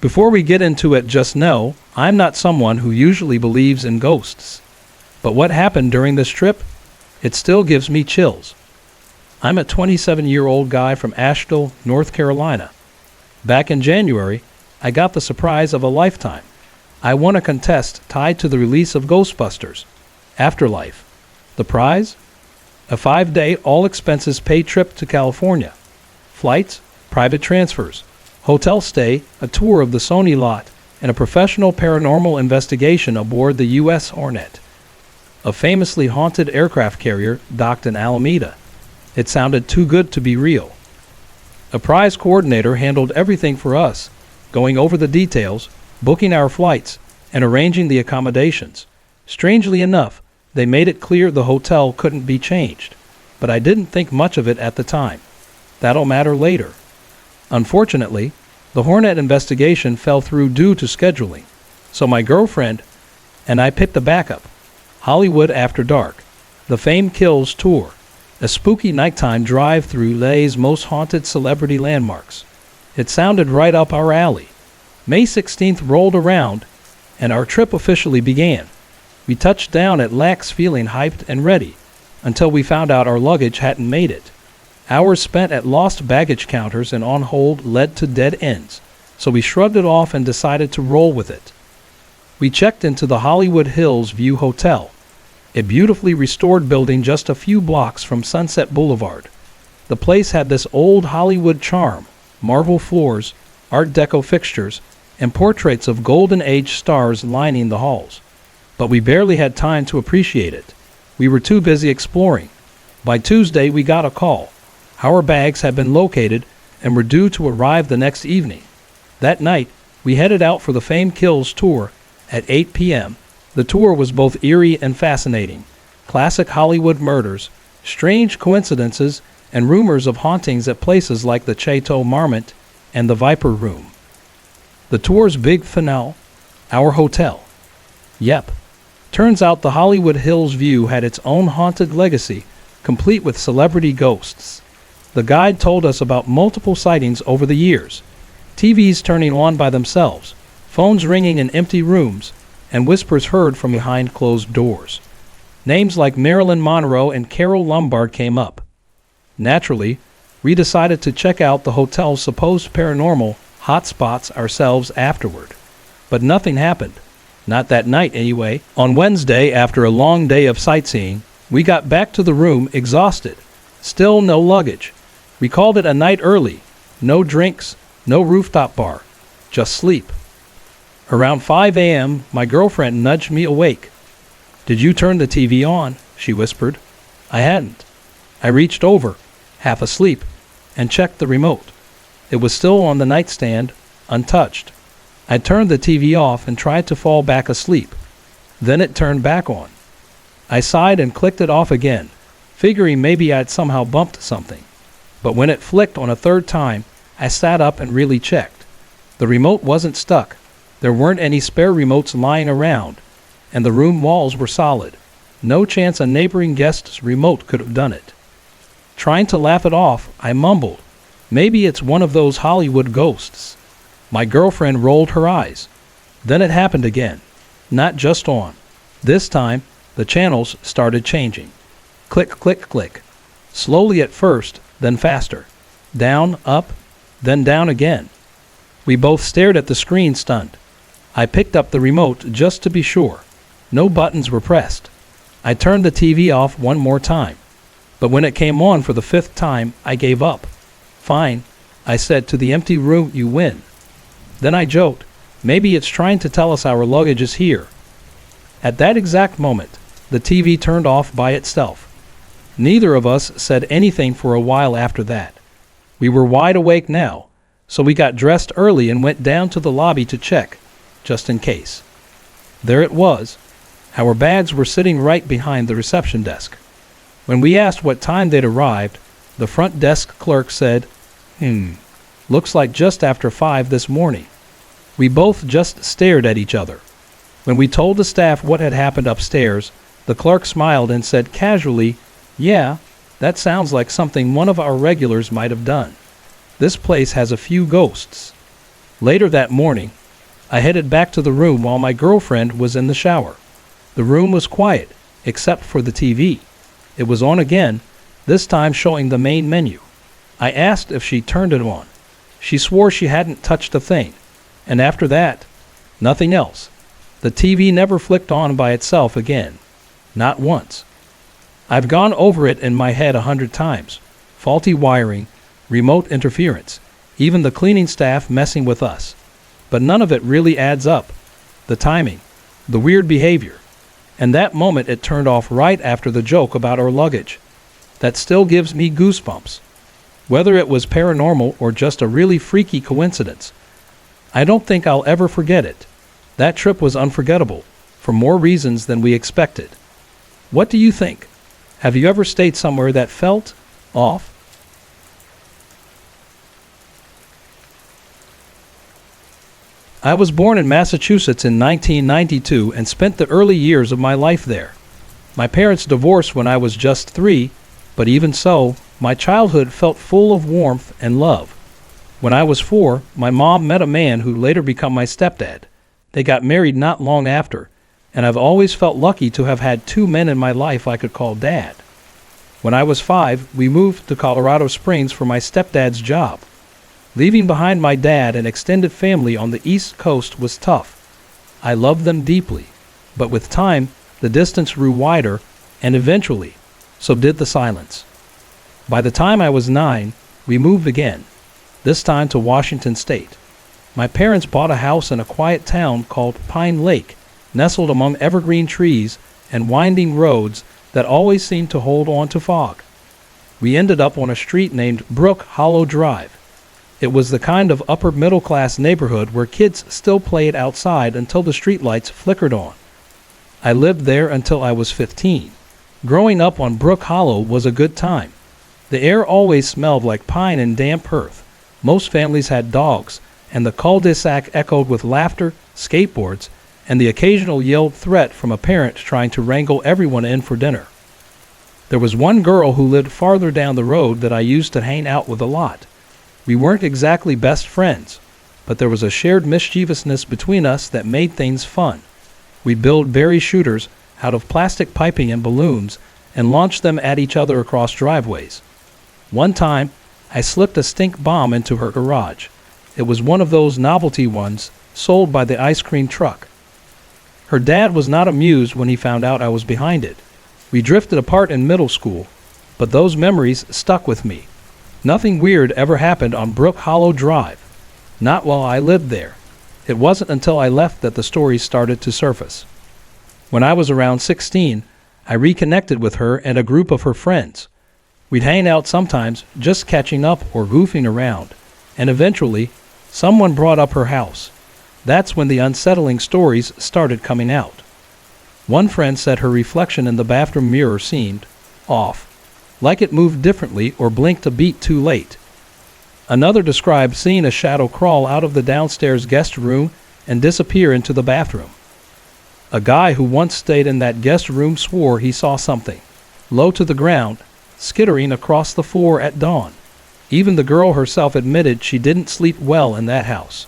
Speaker 1: Before we get into it, just know, I'm not someone who usually believes in ghosts. But what happened during this trip? It still gives me chills. I'm a 27-year-old guy from Asheville, North Carolina. Back in January, I got the surprise of a lifetime. I won a contest tied to the release of Ghostbusters, Afterlife. The prize? A 5-day, all-expenses-paid trip to California. Flights, private transfers, hotel stay, a tour of the Sony lot, and a professional paranormal investigation aboard the U.S. Hornet, a famously haunted aircraft carrier docked in Alameda. It sounded too good to be real. A prize coordinator handled everything for us, going over the details, booking our flights, and arranging the accommodations. Strangely enough, they made it clear the hotel couldn't be changed, but I didn't think much of it at the time. That'll matter later. Unfortunately, the Hornet investigation fell through due to scheduling, so my girlfriend and I picked a backup, Hollywood After Dark, the Fame Kills tour, a spooky nighttime drive through LA's most haunted celebrity landmarks. It sounded right up our alley. May 16th rolled around, and our trip officially began. We touched down at LAX feeling hyped and ready, until we found out our luggage hadn't made it. Hours spent at lost baggage counters and on hold led to dead ends, so we shrugged it off and decided to roll with it. We checked into the Hollywood Hills View Hotel, a beautifully restored building just a few blocks from Sunset Boulevard. The place had this old Hollywood charm, marble floors, Art Deco fixtures, and portraits of Golden Age stars lining the halls. But we barely had time to appreciate it. We were too busy exploring. By Tuesday, we got a call. Our bags had been located and were due to arrive the next evening. That night, we headed out for the Fame Kills tour at 8 p.m. The tour was both eerie and fascinating. Classic Hollywood murders, strange coincidences, and rumors of hauntings at places like the Chateau Marmont and the Viper Room. The tour's big finale, our hotel. Yep. Turns out the Hollywood Hills View had its own haunted legacy, complete with celebrity ghosts. The guide told us about multiple sightings over the years, TVs turning on by themselves, phones ringing in empty rooms, and whispers heard from behind closed doors. Names like Marilyn Monroe and Carole Lombard came up. Naturally, we decided to check out the hotel's supposed paranormal hotspots ourselves afterward. But nothing happened. Not that night anyway. On Wednesday, after a long day of sightseeing, we got back to the room exhausted. Still no luggage. We called it a night early. No drinks, no rooftop bar. Just sleep. Around 5 a.m., my girlfriend nudged me awake. "Did you turn the TV on?" she whispered. I hadn't. I reached over, half asleep, and checked the remote. It was still on the nightstand, untouched. I turned the TV off and tried to fall back asleep. Then it turned back on. I sighed and clicked it off again, figuring maybe I'd somehow bumped something. But when it flicked on a third time, I sat up and really checked. The remote wasn't stuck. There weren't any spare remotes lying around, and the room walls were solid. No chance a neighboring guest's remote could have done it. Trying to laugh it off, I mumbled, "Maybe it's one of those Hollywood ghosts." My girlfriend rolled her eyes. Then it happened again. Not just on. This time, the channels started changing. Click, click, click. Slowly at first, then faster. Down, up, then down again. We both stared at the screen stunned. I picked up the remote just to be sure. No buttons were pressed. I turned the TV off one more time. But when it came on for the 5th time, I gave up. Fine, I said, to the empty room you win. Then I joked, maybe it's trying to tell us our luggage is here. At that exact moment, the TV turned off by itself. Neither of us said anything for a while after that. We were wide awake now, so we got dressed early and went down to the lobby to check, just in case. There it was. Our bags were sitting right behind the reception desk. When we asked what time they'd arrived, the front desk clerk said, looks like just after 5 this morning. We both just stared at each other. When we told the staff what had happened upstairs, the clerk smiled and said casually, yeah, that sounds like something one of our regulars might have done. This place has a few ghosts. Later that morning, I headed back to the room while my girlfriend was in the shower. The room was quiet, except for the TV. It was on again, this time showing the main menu. I asked if she turned it on. She swore she hadn't touched a thing. And after that, nothing else. The TV never flicked on by itself again. Not once. I've gone over it in my head 100 times. Faulty wiring, remote interference, even the cleaning staff messing with us. But none of it really adds up. The timing, the weird behavior, and that moment it turned off right after the joke about our luggage. That still gives me goosebumps. Whether it was paranormal or just a really freaky coincidence, I don't think I'll ever forget it. That trip was unforgettable, for more reasons than we expected. What do you think? Have you ever stayed somewhere that felt off? I was born in Massachusetts in 1992 and spent the early years of my life there. My parents divorced when I was just 3, but even so, my childhood felt full of warmth and love. When I was 4, my mom met a man who later became my stepdad. They got married not long after, and I've always felt lucky to have had 2 men in my life I could call dad. When I was 5, we moved to Colorado Springs for my stepdad's job. Leaving behind my dad and extended family on the East Coast was tough. I loved them deeply, but with time, the distance grew wider, and eventually, so did the silence. By the time I was 9, we moved again, this time to Washington State. My parents bought a house in a quiet town called Pine Lake, nestled among evergreen trees and winding roads that always seemed to hold on to fog. We ended up on a street named Brook Hollow Drive. It was the kind of upper-middle-class neighborhood where kids still played outside until the streetlights flickered on. I lived there until I was 15. Growing up on Brook Hollow was a good time. The air always smelled like pine and damp earth. Most families had dogs, and the cul-de-sac echoed with laughter, skateboards, and the occasional yelled threat from a parent trying to wrangle everyone in for dinner. There was one girl who lived farther down the road that I used to hang out with a lot. We weren't exactly best friends, but there was a shared mischievousness between us that made things fun. We'd build berry shooters out of plastic piping and balloons and launch them at each other across driveways. One time, I slipped a stink bomb into her garage. It was one of those novelty ones sold by the ice cream truck. Her dad was not amused when he found out I was behind it. We drifted apart in middle school, but those memories stuck with me. Nothing weird ever happened on Brook Hollow Drive. Not while I lived there. It wasn't until I left that the stories started to surface. When I was around 16, I reconnected with her and a group of her friends. We'd hang out sometimes, just catching up or goofing around, and eventually, someone brought up her house. That's when the unsettling stories started coming out. One friend said her reflection in the bathroom mirror seemed off, like it moved differently or blinked a beat too late. Another described seeing a shadow crawl out of the downstairs guest room and disappear into the bathroom. A guy who once stayed in that guest room swore he saw something, low to the ground, skittering across the floor at dawn. Even the girl herself admitted she didn't sleep well in that house,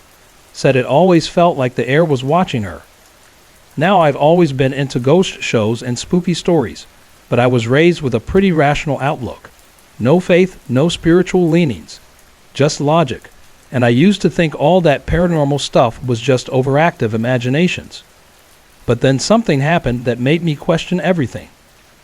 Speaker 1: said it always felt like the air was watching her. Now I've always been into ghost shows and spooky stories, but I was raised with a pretty rational outlook. No faith, no spiritual leanings, just logic. And I used to think all that paranormal stuff was just overactive imaginations. But then something happened that made me question everything.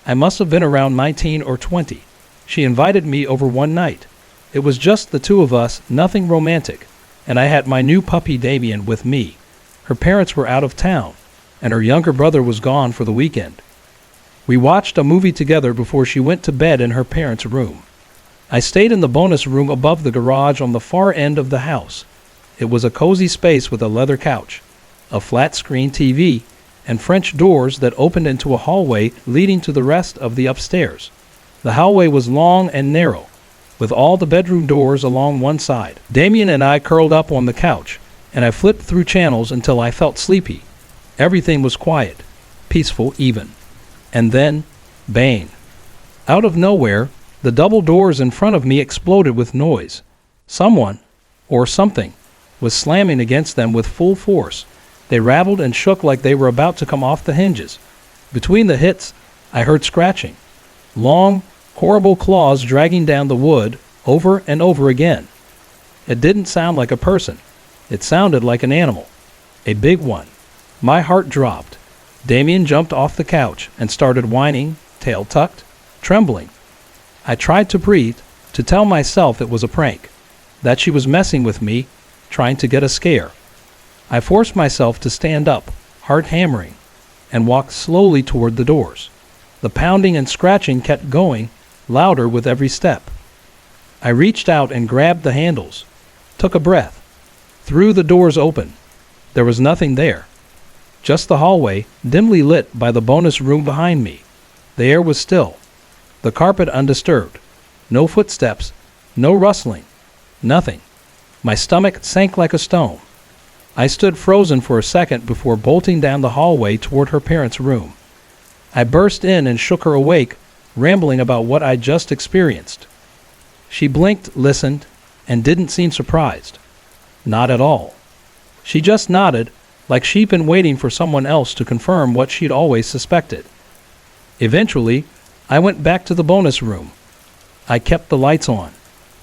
Speaker 1: I must have been around 19 or 20. She invited me over one night. It was just the two of us, nothing romantic, and I had my new puppy Damien with me. Her parents were out of town, and her younger brother was gone for the weekend. We watched a movie together before she went to bed in her parents' room. I stayed in the bonus room above the garage on the far end of the house. It was a cozy space with a leather couch, a flat-screen TV, and French doors that opened into a hallway leading to the rest of the upstairs. The hallway was long and narrow, with all the bedroom doors along one side. Damien and I curled up on the couch, and I flipped through channels until I felt sleepy. Everything was quiet, peaceful even. And then, bang. Out of nowhere, the double doors in front of me exploded with noise. Someone, or something, was slamming against them with full force. They rattled and shook like they were about to come off the hinges. Between the hits, I heard scratching. Long, horrible claws dragging down the wood over and over again. It didn't sound like a person. It sounded like an animal. A big one. My heart dropped. Damien jumped off the couch and started whining, tail tucked, trembling. I tried to breathe, to tell myself it was a prank, that she was messing with me, trying to get a scare. I forced myself to stand up, heart hammering, and walked slowly toward the doors. The pounding and scratching kept going, louder with every step. I reached out and grabbed the handles, took a breath, threw the doors open. There was nothing there. Just the hallway, dimly lit by the bonus room behind me. The air was still, the carpet undisturbed. No footsteps, no rustling, nothing. My stomach sank like a stone. I stood frozen for a second before bolting down the hallway toward her parents' room. I burst in and shook her awake, rambling about what I'd just experienced. She blinked, listened, and didn't seem surprised. Not at all. She just nodded, like she'd been waiting for someone else to confirm what she'd always suspected. Eventually, I went back to the bonus room. I kept the lights on.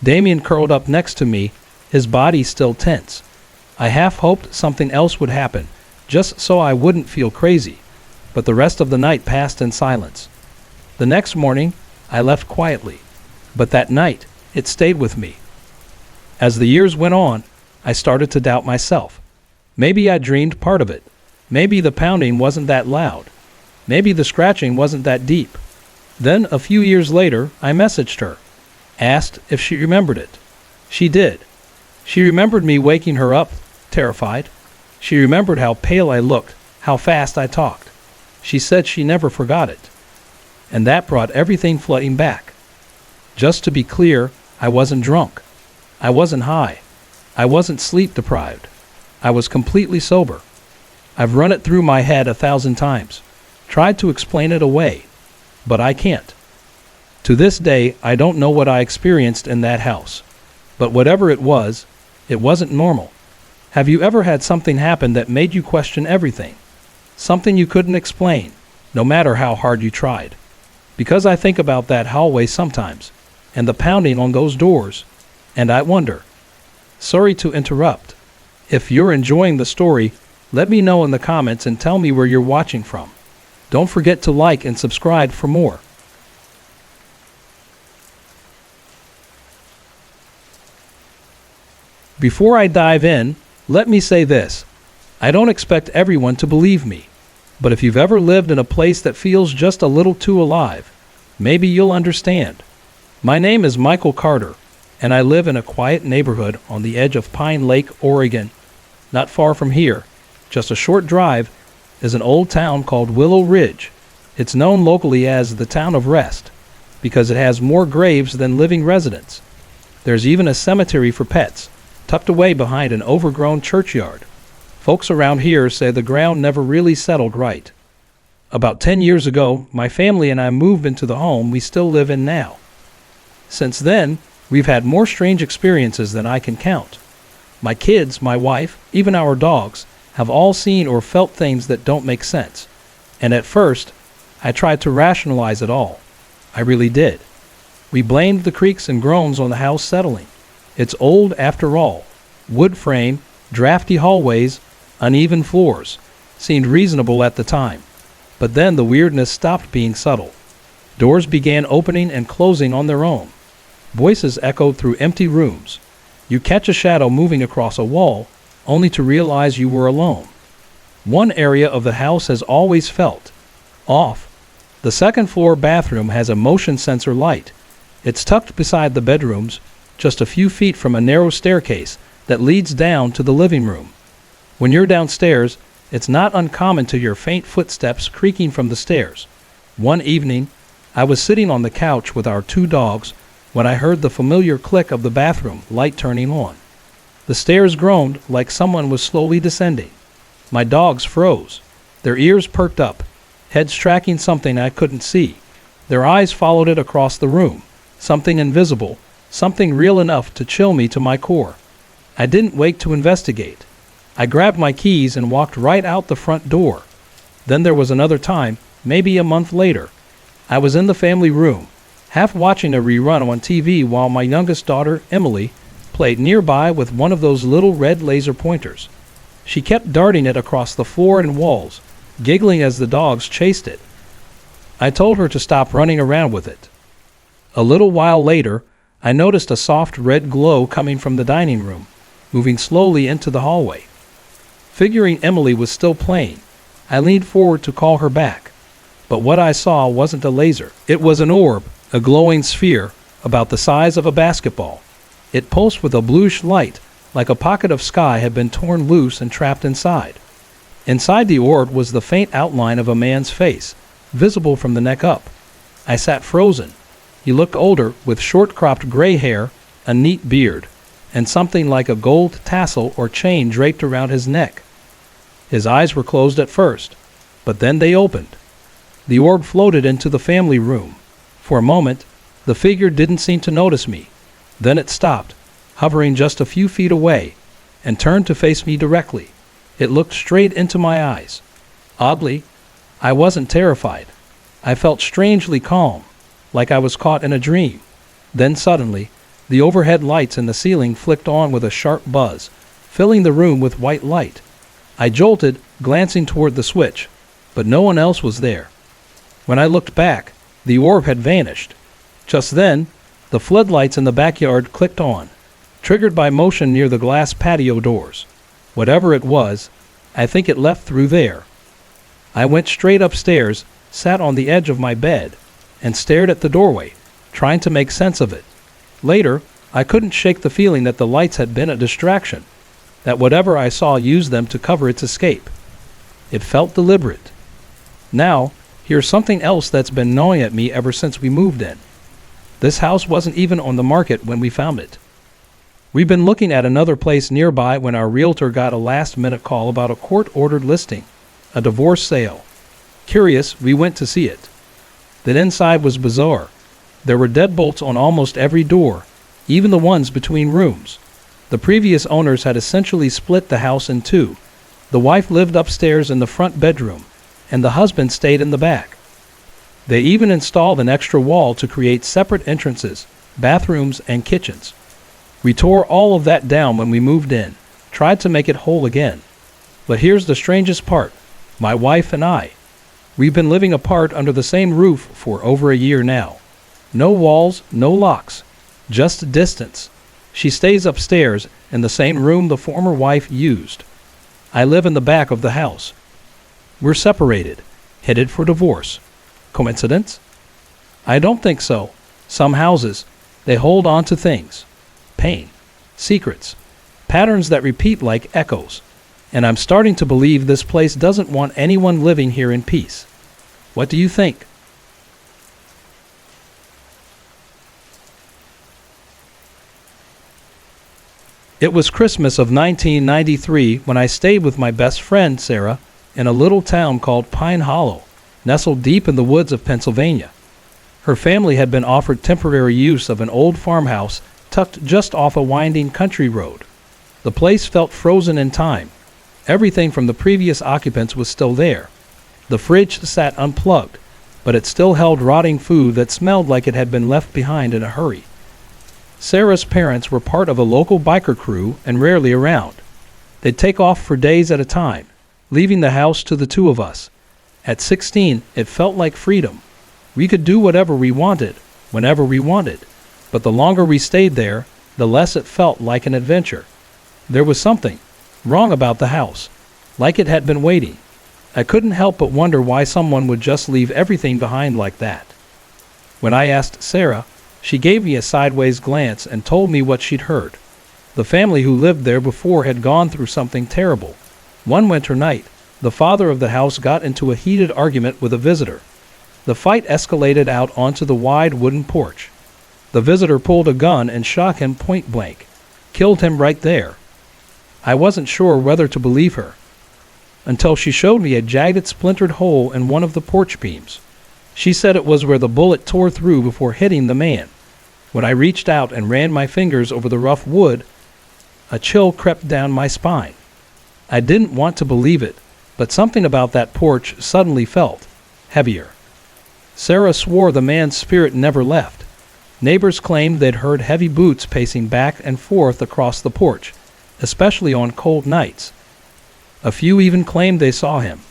Speaker 1: Damien curled up next to me, his body still tense. I half hoped something else would happen, just so I wouldn't feel crazy, but the rest of the night passed in silence. The next morning, I left quietly, but that night, it stayed with me. As the years went on, I started to doubt myself. Maybe I dreamed part of it. Maybe the pounding wasn't that loud. Maybe the scratching wasn't that deep. Then, a few years later, I messaged her, asked if she remembered it. She did. She remembered me waking her up, terrified. She remembered how pale I looked, how fast I talked. She said she never forgot it. And that brought everything flooding back. Just to be clear, I wasn't drunk. I wasn't high. I wasn't sleep deprived. I was completely sober. I've run it through my head 1,000 times, tried to explain it away, but I can't. To this day, I don't know what I experienced in that house. But whatever it wasn't normal. Have you ever had something happen that made you question everything? Something you couldn't explain, no matter how hard you tried? Because I think about that hallway sometimes, and the pounding on those doors, and I wonder. Sorry to interrupt. If you're enjoying the story, let me know in the comments and tell me where you're watching from. Don't forget to like and subscribe for more. Before I dive in, let me say this. I don't expect everyone to believe me, but if you've ever lived in a place that feels just a little too alive, maybe you'll understand. My name is Michael Carter, and I live in a quiet neighborhood on the edge of Pine Lake, Oregon. Not far from here, just a short drive, is an old town called Willow Ridge. It's known locally as the Town of Rest because it has more graves than living residents. There's even a cemetery for pets, tucked away behind an overgrown churchyard. Folks around here say the ground never really settled right. About 10 years ago, my family and I moved into the home we still live in now. Since then, we've had more strange experiences than I can count. My kids, my wife, even our dogs, have all seen or felt things that don't make sense. And at first, I tried to rationalize it all. I really did. We blamed the creaks and groans on the house settling. It's old after all. Wood frame, drafty hallways, uneven floors. Seemed reasonable at the time. But then the weirdness stopped being subtle. Doors began opening and closing on their own. Voices echoed through empty rooms. You catch a shadow moving across a wall, only to realize you were alone. One area of the house has always felt off. The second floor bathroom has a motion sensor light. It's tucked beside the bedrooms, just a few feet from a narrow staircase that leads down to the living room. When you're downstairs, it's not uncommon to hear faint footsteps creaking from the stairs. One evening, I was sitting on the couch with our 2 dogs when I heard the familiar click of the bathroom light turning on. The stairs groaned like someone was slowly descending. My dogs froze, their ears perked up, heads tracking something I couldn't see. Their eyes followed it across the room, something invisible, something real enough to chill me to my core. I didn't wait to investigate. I grabbed my keys and walked right out the front door. Then there was another time, maybe a month later. I was in the family room, half watching a rerun on TV while my youngest daughter, Emily, played nearby with one of those little red laser pointers. She kept darting it across the floor and walls, giggling as the dogs chased it. I told her to stop running around with it. A little while later, I noticed a soft red glow coming from the dining room, moving slowly into the hallway. Figuring Emily was still playing, I leaned forward to call her back. But what I saw wasn't a laser. It was an orb, a glowing sphere, about the size of a basketball. It pulsed with a bluish light, like a pocket of sky had been torn loose and trapped inside. Inside the orb was the faint outline of a man's face, visible from the neck up. I sat frozen. He looked older, with short-cropped gray hair, a neat beard, and something like a gold tassel or chain draped around his neck. His eyes were closed at first, but then they opened. The orb floated into the family room. For a moment, the figure didn't seem to notice me. Then it stopped, hovering just a few feet away, and turned to face me directly. It looked straight into my eyes. Oddly, I wasn't terrified. I felt strangely calm, like I was caught in a dream. Then suddenly, the overhead lights in the ceiling flicked on with a sharp buzz, filling the room with white light. I jolted, glancing toward the switch, but no one else was there. When I looked back, the orb had vanished. Just then, the floodlights in the backyard clicked on, triggered by motion near the glass patio doors. Whatever it was, I think it left through there. I went straight upstairs, sat on the edge of my bed, and stared at the doorway, trying to make sense of it. Later, I couldn't shake the feeling that the lights had been a distraction, that whatever I saw used them to cover its escape. It felt deliberate. Now, here's something else that's been gnawing at me ever since we moved in. This house wasn't even on the market when we found it. We've been looking at another place nearby when our realtor got a last-minute call about a court-ordered listing, a divorce sale. Curious, we went to see it. The inside was bizarre. There were deadbolts on almost every door, even the ones between rooms. The previous owners had essentially split the house in two. The wife lived upstairs in the front bedroom, and the husband stayed in the back. They even installed an extra wall to create separate entrances, bathrooms, and kitchens. We tore all of that down when we moved in, tried to make it whole again. But here's the strangest part. My wife and I. We've been living apart under the same roof for over a year now. No walls, no locks, just distance. She stays upstairs in the same room the former wife used. I live in the back of the house. We're separated, headed for divorce. Coincidence? I don't think so. Some houses, they hold on to things. Pain, secrets, patterns that repeat like echoes. And I'm starting to believe this place doesn't want anyone living here in peace. What do you think? It was Christmas of 1993 when I stayed with my best friend, Sarah, in a little town called Pine Hollow, nestled deep in the woods of Pennsylvania. Her family had been offered temporary use of an old farmhouse tucked just off a winding country road. The place felt frozen in time. Everything from the previous occupants was still there. The fridge sat unplugged, but it still held rotting food that smelled like it had been left behind in a hurry. Sarah's parents were part of a local biker crew and rarely around. They'd take off for days at a time, leaving the house to the two of us. At 16, it felt like freedom. We could do whatever we wanted, whenever we wanted, but the longer we stayed there, the less it felt like an adventure. There was something wrong about the house, like it had been waiting. I couldn't help but wonder why someone would just leave everything behind like that. When I asked Sarah, she gave me a sideways glance and told me what she'd heard. The family who lived there before had gone through something terrible. One winter night, the father of the house got into a heated argument with a visitor. The fight escalated out onto the wide wooden porch. The visitor pulled a gun and shot him point blank, killed him right there. I wasn't sure whether to believe her, until she showed me a jagged, splintered hole in one of the porch beams. She said it was where the bullet tore through before hitting the man. When I reached out and ran my fingers over the rough wood, a chill crept down my spine. I didn't want to believe it, but something about that porch suddenly felt heavier. Sarah swore the man's spirit never left. Neighbors claimed they'd heard heavy boots pacing back and forth across the porch, especially on cold nights. A few even claimed they saw him,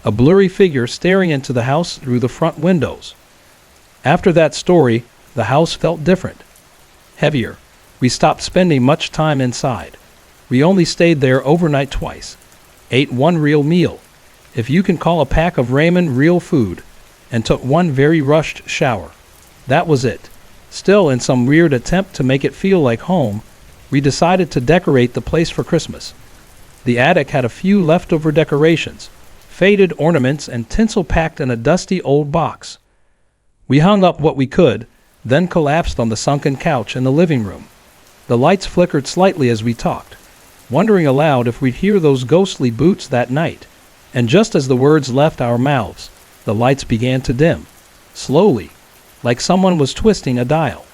Speaker 1: a blurry figure staring into the house through the front windows. After that story, the house felt different, heavier. We stopped spending much time inside. We only stayed there overnight twice, ate one real meal, if you can call a pack of ramen real food, and took one very rushed shower. That was it. Still, in some weird attempt to make it feel like home, we decided to decorate the place for Christmas. The attic had a few leftover decorations, faded ornaments, and tinsel packed in a dusty old box. We hung up what we could, then collapsed on the sunken couch in the living room. The lights flickered slightly as we talked, wondering aloud if we'd hear those ghostly boots that night. And just as the words left our mouths, the lights began to dim, slowly, like someone was twisting a dial.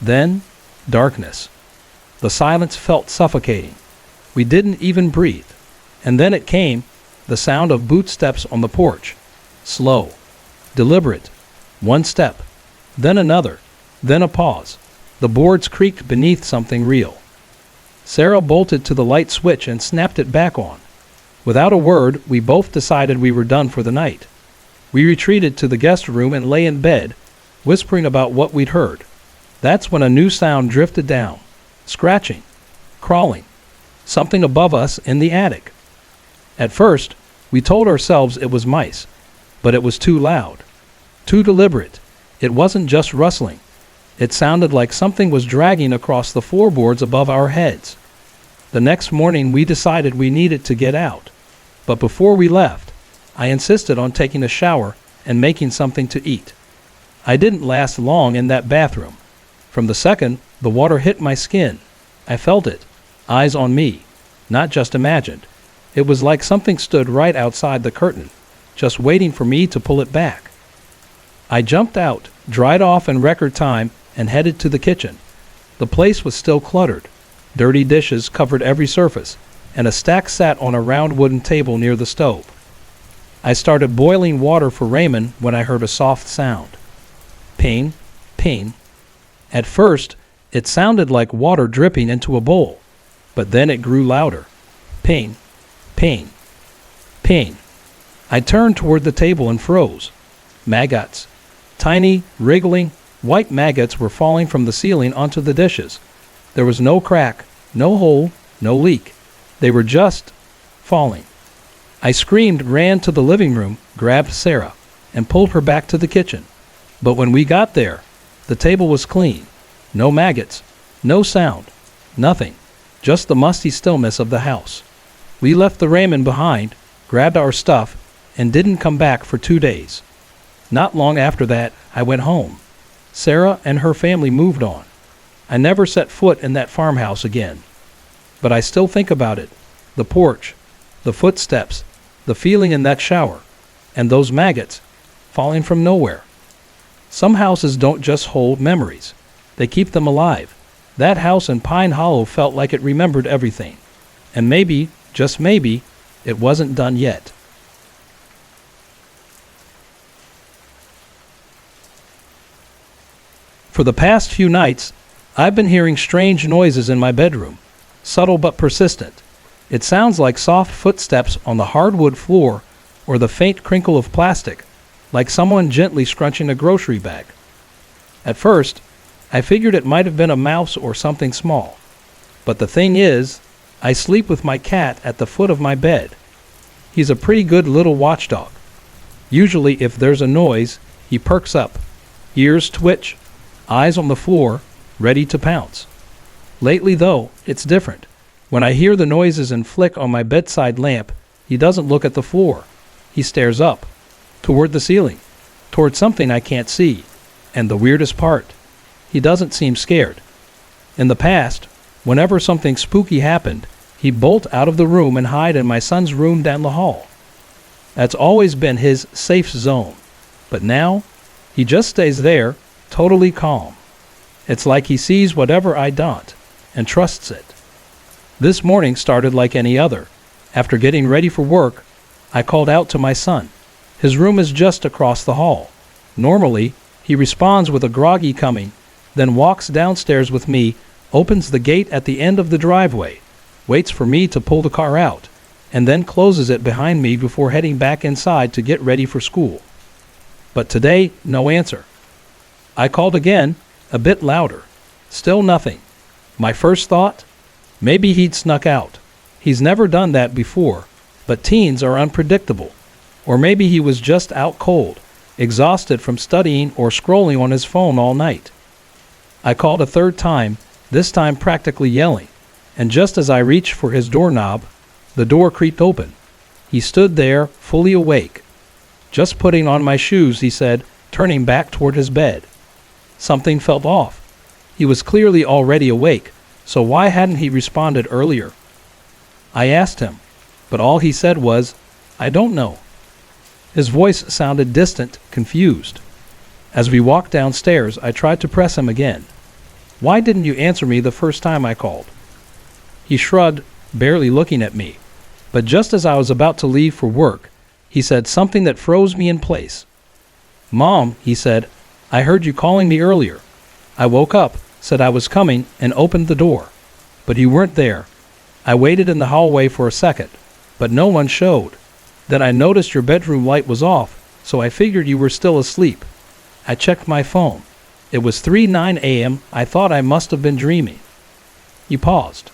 Speaker 1: Then, darkness. The silence felt suffocating. We didn't even breathe. And then it came, the sound of boot steps on the porch. Slow, deliberate. One step, then another, then a pause. The boards creaked beneath something real. Sarah bolted to the light switch and snapped it back on. Without a word, we both decided we were done for the night. We retreated to the guest room and lay in bed, whispering about what we'd heard. That's when a new sound drifted down. Scratching, crawling, something above us in the attic. At first, we told ourselves it was mice, but it was too loud, too deliberate. It wasn't just rustling. It sounded like something was dragging across the floorboards above our heads. The next morning, we decided we needed to get out. But before we left, I insisted on taking a shower and making something to eat. I didn't last long in that bathroom. From the second the water hit my skin, I felt it, eyes on me, not just imagined. It was like something stood right outside the curtain, just waiting for me to pull it back. I jumped out, dried off in record time, and headed to the kitchen. The place was still cluttered. Dirty dishes covered every surface, and a stack sat on a round wooden table near the stove. I started boiling water for ramen when I heard a soft sound. Ping, ping. At first, it sounded like water dripping into a bowl, but then it grew louder. Ping, ping, ping. I turned toward the table and froze. Maggots. Tiny, wriggling, white maggots were falling from the ceiling onto the dishes. There was no crack, no hole, no leak. They were just falling. I screamed, ran to the living room, grabbed Sarah, and pulled her back to the kitchen. But when we got there, the table was clean. No maggots, no sound, nothing. Just the musty stillness of the house. We left the ramen behind, grabbed our stuff, and didn't come back for 2 days. Not long after that, I went home. Sarah and her family moved on. I never set foot in that farmhouse again. But I still think about it. The porch, the footsteps, the feeling in that shower, and those maggots falling from nowhere. Some houses don't just hold memories. They keep them alive. That house in Pine Hollow felt like it remembered everything. And maybe, just maybe, it wasn't done yet. For the past few nights, I've been hearing strange noises in my bedroom, subtle but persistent. It sounds like soft footsteps on the hardwood floor or the faint crinkle of plastic, like someone gently scrunching a grocery bag. At first, I figured it might have been a mouse or something small. But the thing is, I sleep with my cat at the foot of my bed. He's a pretty good little watchdog. Usually if there's a noise, he perks up, ears twitch, eyes on the floor, ready to pounce. Lately though, it's different. When I hear the noises and flick on my bedside lamp, he doesn't look at the floor. He stares up, toward the ceiling, toward something I can't see. And the weirdest part, he doesn't seem scared. In the past, whenever something spooky happened, he'd bolt out of the room and hide in my son's room down the hall. That's always been his safe zone. But now, he just stays there, totally calm. It's like he sees whatever I don't, and trusts it. This morning started like any other. After getting ready for work, I called out to my son. His room is just across the hall. Normally, he responds with a groggy coming, then walks downstairs with me, opens the gate at the end of the driveway, waits for me to pull the car out, and then closes it behind me before heading back inside to get ready for school. But today, no answer. I called again, a bit louder. Still nothing. My first thought? Maybe he'd snuck out. He's never done that before, but teens are unpredictable. Or maybe he was just out cold, exhausted from studying or scrolling on his phone all night. I called a third time, this time practically yelling, and just as I reached for his doorknob, the door creaked open. He stood there, fully awake. "Just putting on my shoes," he said, turning back toward his bed. Something felt off. He was clearly already awake, so why hadn't he responded earlier? I asked him, but all he said was, "I don't know." His voice sounded distant, confused. As we walked downstairs, I tried to press him again. "Why didn't you answer me the first time I called?" He shrugged, barely looking at me. But just as I was about to leave for work, he said something that froze me in place. "Mom," he said, "I heard you calling me earlier." I woke up, said I was coming, and opened the door. But you weren't there. I waited in the hallway for a second, but no one showed. Then I noticed your bedroom light was off, so I figured you were still asleep. I checked my phone. It was 3:09 a.m. I thought I must have been dreaming. He paused.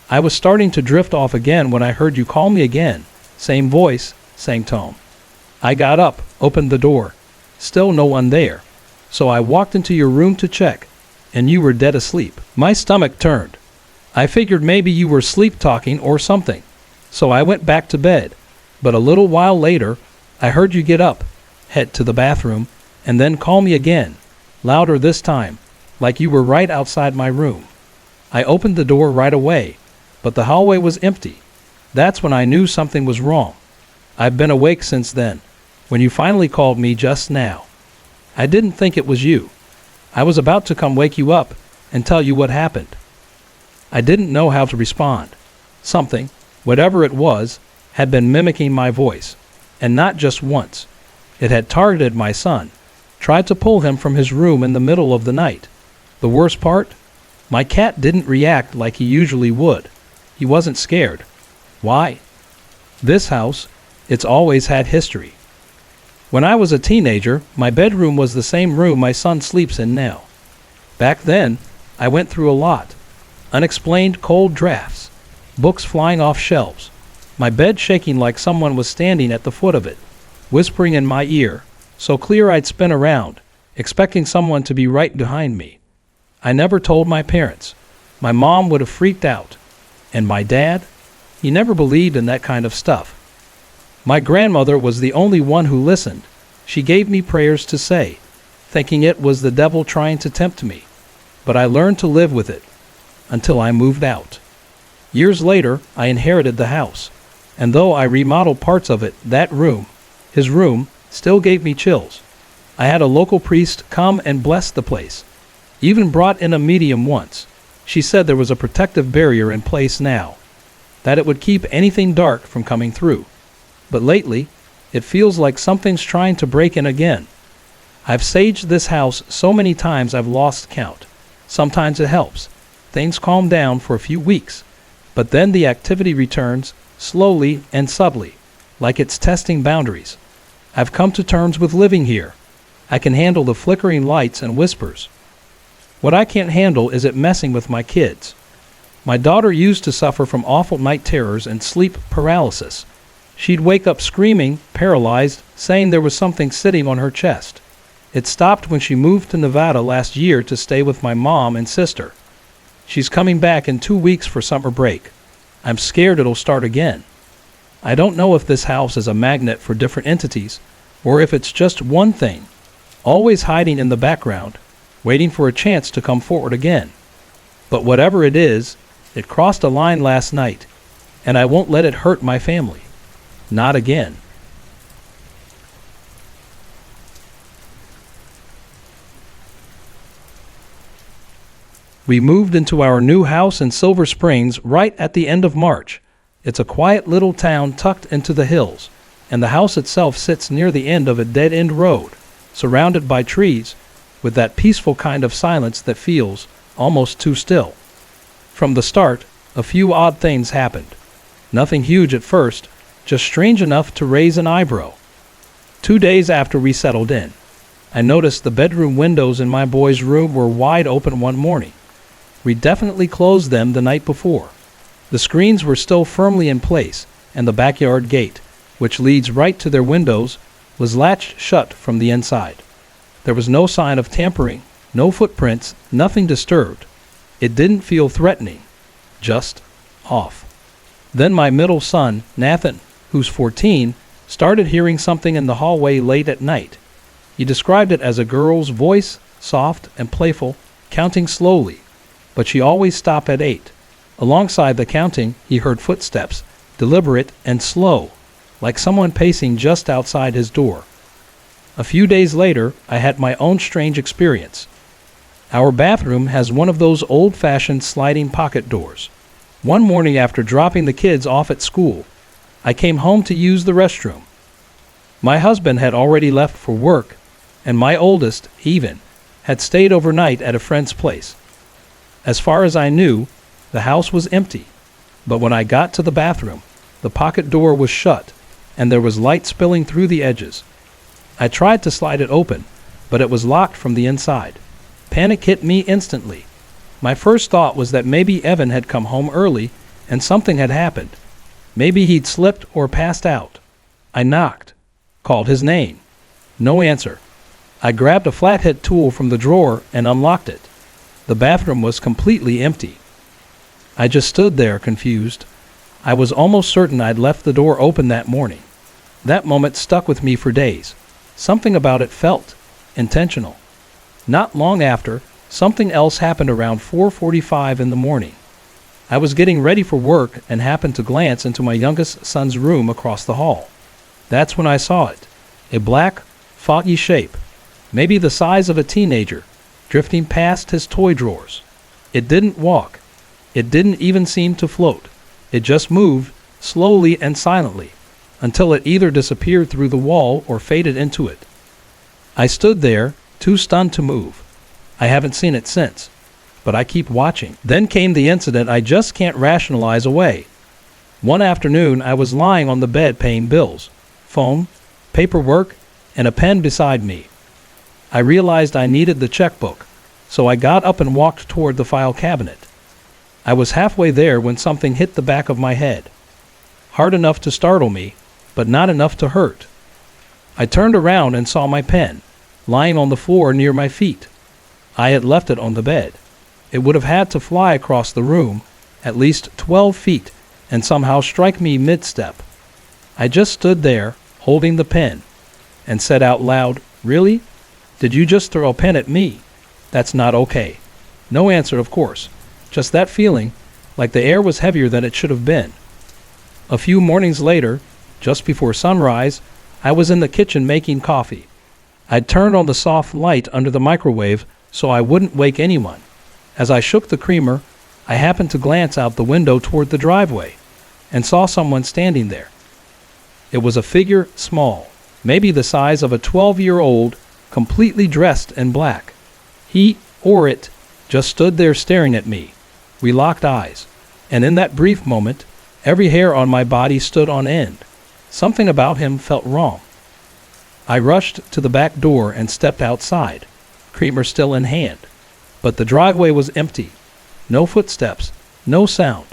Speaker 1: I was starting to drift off again when I heard you call me again. Same voice, same tone. I got up, opened the door. Still no one there. So I walked into your room to check, and you were dead asleep. My stomach turned. I figured maybe you were sleep-talking or something. So I went back to bed. But a little while later, I heard you get up, head to the bathroom, and then call me again, louder this time, like you were right outside my room. I opened the door right away, but the hallway was empty. That's when I knew something was wrong. I've been awake since then, when you finally called me just now. I didn't think it was you. I was about to come wake you up and tell you what happened. I didn't know how to respond. Something, whatever it was, had been mimicking my voice, and not just once. It had targeted my son, tried to pull him from his room in the middle of the night. The worst part? My cat didn't react like he usually would. He wasn't scared. Why? This house, it's always had history. When I was a teenager, my bedroom was the same room my son sleeps in now. Back then, I went through a lot. Unexplained cold drafts, books flying off shelves, my bed shaking like someone was standing at the foot of it, whispering in my ear, so clear I'd spin around, expecting someone to be right behind me. I never told my parents. My mom would have freaked out. And my dad? He never believed in that kind of stuff. My grandmother was the only one who listened. She gave me prayers to say, thinking it was the devil trying to tempt me. But I learned to live with it, until I moved out. Years later, I inherited the house. And though I remodeled parts of it, that room, his room, still gave me chills. I had a local priest come and bless the place. Even brought in a medium once. She said there was a protective barrier in place now, that it would keep anything dark from coming through. But lately, it feels like something's trying to break in again. I've saged this house so many times I've lost count. Sometimes it helps. Things calm down for a few weeks, but then the activity returns, slowly and subtly, like it's testing boundaries. I've come to terms with living here. I can handle the flickering lights and whispers. What I can't handle is it messing with my kids. My daughter used to suffer from awful night terrors and sleep paralysis. She'd wake up screaming, paralyzed, saying there was something sitting on her chest. It stopped when she moved to Nevada last year to stay with my mom and sister. She's coming back in 2 weeks for summer break. I'm scared it'll start again. I don't know if this house is a magnet for different entities, or if it's just one thing, always hiding in the background, waiting for a chance to come forward again. But whatever it is, it crossed a line last night, and I won't let it hurt my family. Not again. We moved into our new house in Silver Springs right at the end of March. It's a quiet little town tucked into the hills, and the house itself sits near the end of a dead-end road, surrounded by trees, with that peaceful kind of silence that feels almost too still. From the start, a few odd things happened. Nothing huge at first, just strange enough to raise an eyebrow. 2 days after we settled in, I noticed the bedroom windows in my boy's room were wide open one morning. We definitely closed them the night before. The screens were still firmly in place, and the backyard gate, which leads right to their windows, was latched shut from the inside. There was no sign of tampering, no footprints, nothing disturbed. It didn't feel threatening, just off. Then my middle son, Nathan, who's 14, started hearing something in the hallway late at night. He described it as a girl's voice, soft and playful, counting slowly, but she always stopped at 8. Alongside the counting, he heard footsteps, deliberate and slow, like someone pacing just outside his door. A few days later, I had my own strange experience. Our bathroom has one of those old-fashioned sliding pocket doors. One morning after dropping the kids off at school, I came home to use the restroom. My husband had already left for work, and my oldest, Even, had stayed overnight at a friend's place. As far as I knew, the house was empty, but when I got to the bathroom, the pocket door was shut, and there was light spilling through the edges. I tried to slide it open, but it was locked from the inside. Panic hit me instantly. My first thought was that maybe Evan had come home early and something had happened. Maybe he'd slipped or passed out. I knocked, called his name. No answer. I grabbed a flathead tool from the drawer and unlocked it. The bathroom was completely empty. I just stood there, confused. I was almost certain I'd left the door open that morning. That moment stuck with me for days. Something about it felt intentional. Not long after, something else happened around 4:45 in the morning. I was getting ready for work and happened to glance into my youngest son's room across the hall. That's when I saw it. A black, foggy shape, maybe the size of a teenager, drifting past his toy drawers. It didn't walk. It didn't even seem to float. It just moved, slowly and silently, until it either disappeared through the wall or faded into it. I stood there, too stunned to move. I haven't seen it since, but I keep watching. Then came the incident I just can't rationalize away. One afternoon, I was lying on the bed paying bills, phone, paperwork, and a pen beside me. I realized I needed the checkbook, so I got up and walked toward the file cabinet. I was halfway there when something hit the back of my head. Hard enough to startle me, but not enough to hurt. I turned around and saw my pen, lying on the floor near my feet. I had left it on the bed. It would have had to fly across the room, at least 12 feet, and somehow strike me mid-step. I just stood there, holding the pen, and said out loud, "Really? Did you just throw a pen at me? That's not okay." No answer, of course. Just that feeling, like the air was heavier than it should have been. A few mornings later, just before sunrise, I was in the kitchen making coffee. I'd turned on the soft light under the microwave so I wouldn't wake anyone. As I shook the creamer, I happened to glance out the window toward the driveway and saw someone standing there. It was a figure small, maybe the size of a 12-year-old, completely dressed in black. He, or it, just stood there staring at me. We locked eyes, and in that brief moment, every hair on my body stood on end. Something about him felt wrong. I rushed to the back door and stepped outside, creamer still in hand. But the driveway was empty. No footsteps, no sound,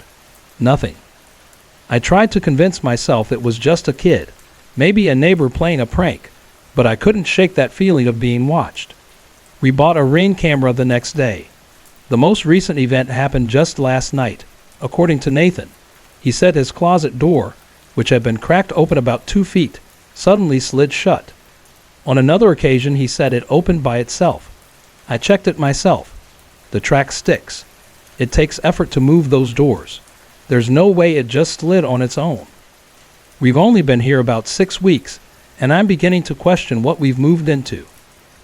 Speaker 1: nothing. I tried to convince myself it was just a kid, maybe a neighbor playing a prank, but I couldn't shake that feeling of being watched. We bought a Ring camera the next day. The most recent event happened just last night, according to Nathan. He said his closet door, which had been cracked open about 2 feet, suddenly slid shut. On another occasion, he said it opened by itself. I checked it myself. The track sticks. It takes effort to move those doors. There's no way it just slid on its own. We've only been here about 6 weeks, and I'm beginning to question what we've moved into.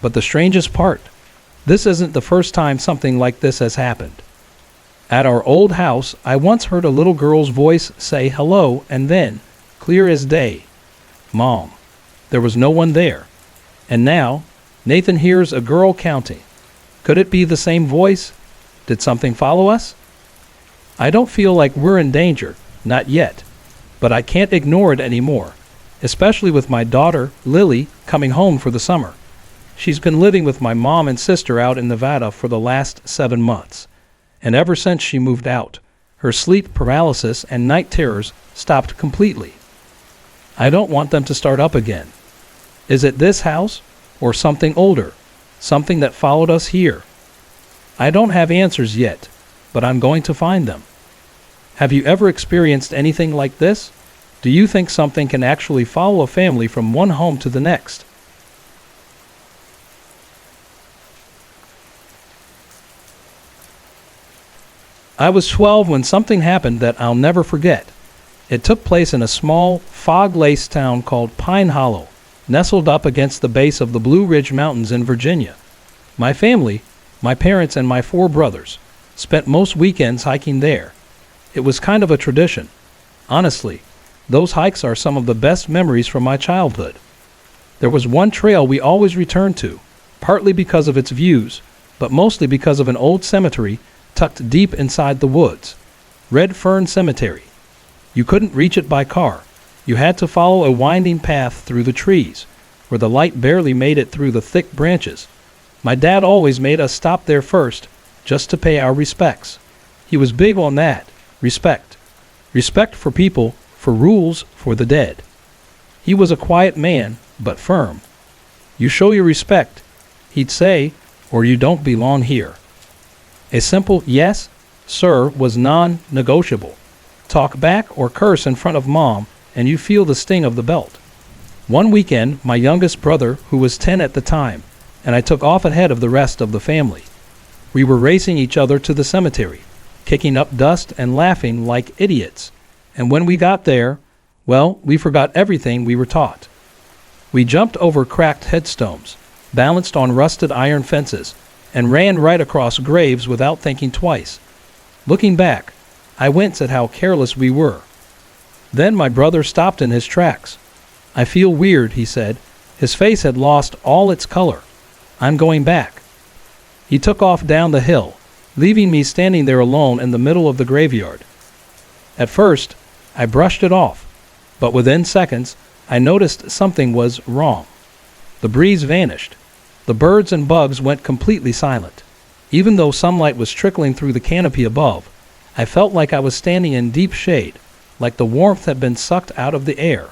Speaker 1: But the strangest part, this isn't the first time something like this has happened. At our old house, I once heard a little girl's voice say hello and then, clear as day, Mom. There was no one there. And now, Nathan hears a girl counting. Could it be the same voice? Did something follow us? I don't feel like we're in danger, not yet, but I can't ignore it anymore, especially with my daughter, Lily, coming home for the summer. She's been living with my mom and sister out in Nevada for the last 7 months. And ever since she moved out, her sleep paralysis and night terrors stopped completely. I don't want them to start up again. Is it this house or something older, something that followed us here? I don't have answers yet, but I'm going to find them. Have you ever experienced anything like this? Do you think something can actually follow a family from one home to the next? I was 12 when something happened that I'll never forget. It took place in a small, fog-laced town called Pine Hollow, nestled up against the base of the Blue Ridge Mountains in Virginia. My family, my parents and my 4 brothers, spent most weekends hiking there. It was kind of a tradition. Honestly, those hikes are some of the best memories from my childhood. There was one trail we always returned to, partly because of its views, but mostly because of an old cemetery tucked deep inside the woods. Red Fern Cemetery. You couldn't reach it by car. You had to follow a winding path through the trees, where the light barely made it through the thick branches. My dad always made us stop there first, just to pay our respects. He was big on that. Respect. Respect for people, for rules, for the dead. He was a quiet man, but firm. You show your respect, he'd say, or you don't belong here. A simple yes, sir was non-negotiable. Talk back or curse in front of Mom, and you feel the sting of the belt. One weekend, my youngest brother, who was 10 at the time, and I took off ahead of the rest of the family. We were racing each other to the cemetery, kicking up dust and laughing like idiots. And when we got there, well, we forgot everything we were taught. We jumped over cracked headstones, balanced on rusted iron fences, and ran right across graves without thinking twice. Looking back, I wince at how careless we were. Then my brother stopped in his tracks. I feel weird, he said. His face had lost all its color. I'm going back. He took off down the hill, leaving me standing there alone in the middle of the graveyard. At first, I brushed it off, but within seconds, I noticed something was wrong. The breeze vanished. The birds and bugs went completely silent. Even though sunlight was trickling through the canopy above, I felt like I was standing in deep shade, like the warmth had been sucked out of the air.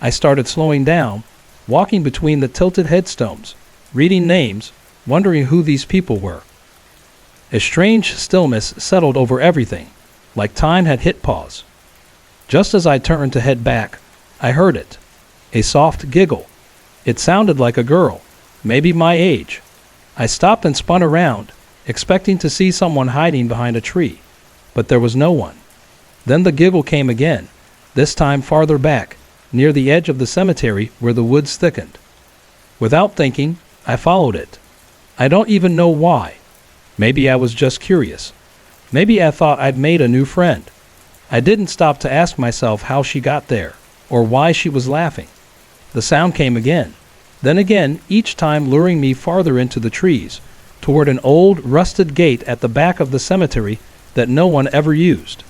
Speaker 1: I started slowing down, walking between the tilted headstones, reading names, wondering who these people were. A strange stillness settled over everything, like time had hit pause. Just as I turned to head back, I heard it. A soft giggle. It sounded like a girl, maybe my age. I stopped and spun around, expecting to see someone hiding behind a tree, but there was no one. Then the giggle came again, this time farther back, near the edge of the cemetery where the woods thickened. Without thinking, I followed it. I don't even know why. Maybe I was just curious. Maybe I thought I'd made a new friend. I didn't stop to ask myself how she got there, or why she was laughing. The sound came again. Then again, each time luring me farther into the trees, toward an old, rusted gate at the back of the cemetery that no one ever used.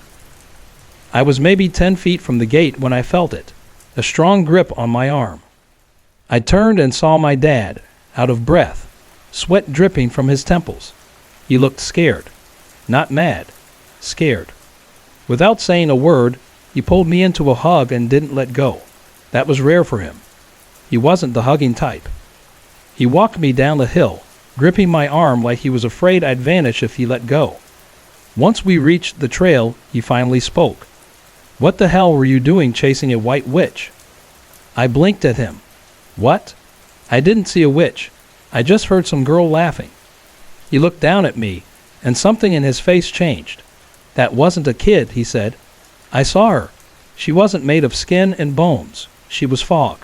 Speaker 1: I was maybe 10 feet from the gate when I felt it, a strong grip on my arm. I turned and saw my dad, out of breath, sweat dripping from his temples. He looked scared. Not mad. Scared. Without saying a word, he pulled me into a hug and didn't let go. That was rare for him. He wasn't the hugging type. He walked me down the hill, gripping my arm like he was afraid I'd vanish if he let go. Once we reached the trail, he finally spoke. "What the hell were you doing chasing a white witch?" I blinked at him. "What?" "I didn't see a witch. I just heard some girl laughing." He looked down at me, and something in his face changed. "That wasn't a kid," he said. "I saw her. She wasn't made of skin and bones. She was fog.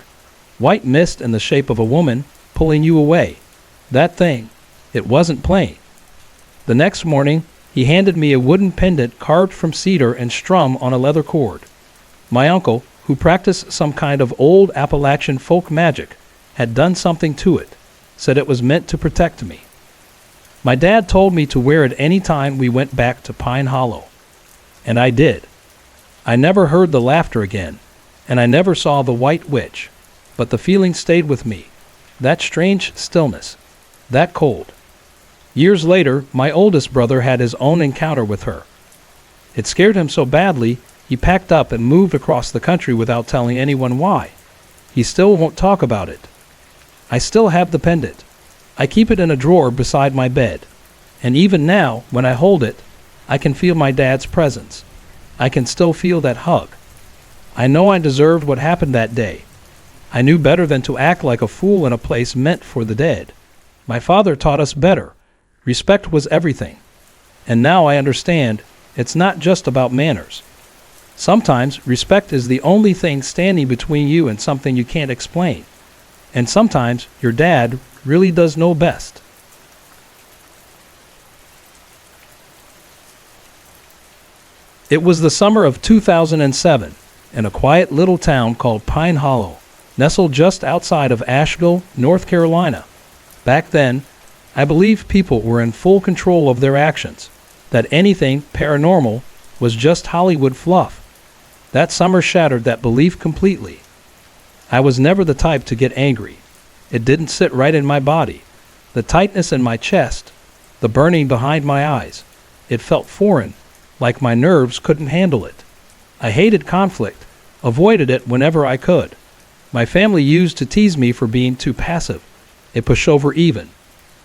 Speaker 1: White mist in the shape of a woman, pulling you away. That thing. It wasn't plain." The next morning, he handed me a wooden pendant carved from cedar and strung on a leather cord. My uncle, who practiced some kind of old Appalachian folk magic, had done something to it, said it was meant to protect me. My dad told me to wear it any time we went back to Pine Hollow. And I did. I never heard the laughter again, and I never saw the white witch, but the feeling stayed with me. That strange stillness. That cold. Years later, my oldest brother had his own encounter with her. It scared him so badly, he packed up and moved across the country without telling anyone why. He still won't talk about it. I still have the pendant. I keep it in a drawer beside my bed. And even now, when I hold it, I can feel my dad's presence. I can still feel that hug. I know I deserved what happened that day. I knew better than to act like a fool in a place meant for the dead. My father taught us better. Respect was everything. And now I understand it's not just about manners. Sometimes respect is the only thing standing between you and something you can't explain. And sometimes your dad really does know best. It was the summer of 2007 in a quiet little town called Pine Hollow, nestled just outside of Asheville, North Carolina. Back then, I believe people were in full control of their actions, that anything paranormal was just Hollywood fluff. That summer shattered that belief completely. I was never the type to get angry. It didn't sit right in my body. The tightness in my chest, the burning behind my eyes, it felt foreign, like my nerves couldn't handle it. I hated conflict, avoided it whenever I could. My family used to tease me for being too passive, a pushover even.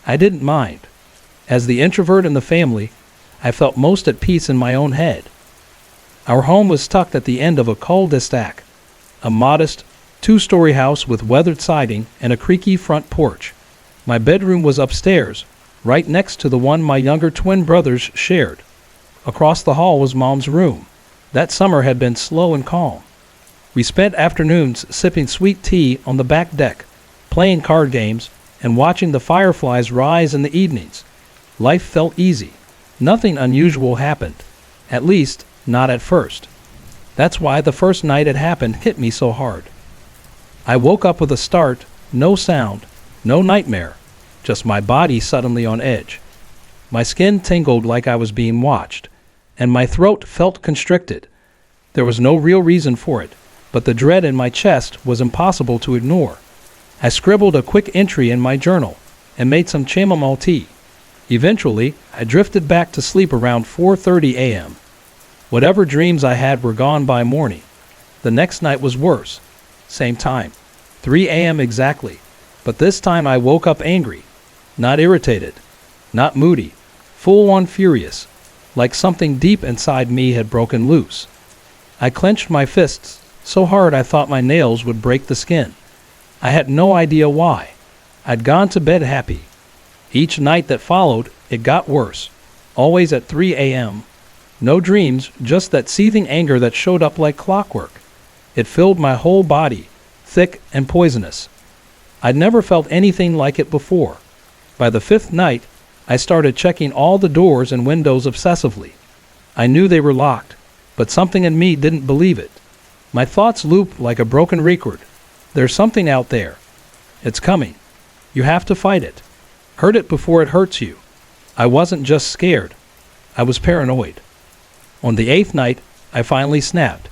Speaker 1: I didn't mind. As the introvert in the family, I felt most at peace in my own head. Our home was tucked at the end of a cul-de-sac, a modest, two-story house with weathered siding and a creaky front porch. My bedroom was upstairs, right next to the one my younger twin brothers shared. Across the hall was Mom's room. That summer had been slow and calm. We spent afternoons sipping sweet tea on the back deck, playing card games, and watching the fireflies rise in the evenings. Life felt easy. Nothing unusual happened. At least, not at first. That's why the first night it happened hit me so hard. I woke up with a start, no sound, no nightmare, just my body suddenly on edge. My skin tingled like I was being watched, and my throat felt constricted. There was no real reason for it, but the dread in my chest was impossible to ignore. I scribbled a quick entry in my journal and made some chamomile tea. Eventually, I drifted back to sleep around 4:30 a.m. Whatever dreams I had were gone by morning. The next night was worse. Same time, 3 a.m. exactly, but this time I woke up angry, not irritated, not moody, full-on furious, like something deep inside me had broken loose. I clenched my fists so hard I thought my nails would break the skin. I had no idea why. I'd gone to bed happy. Each night that followed, it got worse, always at 3 a.m. No dreams, just that seething anger that showed up like clockwork. It filled my whole body, thick and poisonous. I'd never felt anything like it before. By the fifth night, I started checking all the doors and windows obsessively. I knew they were locked, but something in me didn't believe it. My thoughts looped like a broken record. There's something out there. It's coming. You have to fight it. Hurt it before it hurts you. I wasn't just scared. I was paranoid. On the eighth night, I finally snapped.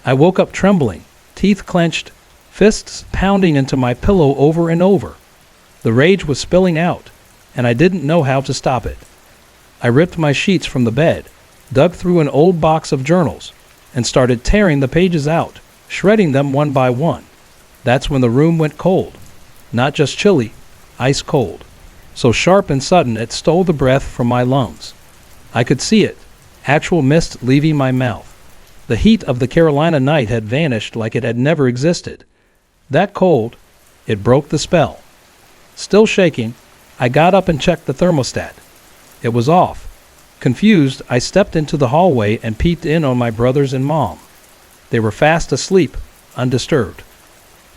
Speaker 1: I woke up trembling, teeth clenched, fists pounding into my pillow over and over. The rage was spilling out, and I didn't know how to stop it. I ripped my sheets from the bed, dug through an old box of journals, and started tearing the pages out, shredding them one by one. That's when the room went cold. Not just chilly, ice cold. So sharp and sudden it stole the breath from my lungs. I could see it, actual mist leaving my mouth. The heat of the Carolina night had vanished like it had never existed. That cold, it broke the spell. Still shaking, I got up and checked the thermostat. It was off. Confused, I stepped into the hallway and peeked in on my brothers and mom. They were fast asleep, undisturbed.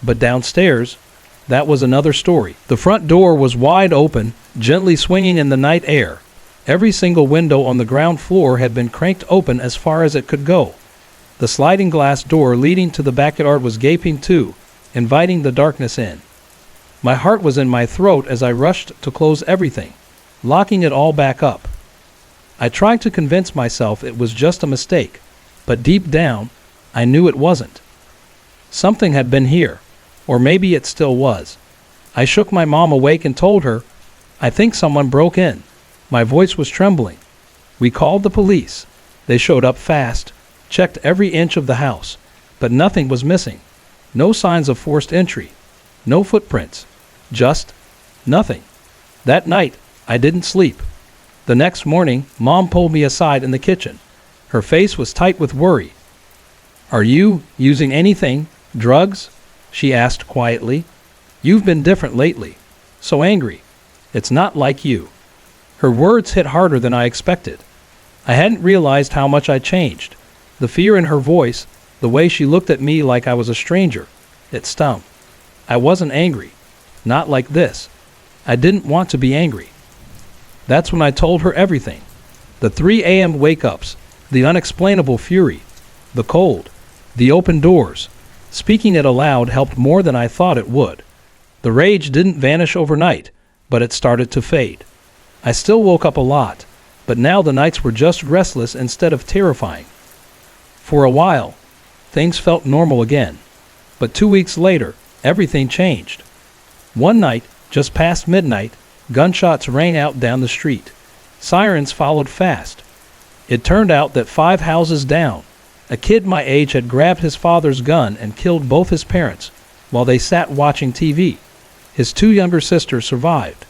Speaker 1: But downstairs, that was another story. The front door was wide open, gently swinging in the night air. Every single window on the ground floor had been cranked open as far as it could go. The sliding glass door leading to the backyard was gaping too, inviting the darkness in. My heart was in my throat as I rushed to close everything, locking it all back up. I tried to convince myself it was just a mistake, but deep down, I knew it wasn't. Something had been here, or maybe it still was. I shook my mom awake and told her, "I think someone broke in." My voice was trembling. We called the police. They showed up fast, checked every inch of the house, but nothing was missing. No signs of forced entry. No footprints. Just nothing. That night, I didn't sleep. The next morning, Mom pulled me aside in the kitchen. Her face was tight with worry. "Are you using anything? Drugs?" she asked quietly. "You've been different lately. So angry. It's not like you." Her words hit harder than I expected. I hadn't realized how much I'd changed. The fear in her voice, the way she looked at me like I was a stranger, it stung. I wasn't angry. Not like this. I didn't want to be angry. That's when I told her everything. The 3 a.m. wake-ups, the unexplainable fury, the cold, the open doors. Speaking it aloud helped more than I thought it would. The rage didn't vanish overnight, but it started to fade. I still woke up a lot, but now the nights were just restless instead of terrifying. For a while, things felt normal again. But 2 weeks later, everything changed. One night, just past midnight, gunshots rang out down the street. Sirens followed fast. It turned out that 5 houses down, a kid my age had grabbed his father's gun and killed both his parents while they sat watching TV. His 2 younger sisters survived.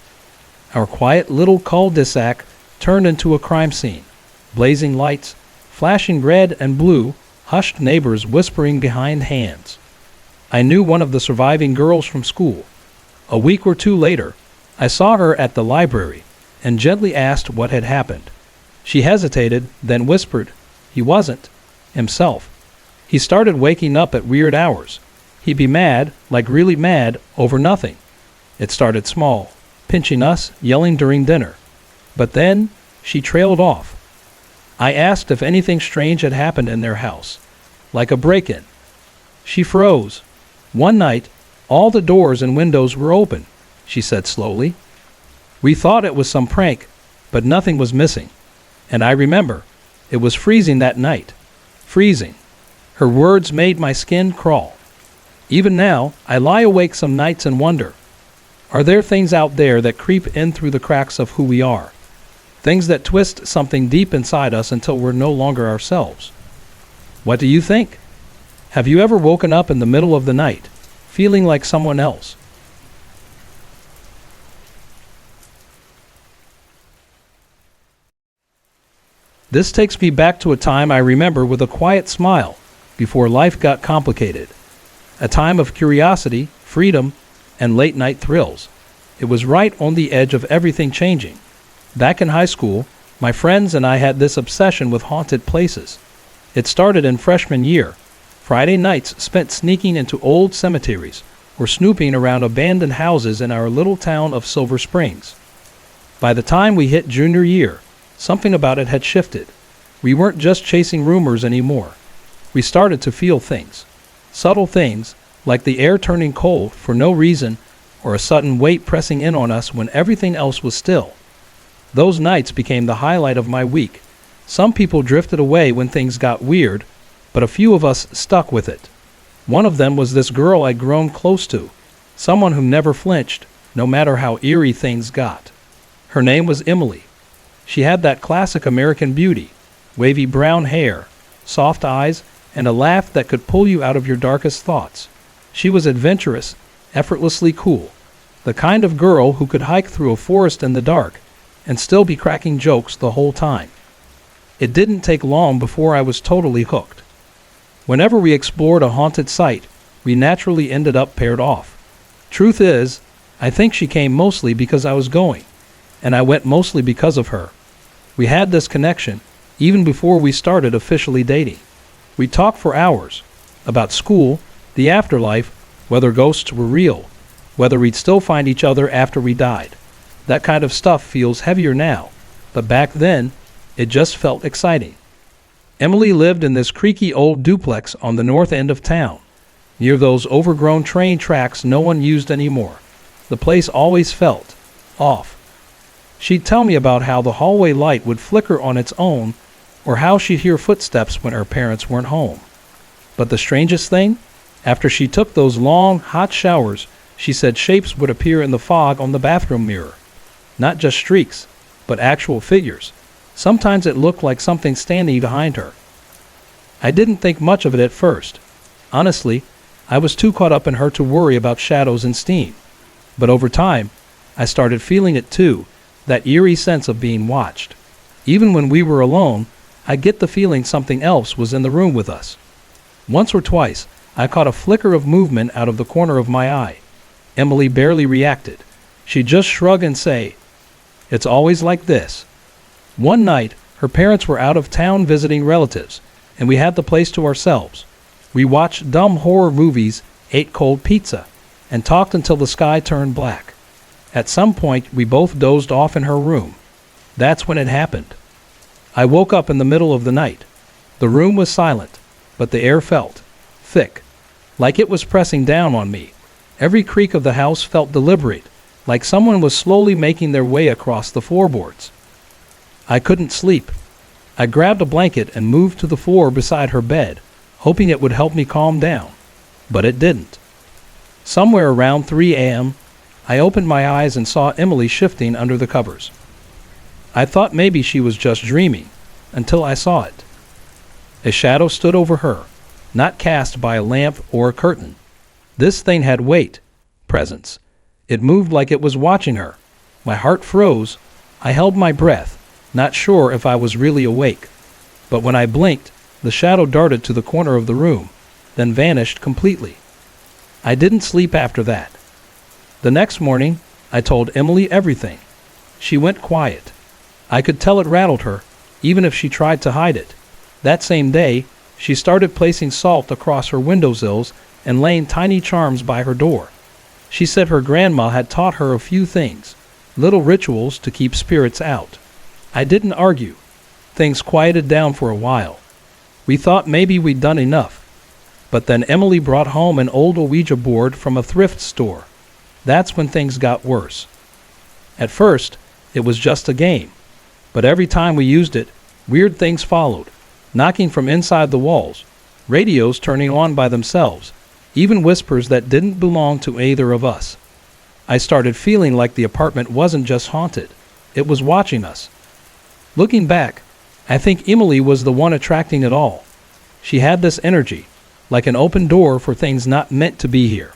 Speaker 1: Our quiet little cul-de-sac turned into a crime scene. Blazing lights, flashing red and blue, hushed neighbors whispering behind hands. I knew one of the surviving girls from school. A week or 2 later, I saw her at the library and gently asked what had happened. She hesitated, then whispered, "He wasn't himself. He started waking up at weird hours. He'd be mad, like really mad, over nothing. It started small, pinching us, yelling during dinner. But then, she trailed off." I asked if anything strange had happened in their house, like a break-in. She froze. "One night, all the doors and windows were open," she said slowly. "We thought it was some prank, but nothing was missing. And I remember, it was freezing that night. Freezing." Her words made my skin crawl. Even now, I lie awake some nights and wonder, are there things out there that creep in through the cracks of who we are? Things that twist something deep inside us until we're no longer ourselves. What do you think? Have you ever woken up in the middle of the night, feeling like someone else? This takes me back to a time I remember with a quiet smile, before life got complicated. A time of curiosity, freedom, and late-night thrills. It was right on the edge of everything changing. Back in high school, my friends and I had this obsession with haunted places. It started in freshman year. Friday nights spent sneaking into old cemeteries or snooping around abandoned houses in our little town of Silver Springs. By the time we hit junior year, something about it had shifted. We weren't just chasing rumors anymore. We started to feel things. Subtle things, like the air turning cold for no reason or a sudden weight pressing in on us when everything else was still. Those nights became the highlight of my week. Some people drifted away when things got weird, but a few of us stuck with it. One of them was this girl I'd grown close to, someone who never flinched, no matter how eerie things got. Her name was Emily. She had that classic American beauty, wavy brown hair, soft eyes, and a laugh that could pull you out of your darkest thoughts. She was adventurous, effortlessly cool, the kind of girl who could hike through a forest in the dark and still be cracking jokes the whole time. It didn't take long before I was totally hooked. Whenever we explored a haunted site, we naturally ended up paired off. Truth is, I think she came mostly because I was going, and I went mostly because of her. We had this connection even before we started officially dating. We talked for hours about school, the afterlife, whether ghosts were real, whether we'd still find each other after we died. That kind of stuff feels heavier now, but back then, it just felt exciting. Emily lived in this creaky old duplex on the north end of town, near those overgrown train tracks no one used anymore. The place always felt off. She'd tell me about how the hallway light would flicker on its own, or how she'd hear footsteps when her parents weren't home. But the strangest thing? After she took those long, hot showers, she said shapes would appear in the fog on the bathroom mirror. Not just streaks, but actual figures. Sometimes it looked like something standing behind her. I didn't think much of it at first. Honestly, I was too caught up in her to worry about shadows and steam. But over time, I started feeling it too, that eerie sense of being watched. Even when we were alone, I'd get the feeling something else was in the room with us. Once or twice, I caught a flicker of movement out of the corner of my eye. Emily barely reacted. She'd just shrug and say, "It's always like this." One night, her parents were out of town visiting relatives, and we had the place to ourselves. We watched dumb horror movies, ate cold pizza, and talked until the sky turned black. At some point, we both dozed off in her room. That's when it happened. I woke up in the middle of the night. The room was silent, but the air felt thick, like it was pressing down on me. Every creak of the house felt deliberate, like someone was slowly making their way across the floorboards. I couldn't sleep. I grabbed a blanket and moved to the floor beside her bed, hoping it would help me calm down. But it didn't. Somewhere around 3 a.m., I opened my eyes and saw Emily shifting under the covers. I thought maybe she was just dreaming, until I saw it. A shadow stood over her, not cast by a lamp or a curtain. This thing had weight, presence. It moved like it was watching her. My heart froze. I held my breath, not sure if I was really awake. But when I blinked, the shadow darted to the corner of the room, then vanished completely. I didn't sleep after that. The next morning, I told Emily everything. She went quiet. I could tell it rattled her, even if she tried to hide it. That same day, she started placing salt across her windowsills and laying tiny charms by her door. She said her grandma had taught her a few things, little rituals to keep spirits out. I didn't argue. Things quieted down for a while. We thought maybe we'd done enough. But then Emily brought home an old Ouija board from a thrift store. That's when things got worse. At first, it was just a game. But every time we used it, weird things followed, knocking from inside the walls, radios turning on by themselves, even whispers that didn't belong to either of us. I started feeling like the apartment wasn't just haunted, it was watching us. Looking back, I think Emily was the one attracting it all. She had this energy, like an open door for things not meant to be here.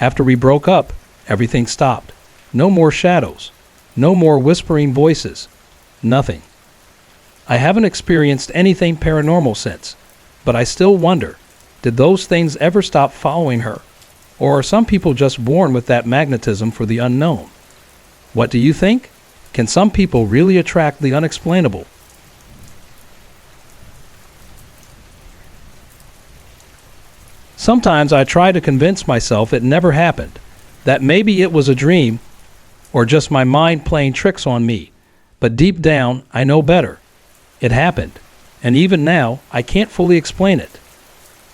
Speaker 1: After we broke up, everything stopped. No more shadows. No more whispering voices. Nothing. I haven't experienced anything paranormal since, but I still wonder, did those things ever stop following her? Or are some people just born with that magnetism for the unknown? What do you think? Can some people really attract the unexplainable? Sometimes I try to convince myself it never happened, that maybe it was a dream, or just my mind playing tricks on me. But deep down, I know better. It happened, and even now, I can't fully explain it.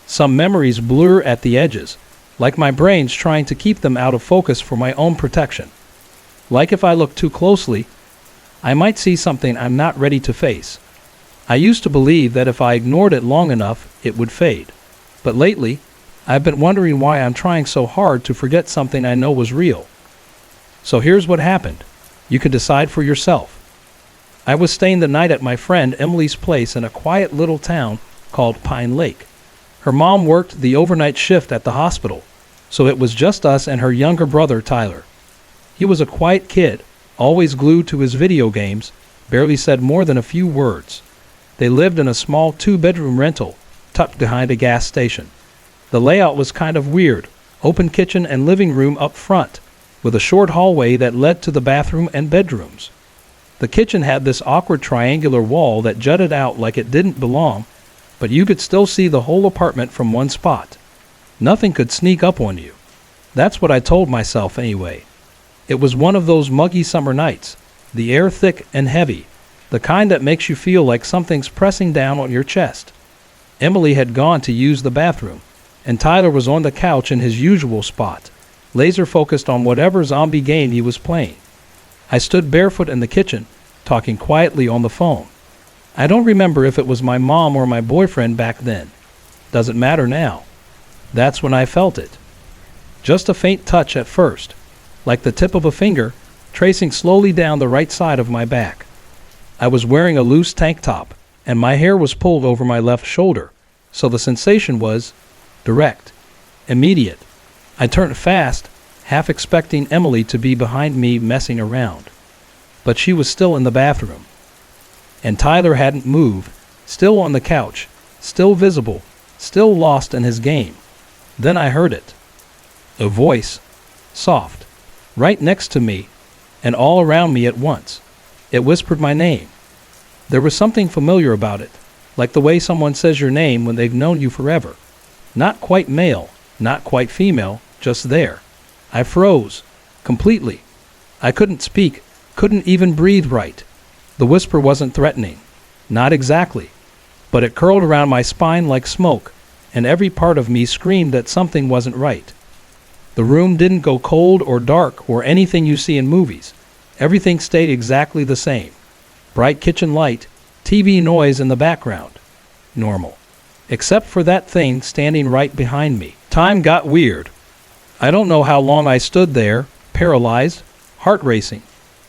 Speaker 1: Some memories blur at the edges, like my brain's trying to keep them out of focus for my own protection. Like if I look too closely, I might see something I'm not ready to face. I used to believe that if I ignored it long enough, it would fade. But lately, I've been wondering why I'm trying so hard to forget something I know was real. So here's what happened. You can decide for yourself. I was staying the night at my friend Emily's place in a quiet little town called Pine Lake. Her mom worked the overnight shift at the hospital, so it was just us and her younger brother Tyler. He was a quiet kid, always glued to his video games, barely said more than a few words. They lived in a small 2-bedroom rental, tucked behind a gas station. The layout was kind of weird, open kitchen and living room up front, with a short hallway that led to the bathroom and bedrooms. The kitchen had this awkward triangular wall that jutted out like it didn't belong, but you could still see the whole apartment from one spot. Nothing could sneak up on you. That's what I told myself anyway. It was one of those muggy summer nights, the air thick and heavy, the kind that makes you feel like something's pressing down on your chest. Emily had gone to use the bathroom, and Tyler was on the couch in his usual spot, laser focused on whatever zombie game he was playing. I stood barefoot in the kitchen, talking quietly on the phone. I don't remember if it was my mom or my boyfriend back then. Doesn't matter now. That's when I felt it. Just a faint touch at first, like the tip of a finger, tracing slowly down the right side of my back. I was wearing a loose tank top, and my hair was pulled over my left shoulder, so the sensation was direct, immediate. I turned fast, half expecting Emily to be behind me messing around. But she was still in the bathroom. And Tyler hadn't moved, still on the couch, still visible, still lost in his game. Then I heard it. A voice, soft, right next to me, and all around me at once. It whispered my name. There was something familiar about it, like the way someone says your name when they've known you forever. Not quite male, not quite female, just there. I froze, completely. I couldn't speak, couldn't even breathe right. The whisper wasn't threatening. Not exactly. But it curled around my spine like smoke, and every part of me screamed that something wasn't right. The room didn't go cold or dark or anything you see in movies. Everything stayed exactly the same. Bright kitchen light, TV noise in the background. Normal. Except for that thing standing right behind me. Time got weird. I don't know how long I stood there, paralyzed, heart racing.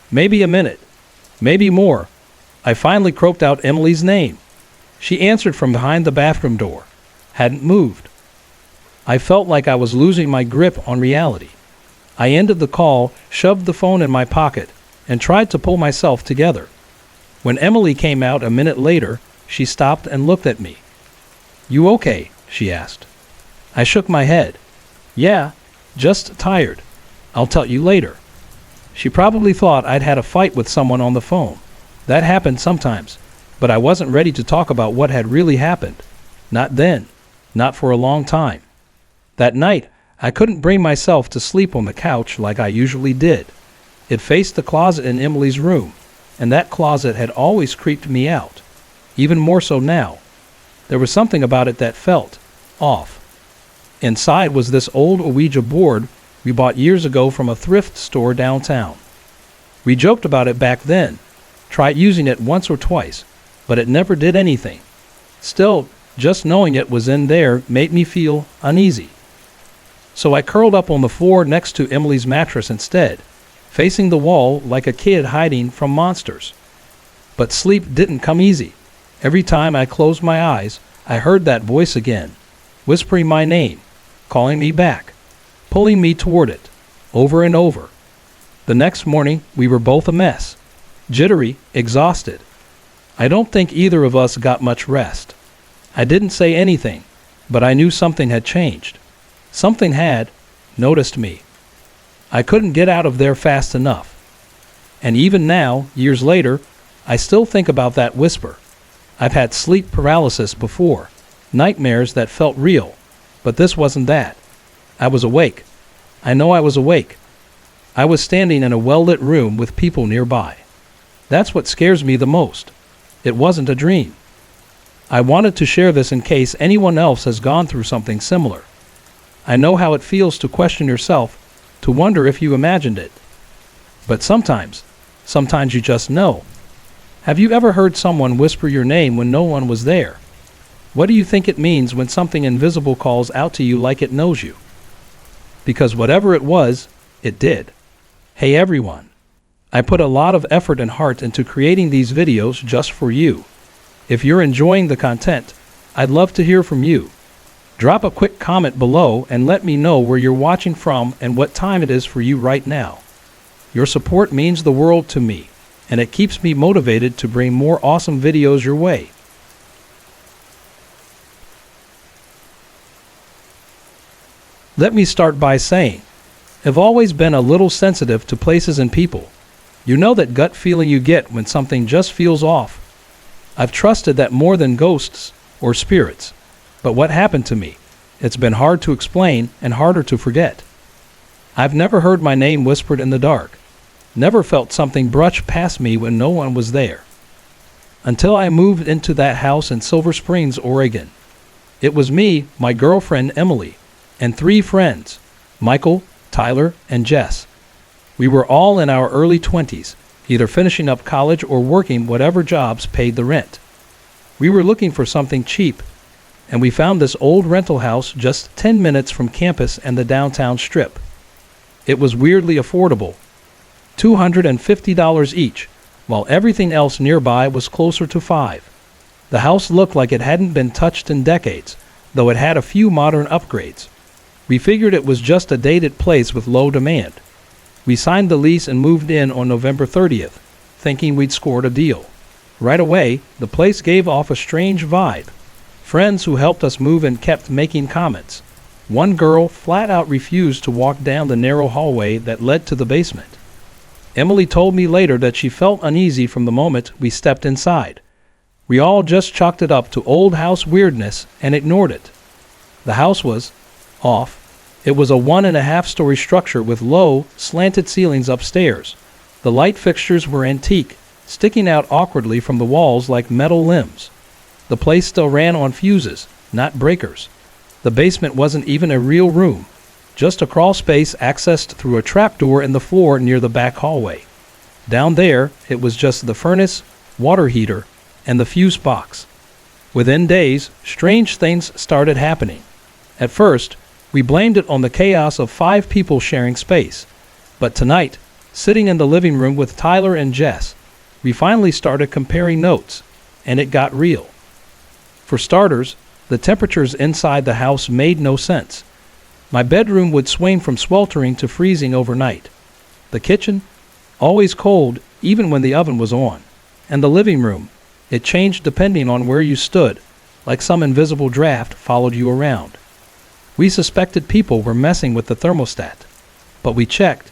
Speaker 1: Maybe a minute. Maybe more. I finally croaked out Emily's name. She answered from behind the bathroom door. Hadn't moved. I felt like I was losing my grip on reality. I ended the call, shoved the phone in my pocket, and tried to pull myself together. When Emily came out a minute later, she stopped and looked at me. "You okay?" she asked. I shook my head. "Yeah, just tired. I'll tell you later." She probably thought I'd had a fight with someone on the phone. That happened sometimes, but I wasn't ready to talk about what had really happened. Not then. Not for a long time. That night, I couldn't bring myself to sleep on the couch like I usually did. It faced the closet in Emily's room, and that closet had always creeped me out. Even more so now. There was something about it that felt off. Inside was this old Ouija board we bought years ago from a thrift store downtown. We joked about it back then, tried using it once or twice, but it never did anything. Still, just knowing it was in there made me feel uneasy. So I curled up on the floor next to Emily's mattress instead, facing the wall like a kid hiding from monsters. But sleep didn't come easy. Every time I closed my eyes, I heard that voice again, whispering my name, calling me back, pulling me toward it, over and over. The next morning, we were both a mess, jittery, exhausted. I don't think either of us got much rest. I didn't say anything, but I knew something had changed. Something had noticed me. I couldn't get out of there fast enough. And even now, years later, I still think about that whisper. I've had sleep paralysis before, nightmares that felt real, but this wasn't that. I was awake. I know I was awake. I was standing in a well-lit room with people nearby. That's what scares me the most. It wasn't a dream. I wanted to share this in case anyone else has gone through something similar. I know how it feels to question yourself, to wonder if you imagined it. But sometimes you just know. Have you ever heard someone whisper your name when no one was there? What do you think it means when something invisible calls out to you like it knows you? Because whatever it was, it did. Hey everyone. I put a lot of effort and heart into creating these videos just for you. If you're enjoying the content, I'd love to hear from you. Drop a quick comment below and let me know where you're watching from and what time it is for you right now. Your support means the world to me, and it keeps me motivated to bring more awesome videos your way. Let me start by saying, I've always been a little sensitive to places and people. You know that gut feeling you get when something just feels off. I've trusted that more than ghosts or spirits. But what happened to me? It's been hard to explain and harder to forget. I've never heard my name whispered in the dark. Never felt something brush past me when no one was there. Until I moved into that house in Silver Springs, Oregon. It was me, my girlfriend Emily, and 3 friends, Michael, Tyler, and Jess. We were all in our early 20s, either finishing up college or working whatever jobs paid the rent. We were looking for something cheap, and we found this old rental house just 10 minutes from campus and the downtown strip. It was weirdly affordable, $250 each, while everything else nearby was closer to $5. The house looked like it hadn't been touched in decades, though it had a few modern upgrades. We figured it was just a dated place with low demand. We signed the lease and moved in on November 30th, thinking we'd scored a deal. Right away, the place gave off a strange vibe. Friends who helped us move in kept making comments. One girl flat out refused to walk down the narrow hallway that led to the basement. Emily told me later that she felt uneasy from the moment we stepped inside. We all just chalked it up to old house weirdness and ignored it. The house was off. It was a 1.5-story structure with low, slanted ceilings upstairs. The light fixtures were antique, sticking out awkwardly from the walls like metal limbs. The place still ran on fuses, not breakers. The basement wasn't even a real room, just a crawl space accessed through a trapdoor in the floor near the back hallway. Down there, it was just the furnace, water heater, and the fuse box. Within days, strange things started happening. At first, we blamed it on the chaos of 5 people sharing space. But tonight, sitting in the living room with Tyler and Jess, we finally started comparing notes, and it got real. For starters, the temperatures inside the house made no sense. My bedroom would swing from sweltering to freezing overnight. The kitchen, always cold even when the oven was on. And the living room, it changed depending on where you stood, like some invisible draft followed you around. We suspected people were messing with the thermostat, but we checked.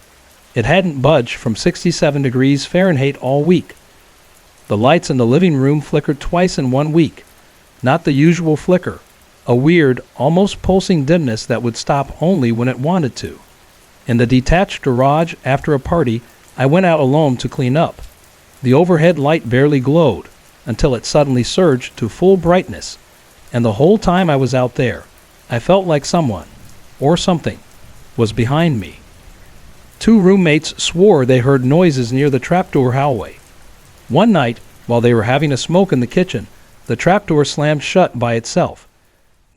Speaker 1: It hadn't budged from 67 degrees Fahrenheit all week. The lights in the living room flickered twice in 1 week. Not the usual flicker, a weird, almost pulsing dimness that would stop only when it wanted to. In the detached garage after a party, I went out alone to clean up. The overhead light barely glowed until it suddenly surged to full brightness, and the whole time I was out there, I felt like someone, or something, was behind me. 2 roommates swore they heard noises near the trapdoor hallway. One night, while they were having a smoke in the kitchen, the trapdoor slammed shut by itself.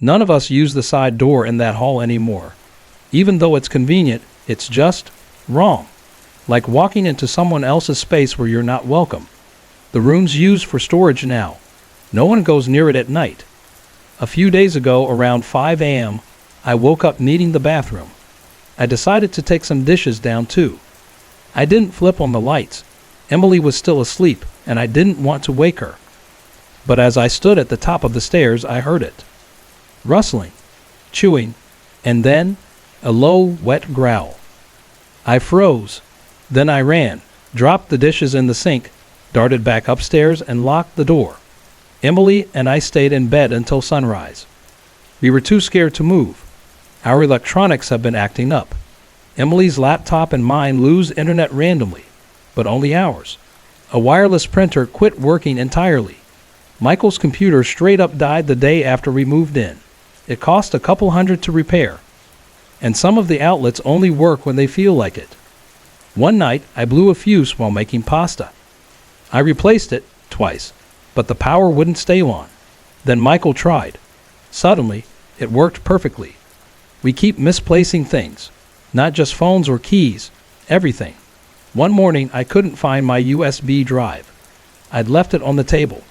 Speaker 1: None of us use the side door in that hall anymore. Even though it's convenient, it's just wrong. Like walking into someone else's space where you're not welcome. The room's used for storage now. No one goes near it at night. A few days ago, around 5 a.m., I woke up needing the bathroom. I decided to take some dishes down too. I didn't flip on the lights. Emily was still asleep, and I didn't want to wake her. But as I stood at the top of the stairs, I heard it. Rustling, chewing, and then a low, wet growl. I froze. Then I ran, dropped the dishes in the sink, darted back upstairs, and locked the door. Emily and I stayed in bed until sunrise. We were too scared to move. Our electronics have been acting up. Emily's laptop and mine lose internet randomly, but only ours. A wireless printer quit working entirely. Michael's computer straight up died the day after we moved in. It cost a couple $100 to repair. And some of the outlets only work when they feel like it. One night, I blew a fuse while making pasta. I replaced it twice, but the power wouldn't stay on. Then Michael tried. Suddenly, it worked perfectly. We keep misplacing things, not just phones or keys, everything. One morning, I couldn't find my USB drive. I'd left it on the table.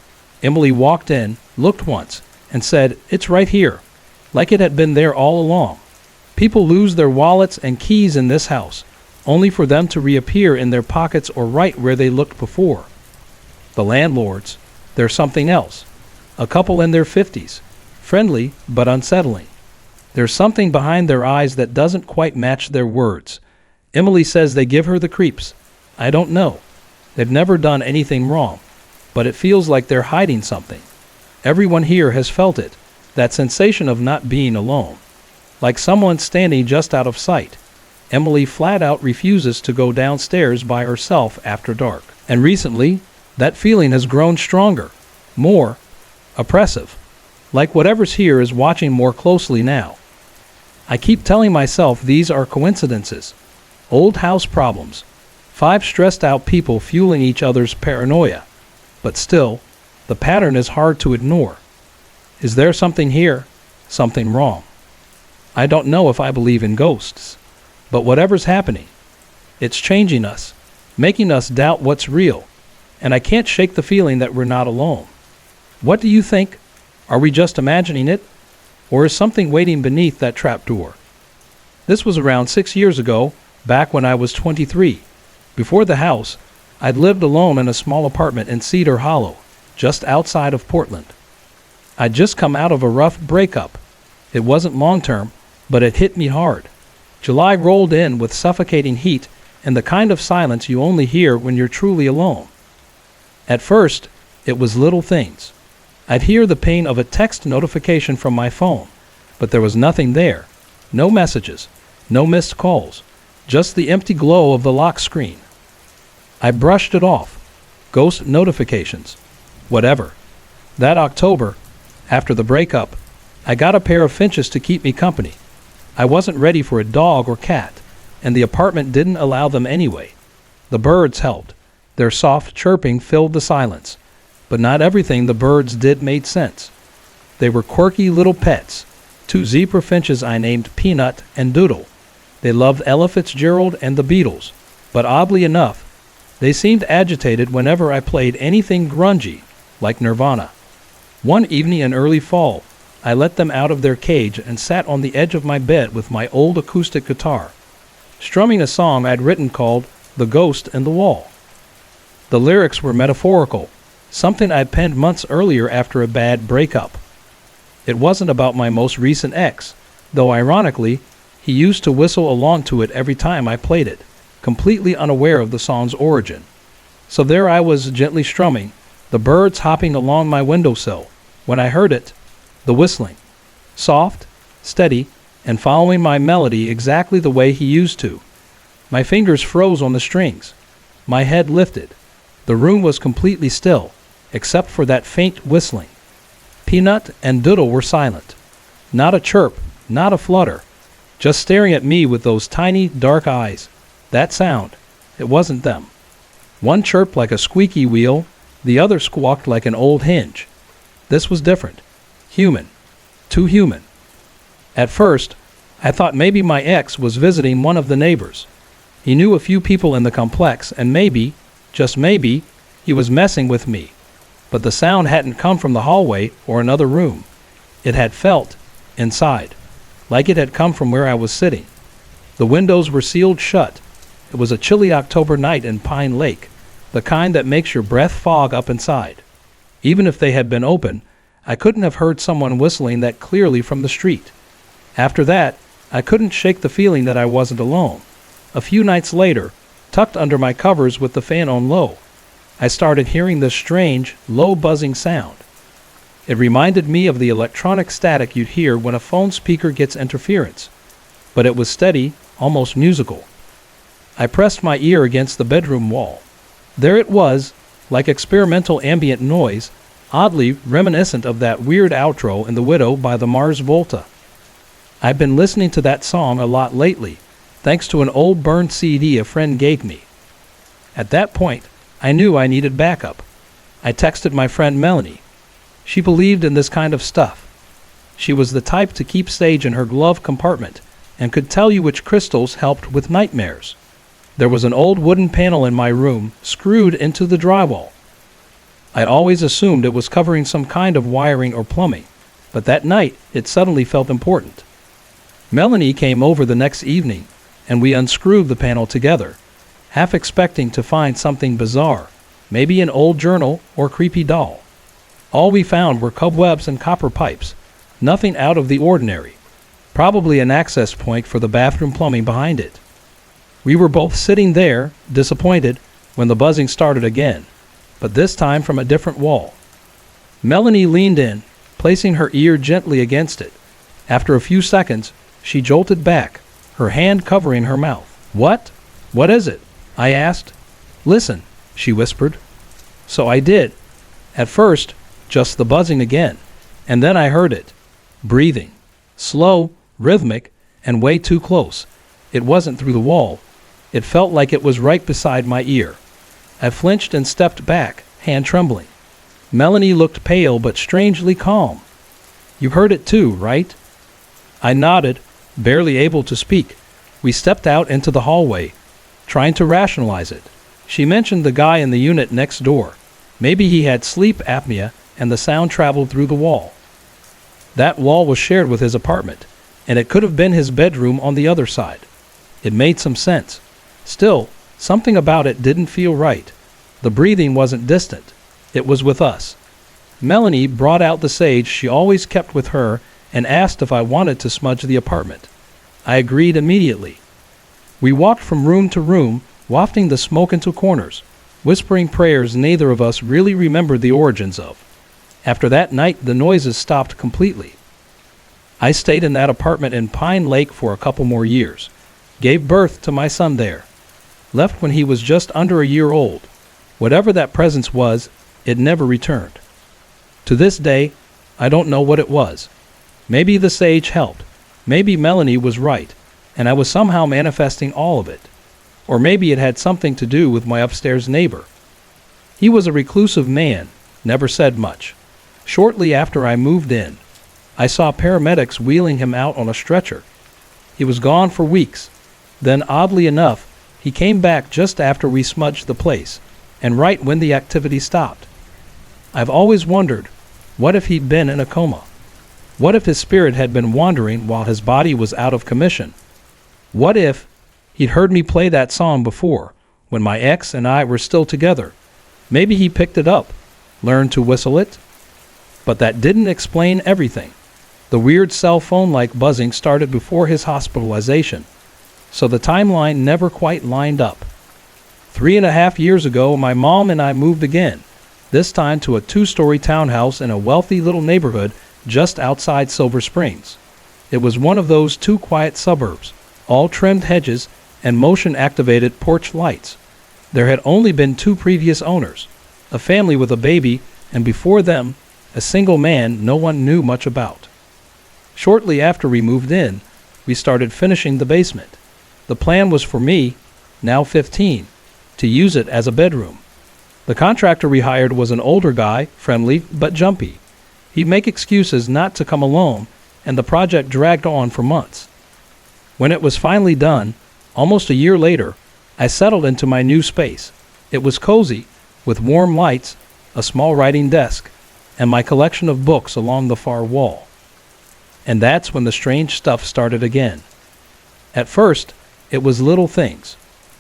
Speaker 1: Emily walked in, looked once, and said, "It's right here," like it had been there all along. People lose their wallets and keys in this house, only for them to reappear in their pockets or right where they looked before. The landlords, they're something else. A couple in their 50s, friendly but unsettling. There's something behind their eyes that doesn't quite match their words. Emily says they give her the creeps. I don't know. They've never done anything wrong, but it feels like they're hiding something. Everyone here has felt it, that sensation of not being alone. Like someone standing just out of sight. Emily flat out refuses to go downstairs by herself after dark. And recently, that feeling has grown stronger, more oppressive. Like whatever's here is watching more closely now. I keep telling myself these are coincidences. Old house problems. 5 stressed out people fueling each other's paranoia. But still, the pattern is hard to ignore. Is there something here? Something wrong? I don't know if I believe in ghosts. But whatever's happening, it's changing us, making us doubt what's real. And I can't shake the feeling that we're not alone. What do you think? Are we just imagining it? Or is something waiting beneath that trapdoor? This was around 6 years ago, back when I was 23. Before the house, I'd lived alone in a small apartment in Cedar Hollow, just outside of Portland. I'd just come out of a rough breakup. It wasn't long-term, but it hit me hard. July rolled in with suffocating heat and the kind of silence you only hear when you're truly alone. At first, it was little things. I'd hear the ping of a text notification from my phone, but there was nothing there. No messages, no missed calls, just the empty glow of the lock screen. I brushed it off. Ghost notifications. Whatever. That October, after the breakup, I got a pair of finches to keep me company. I wasn't ready for a dog or cat, and the apartment didn't allow them anyway. The birds helped. Their soft chirping filled the silence. But not everything the birds did made sense. They were quirky little pets. 2 zebra finches I named Peanut and Doodle. They loved Ella Fitzgerald and the Beatles, but oddly enough, they seemed agitated whenever I played anything grungy, like Nirvana. One evening in early fall, I let them out of their cage and sat on the edge of my bed with my old acoustic guitar, strumming a song I'd written called "The Ghost in the Wall." The lyrics were metaphorical, something I'd penned months earlier after a bad breakup. It wasn't about my most recent ex, though ironically, he used to whistle along to it every time I played it, completely unaware of the song's origin. So there I was gently strumming, the birds hopping along my windowsill, when I heard it, the whistling. Soft, steady, and following my melody exactly the way he used to. My fingers froze on the strings. My head lifted. The room was completely still, except for that faint whistling. Peanut and Doodle were silent. Not a chirp, not a flutter. Just staring at me with those tiny, dark eyes. That sound, it wasn't them. One chirped like a squeaky wheel, the other squawked like an old hinge. This was different. Human. Too human. At first, I thought maybe my ex was visiting one of the neighbors. He knew a few people in the complex, and maybe, just maybe, he was messing with me. But the sound hadn't come from the hallway or another room. It had felt inside, like it had come from where I was sitting. The windows were sealed shut. It was a chilly October night in Pine Lake, the kind that makes your breath fog up inside. Even if they had been open, I couldn't have heard someone whistling that clearly from the street. After that, I couldn't shake the feeling that I wasn't alone. A few nights later, tucked under my covers with the fan on low, I started hearing this strange, low buzzing sound. It reminded me of the electronic static you'd hear when a phone speaker gets interference, but it was steady, almost musical. I pressed my ear against the bedroom wall. There it was, like experimental ambient noise, oddly reminiscent of that weird outro in The Widow by the Mars Volta. I've been listening to that song a lot lately, thanks to an old burned CD a friend gave me. At that point, I knew I needed backup. I texted my friend Melanie. She believed in this kind of stuff. She was the type to keep sage in her glove compartment and could tell you which crystals helped with nightmares. There was an old wooden panel in my room screwed into the drywall. I'd always assumed it was covering some kind of wiring or plumbing, but that night it suddenly felt important. Melanie came over the next evening, and we unscrewed the panel together, half expecting to find something bizarre, maybe an old journal or creepy doll. All we found were cobwebs and copper pipes, nothing out of the ordinary, probably an access point for the bathroom plumbing behind it. We were both sitting there, disappointed, when the buzzing started again, but this time from a different wall. Melanie leaned in, placing her ear gently against it. After a few seconds, she jolted back, her hand covering her mouth. "What? What is it?" I asked. "Listen," she whispered. So I did. At first, just the buzzing again, and then I heard it. Breathing. Slow, rhythmic, and way too close. It wasn't through the wall. It felt like it was right beside my ear. I flinched and stepped back, hand trembling. Melanie looked pale but strangely calm. "You heard it too, right?" I nodded, barely able to speak. We stepped out into the hallway, trying to rationalize it. She mentioned the guy in the unit next door. Maybe he had sleep apnea and the sound traveled through the wall. That wall was shared with his apartment, and it could have been his bedroom on the other side. It made some sense. Still, something about it didn't feel right. The breathing wasn't distant. It was with us. Melanie brought out the sage she always kept with her and asked if I wanted to smudge the apartment. I agreed immediately. We walked from room to room, wafting the smoke into corners, whispering prayers neither of us really remembered the origins of. After that night, the noises stopped completely. I stayed in that apartment in Pine Lake for a couple more years, gave birth to my son there, left when he was just under a year old. Whatever that presence was, it never returned. To this day, I don't know what it was. Maybe the sage helped. Maybe Melanie was right, and I was somehow manifesting all of it. Or maybe it had something to do with my upstairs neighbor. He was a reclusive man, never said much. Shortly after I moved in, I saw paramedics wheeling him out on a stretcher. He was gone for weeks. Then, oddly enough, he came back just after we smudged the place, and right when the activity stopped. I've always wondered, what if he'd been in a coma? What if his spirit had been wandering while his body was out of commission? What if he'd heard me play that song before, when my ex and I were still together? Maybe he picked it up, learned to whistle it? But that didn't explain everything. The weird cell phone-like buzzing started before his hospitalization, so the timeline never quite lined up. 3.5 years ago, my mom and I moved again, this time to a 2-story townhouse in a wealthy little neighborhood just outside Silver Springs. It was one of those 2 quiet suburbs, all trimmed hedges and motion-activated porch lights. There had only been 2 previous owners, a family with a baby, and before them, a single man no one knew much about. Shortly after we moved in, we started finishing the basement. The plan was for me, now 15, to use it as a bedroom. The contractor we hired was an older guy, friendly but jumpy. He'd make excuses not to come alone, and the project dragged on for months. When it was finally done, almost a year later, I settled into my new space. It was cozy, with warm lights, a small writing desk, and my collection of books along the far wall. And that's when the strange stuff started again. At first, it was little things.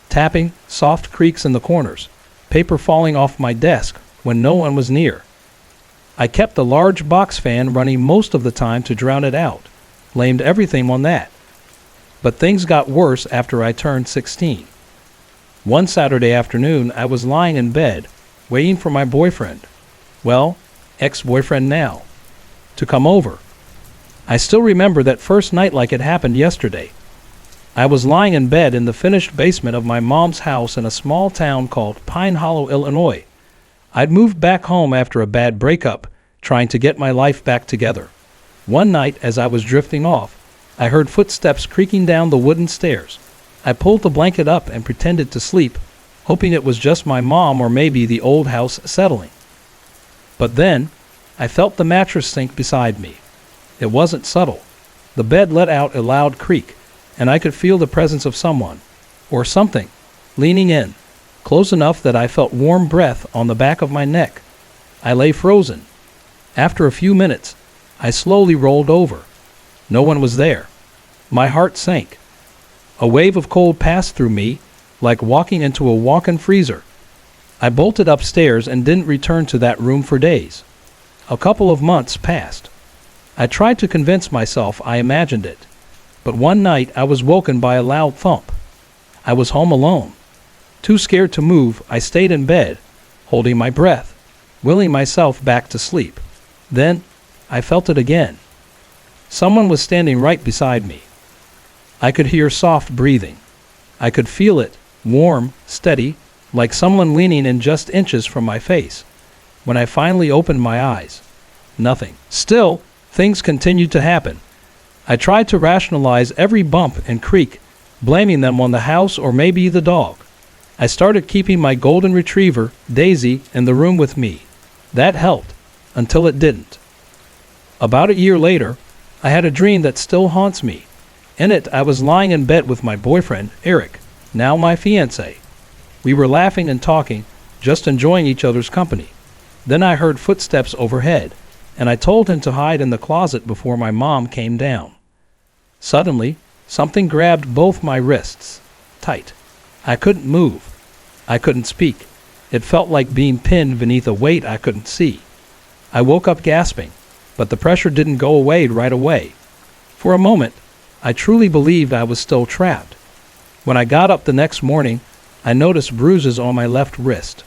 Speaker 1: Tapping, soft creaks in the corners, paper falling off my desk when no one was near. I kept the large box fan running most of the time to drown it out, blamed everything on that. But things got worse after I turned 16. One Saturday afternoon, I was lying in bed, waiting for my boyfriend, well, ex-boyfriend now, to come over. I still remember that first night like it happened yesterday. I was lying in bed in the finished basement of my mom's house in a small town called Pine Hollow, Illinois. I'd moved back home after a bad breakup, trying to get my life back together. One night, as I was drifting off, I heard footsteps creaking down the wooden stairs. I pulled the blanket up and pretended to sleep, hoping it was just my mom or maybe the old house settling. But then, I felt the mattress sink beside me. It wasn't subtle. The bed let out a loud creak, and I could feel the presence of someone, or something, leaning in, close enough that I felt warm breath on the back of my neck. I lay frozen. After a few minutes, I slowly rolled over. No one was there. My heart sank. A wave of cold passed through me, like walking into a walk-in freezer. I bolted upstairs and didn't return to that room for days. A couple of months passed. I tried to convince myself I imagined it, but one night I was woken by a loud thump. I was home alone. Too scared to move, I stayed in bed, holding my breath, willing myself back to sleep. Then, I felt it again. Someone was standing right beside me. I could hear soft breathing. I could feel it, warm, steady, like someone leaning in just inches from my face. When I finally opened my eyes, nothing. Still, things continued to happen. I tried to rationalize every bump and creak, blaming them on the house or maybe the dog. I started keeping my golden retriever, Daisy, in the room with me. That helped, until it didn't. About a year later, I had a dream that still haunts me. In it, I was lying in bed with my boyfriend, Eric, now my fiancé. We were laughing and talking, just enjoying each other's company. Then I heard footsteps overhead, and I told him to hide in the closet before my mom came down. Suddenly, something grabbed both my wrists, tight. I couldn't move. I couldn't speak. It felt like being pinned beneath a weight I couldn't see. I woke up gasping, but the pressure didn't go away right away. For a moment, I truly believed I was still trapped. When I got up the next morning, I noticed bruises on my left wrist.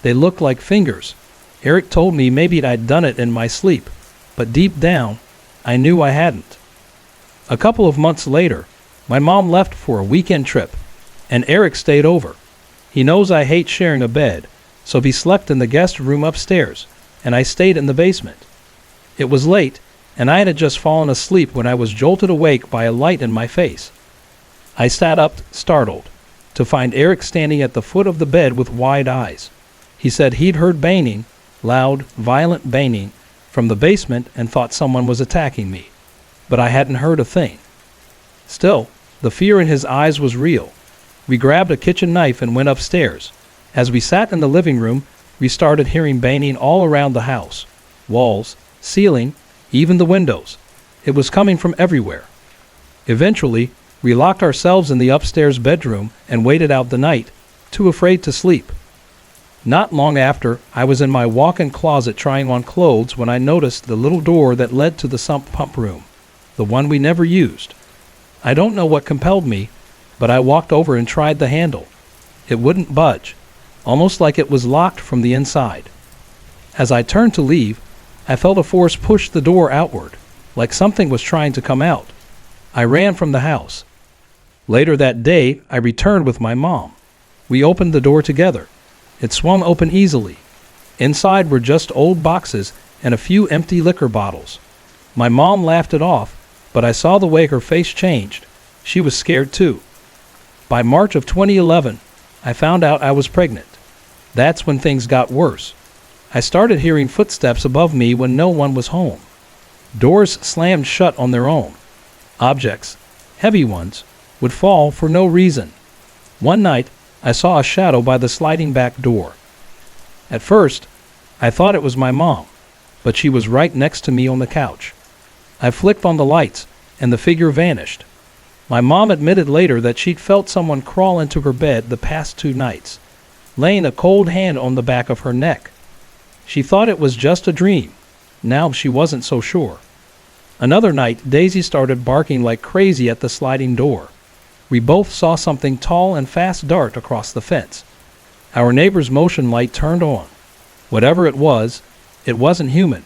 Speaker 1: They looked like fingers. Eric told me maybe I'd done it in my sleep, but deep down, I knew I hadn't. A couple of months later, my mom left for a weekend trip, and Eric stayed over. He knows I hate sharing a bed, so he slept in the guest room upstairs, and I stayed in the basement. It was late, and I had just fallen asleep when I was jolted awake by a light in my face. I sat up, startled, to find Eric standing at the foot of the bed with wide eyes. He said he'd heard banging, loud, violent banging, from the basement and thought someone was attacking me, but I hadn't heard a thing. Still, the fear in his eyes was real. We grabbed a kitchen knife and went upstairs. As we sat in the living room, we started hearing banging all around the house. Walls, ceiling, even the windows. It was coming from everywhere. Eventually, we locked ourselves in the upstairs bedroom and waited out the night, too afraid to sleep. Not long after, I was in my walk-in closet trying on clothes when I noticed the little door that led to the sump pump room, the one we never used. I don't know what compelled me, but I walked over and tried the handle. It wouldn't budge, almost like it was locked from the inside. As I turned to leave, I felt a force push the door outward, like something was trying to come out. I ran from the house. Later that day, I returned with my mom. We opened the door together. It swung open easily. Inside were just old boxes and a few empty liquor bottles. My mom laughed it off, but I saw the way her face changed. She was scared too. By March of 2011, I found out I was pregnant. That's when things got worse. I started hearing footsteps above me when no one was home. Doors slammed shut on their own. Objects, heavy ones, would fall for no reason. One night, I saw a shadow by the sliding back door. At first, I thought it was my mom, but she was right next to me on the couch. I flicked on the lights, and the figure vanished. My mom admitted later that she'd felt someone crawl into her bed the past 2 nights, laying a cold hand on the back of her neck. She thought it was just a dream. Now she wasn't so sure. Another night, Daisy started barking like crazy at the sliding door. We both saw something tall and fast dart across the fence. Our neighbor's motion light turned on. Whatever it wasn't human,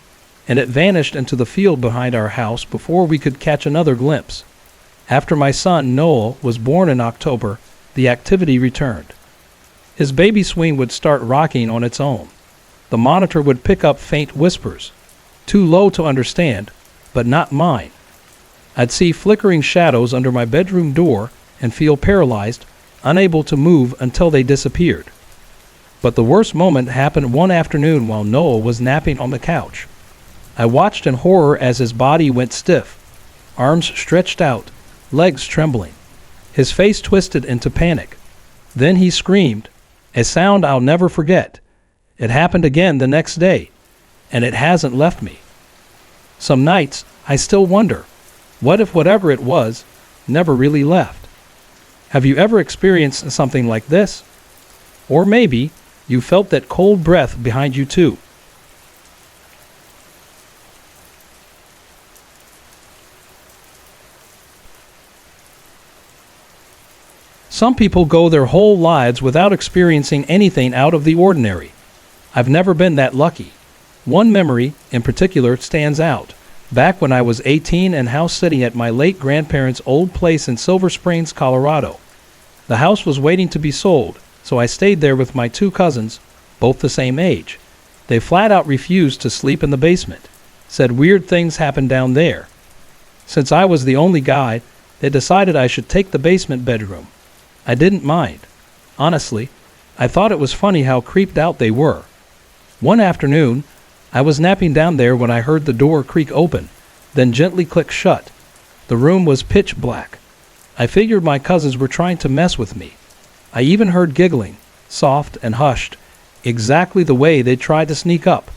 Speaker 1: and it vanished into the field behind our house before we could catch another glimpse. After my son, Noel, was born in October, the activity returned. His baby swing would start rocking on its own. The monitor would pick up faint whispers, too low to understand, but not mine. I'd see flickering shadows under my bedroom door and feel paralyzed, unable to move until they disappeared. But the worst moment happened one afternoon while Noel was napping on the couch. I watched in horror as his body went stiff, arms stretched out, legs trembling. His face twisted into panic. Then he screamed, a sound I'll never forget. It happened again the next day, and it hasn't left me. Some nights, I still wonder, what if whatever it was never really left? Have you ever experienced something like this? Or maybe you felt that cold breath behind you too. Some people go their whole lives without experiencing anything out of the ordinary. I've never been that lucky. One memory, in particular, stands out. Back when I was 18 and house sitting at my late grandparents' old place in Silver Springs, Colorado. The house was waiting to be sold, so I stayed there with my 2 cousins, both the same age. They flat out refused to sleep in the basement, said weird things happened down there. Since I was the only guy, they decided I should take the basement bedroom. I didn't mind. Honestly, I thought it was funny how creeped out they were. One afternoon, I was napping down there when I heard the door creak open, then gently click shut. The room was pitch black. I figured my cousins were trying to mess with me. I even heard giggling, soft and hushed, exactly the way they tried to sneak up.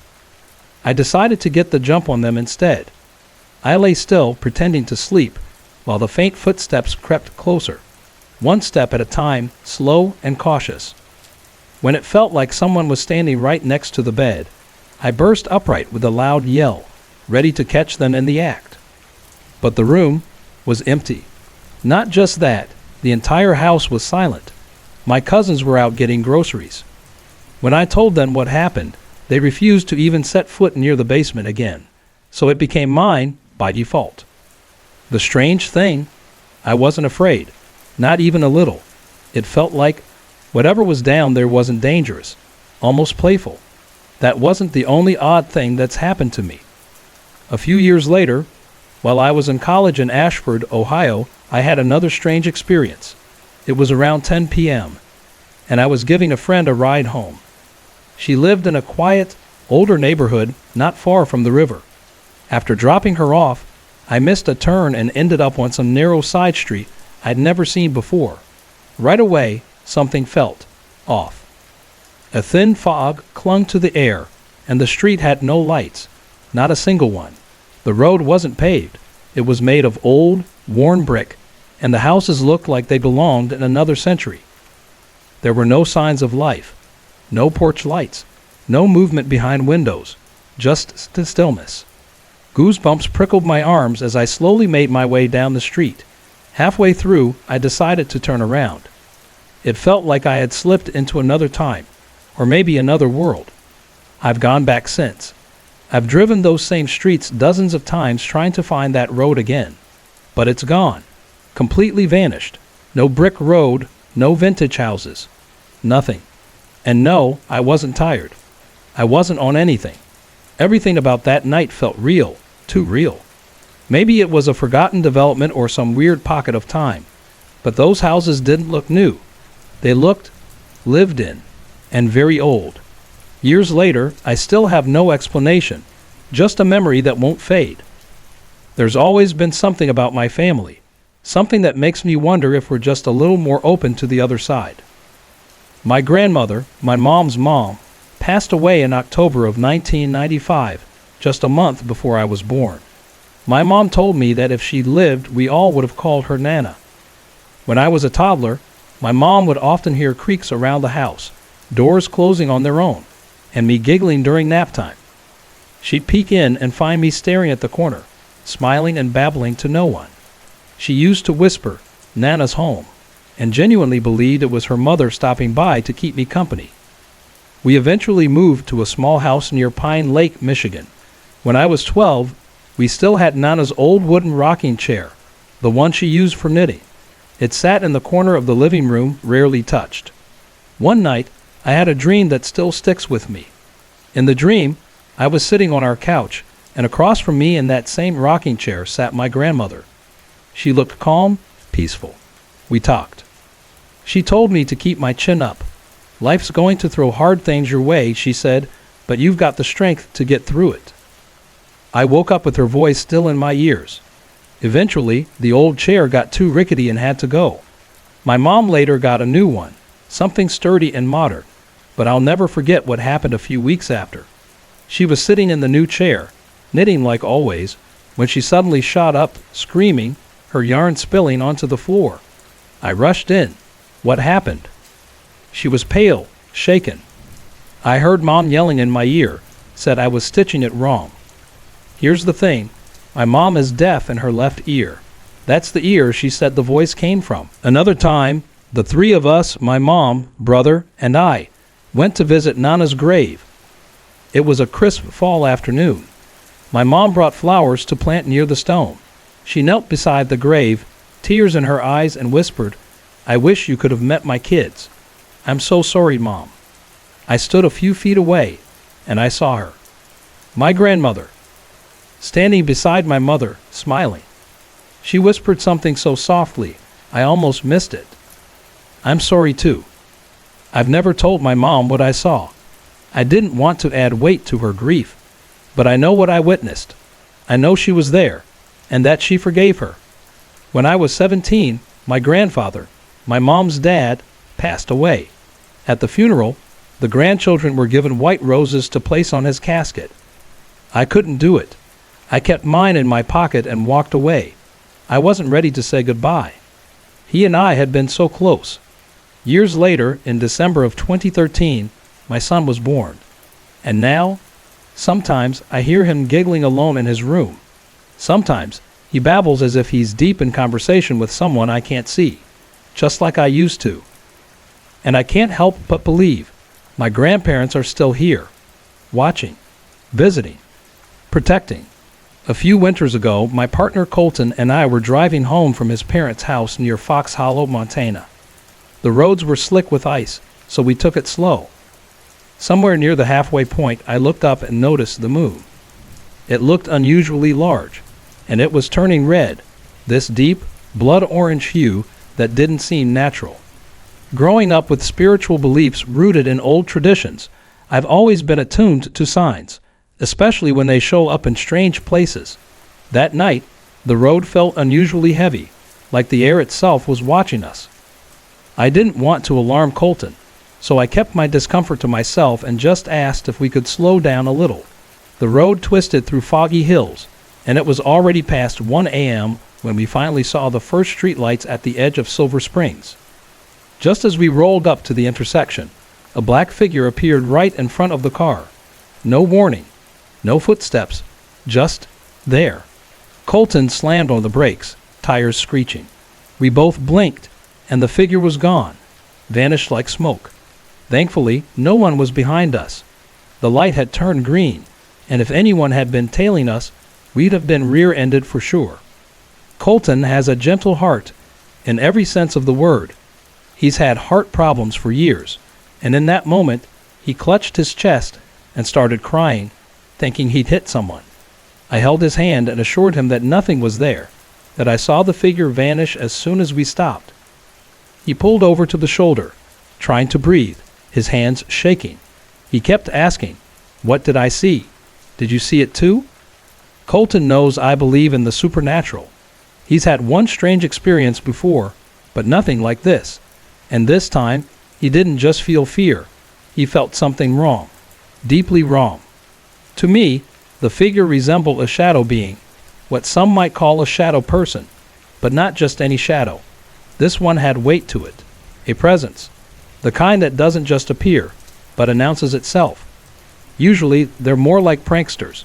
Speaker 1: I decided to get the jump on them instead. I lay still, pretending to sleep, while the faint footsteps crept closer. One step at a time, slow and cautious. When it felt like someone was standing right next to the bed, I burst upright with a loud yell, ready to catch them in the act. But the room was empty. Not just that, the entire house was silent. My cousins were out getting groceries. When I told them what happened, they refused to even set foot near the basement again, so it became mine by default. The strange thing, I wasn't afraid. Not even a little. It felt like whatever was down there wasn't dangerous, almost playful. That wasn't the only odd thing that's happened to me. A few years later, while I was in college in Ashford, Ohio, I had another strange experience. It was around 10 p.m., and I was giving a friend a ride home. She lived in a quiet, older neighborhood not far from the river. After dropping her off, I missed a turn and ended up on some narrow side street I'd never seen before. Right away, something felt off. A thin fog clung to the air, and the street had no lights, not a single one. The road wasn't paved. It was made of old, worn brick, and the houses looked like they belonged in another century. There were no signs of life, no porch lights, no movement behind windows, just stillness. Goosebumps prickled my arms as I slowly made my way down the street. Halfway through, I decided to turn around. It felt like I had slipped into another time, or maybe another world. I've gone back since. I've driven those same streets dozens of times trying to find that road again. But it's gone. Completely vanished. No brick road, no vintage houses. Nothing. And no, I wasn't tired. I wasn't on anything. Everything about that night felt real, too real. Maybe it was a forgotten development or some weird pocket of time. But those houses didn't look new. They looked lived in, and very old. Years later, I still have no explanation, just a memory that won't fade. There's always been something about my family, something that makes me wonder if we're just a little more open to the other side. My grandmother, my mom's mom, passed away in October of 1995, just a month before I was born. My mom told me that if she'd lived, we all would have called her Nana. When I was a toddler, my mom would often hear creaks around the house, doors closing on their own, and me giggling during nap time. She'd peek in and find me staring at the corner, smiling and babbling to no one. She used to whisper, "Nana's home," and genuinely believed it was her mother stopping by to keep me company. We eventually moved to a small house near Pine Lake, Michigan. When I was 12, we still had Nana's old wooden rocking chair, the one she used for knitting. It sat in the corner of the living room, rarely touched. One night, I had a dream that still sticks with me. In the dream, I was sitting on our couch, and across from me in that same rocking chair sat my grandmother. She looked calm, peaceful. We talked. She told me to keep my chin up. "Life's going to throw hard things your way," she said, "but you've got the strength to get through it." I woke up with her voice still in my ears. Eventually, the old chair got too rickety and had to go. My mom later got a new one, something sturdy and modern, but I'll never forget what happened a few weeks after. She was sitting in the new chair, knitting like always, when she suddenly shot up, screaming, her yarn spilling onto the floor. I rushed in. What happened? She was pale, shaken. I heard Mom yelling in my ear, said I was stitching it wrong. Here's the thing. My mom is deaf in her left ear. That's the ear she said the voice came from. Another time, the three of us, my mom, brother, and I, went to visit Nana's grave. It was a crisp fall afternoon. My mom brought flowers to plant near the stone. She knelt beside the grave, tears in her eyes, and whispered, "I wish you could have met my kids. I'm so sorry, Mom." I stood a few feet away, and I saw her. My grandmother, standing beside my mother, smiling. She whispered something so softly, I almost missed it. "I'm sorry too. I've never told my mom what I saw. I didn't want to add weight to her grief, but I know what I witnessed. I know she was there, and that she forgave her. When I was 17, my grandfather, my mom's dad, passed away. At the funeral, the grandchildren were given white roses to place on his casket. I couldn't do it. I kept mine in my pocket and walked away. I wasn't ready to say goodbye. He and I had been so close. Years later, in December of 2013, my son was born. And now, sometimes I hear him giggling alone in his room. Sometimes he babbles as if he's deep in conversation with someone I can't see, just like I used to. And I can't help but believe my grandparents are still here, watching, visiting, protecting. A few winters ago, my partner Colton and I were driving home from his parents' house near Fox Hollow, Montana. The roads were slick with ice, so we took it slow. Somewhere near the halfway point, I looked up and noticed the moon. It looked unusually large, and it was turning red, this deep, blood orange hue that didn't seem natural. Growing up with spiritual beliefs rooted in old traditions, I've always been attuned to signs, especially when they show up in strange places. That night, the road felt unusually heavy, like the air itself was watching us. I didn't want to alarm Colton, so I kept my discomfort to myself and just asked if we could slow down a little. The road twisted through foggy hills, and it was already past 1 a.m. when we finally saw the first streetlights at the edge of Silver Springs. Just as we rolled up to the intersection, a black figure appeared right in front of the car. No warning, no footsteps, just there. Colton slammed on the brakes, tires screeching. We both blinked, and the figure was gone, vanished like smoke. Thankfully, no one was behind us. The light had turned green, and if anyone had been tailing us, we'd have been rear-ended for sure. Colton has a gentle heart, in every sense of the word. He's had heart problems for years, and in that moment, he clutched his chest and started crying, thinking he'd hit someone. I held his hand and assured him that nothing was there, that I saw the figure vanish as soon as we stopped. He pulled over to the shoulder, trying to breathe, his hands shaking. He kept asking, "What did I see? Did you see it too?" Colton knows I believe in the supernatural. He's had one strange experience before, but nothing like this. And this time, he didn't just feel fear. He felt something wrong, deeply wrong. To me, the figure resembled a shadow being, what some might call a shadow person, but not just any shadow. This one had weight to it, a presence, the kind that doesn't just appear, but announces itself. Usually, they're more like pranksters,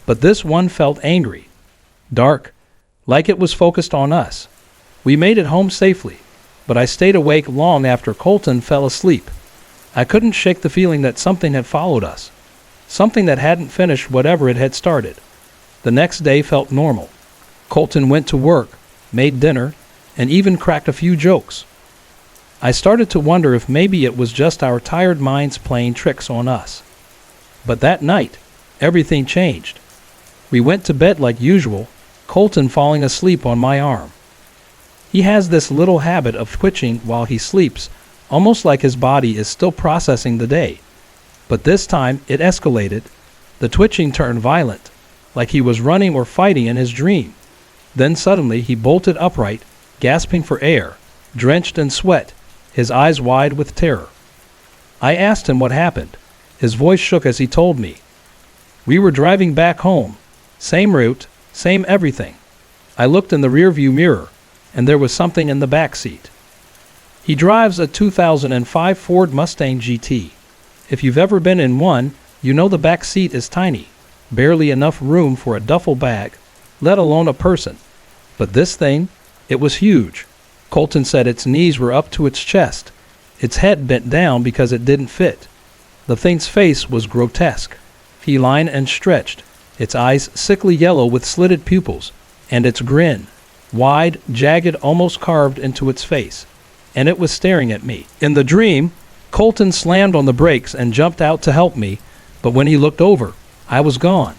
Speaker 1: but this one felt angry, dark, like it was focused on us. We made it home safely, but I stayed awake long after Colton fell asleep. I couldn't shake the feeling that something had followed us, something that hadn't finished whatever it had started. The next day felt normal. Colton went to work, made dinner, and even cracked a few jokes. I started to wonder if maybe it was just our tired minds playing tricks on us. But that night, everything changed. We went to bed like usual, Colton falling asleep on my arm. He has this little habit of twitching while he sleeps, almost like his body is still processing the day. But this time it escalated. The twitching turned violent. like he was running or fighting in his dream. Then suddenly he bolted upright, gasping for air, drenched in sweat, his eyes wide with terror. I asked him what happened. His voice shook as he told me. We were driving back home. Same route, same everything. I looked in the rearview mirror, and there was something in the back seat. He drives a 2005 Ford Mustang GT. If you've ever been in one, you know the back seat is tiny, barely enough room for a duffel bag, let alone a person. But this thing, it was huge. Colton said its knees were up to its chest, its head bent down because it didn't fit. The thing's face was grotesque, feline and stretched, its eyes sickly yellow with slitted pupils, and its grin, wide, jagged, almost carved into its face. And it was staring at me. In the dream, Colton slammed on the brakes and jumped out to help me, but when he looked over, I was gone.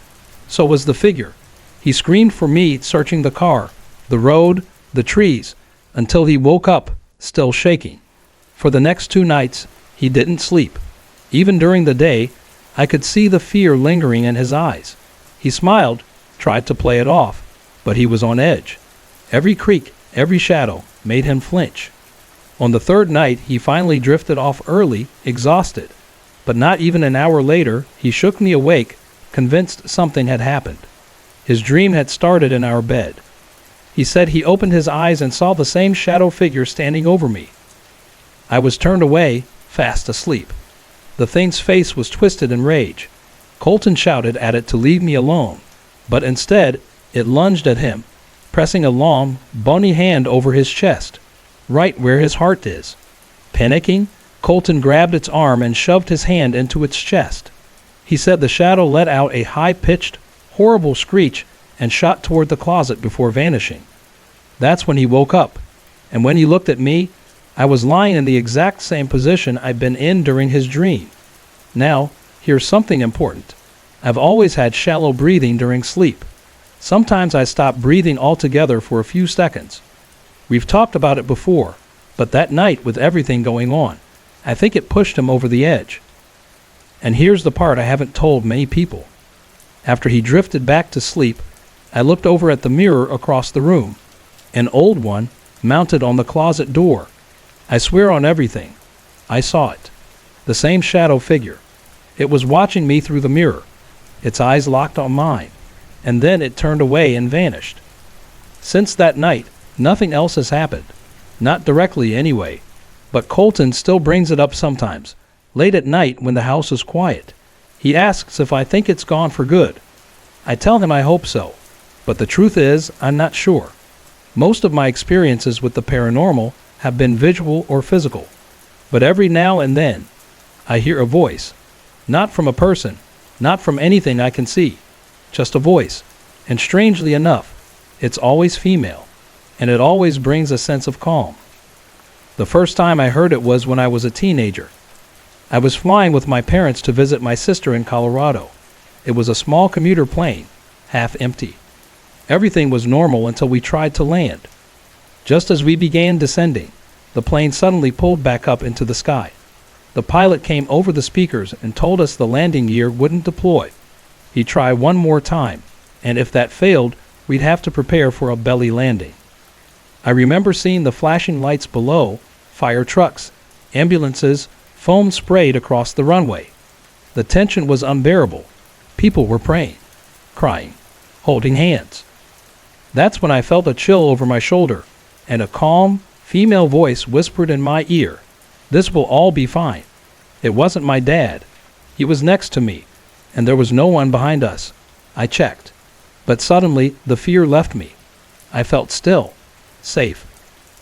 Speaker 1: So was the figure. He screamed for me, searching the car, the road, the trees, until he woke up, still shaking. For the next 2 nights, he didn't sleep. Even during the day, I could see the fear lingering in his eyes. He smiled, tried to play it off, but he was on edge. Every creak, every shadow made him flinch. On the 3rd night, he finally drifted off early, exhausted. But not even an hour later, he shook me awake, convinced something had happened. His dream had started in our bed. He said he opened his eyes and saw the same shadow figure standing over me. I was turned away, fast asleep. The thing's face was twisted in rage. Colton shouted at it to leave me alone, but instead, it lunged at him, pressing a long, bony hand over his chest, right where his heart is. Panicking, Colton grabbed its arm and shoved his hand into its chest. He said the shadow let out a high-pitched, horrible screech and shot toward the closet before vanishing. That's when he woke up, and when he looked at me, I was lying in the exact same position I'd been in during his dream. Now, here's something important. I've always had shallow breathing during sleep. Sometimes I stop breathing altogether for a few seconds. We've talked about it before, but that night with everything going on, I think it pushed him over the edge. And here's the part I haven't told many people. After he drifted back to sleep, I looked over at the mirror across the room, an old one mounted on the closet door. I swear on everything, I saw it. The same shadow figure. It was watching me through the mirror, its eyes locked on mine, and then it turned away and vanished. Since that night, nothing else has happened. Not directly anyway, but Colton still brings it up sometimes, late at night when the house is quiet. He asks if I think it's gone for good. I tell him I hope so, but the truth is, I'm not sure. Most of my experiences with the paranormal have been visual or physical, but every now and then, I hear a voice. Not from a person, not from anything I can see, just a voice. And strangely enough, it's always female, and it always brings a sense of calm. The first time I heard it was when I was a teenager. I was flying with my parents to visit my sister in Colorado. It was a small commuter plane, half empty. Everything was normal until we tried to land. Just as we began descending, the plane suddenly pulled back up into the sky. The pilot came over the speakers and told us the landing gear wouldn't deploy. He'd try one more time, and if that failed, we'd have to prepare for a belly landing. I remember seeing the flashing lights below, fire trucks, ambulances, foam sprayed across the runway. The tension was unbearable. People were praying, crying, holding hands. That's when I felt a chill over my shoulder, and a calm, female voice whispered in my ear, "This will all be fine." It wasn't my dad. He was next to me, and there was no one behind us. I checked. But suddenly, the fear left me. I felt still, safe.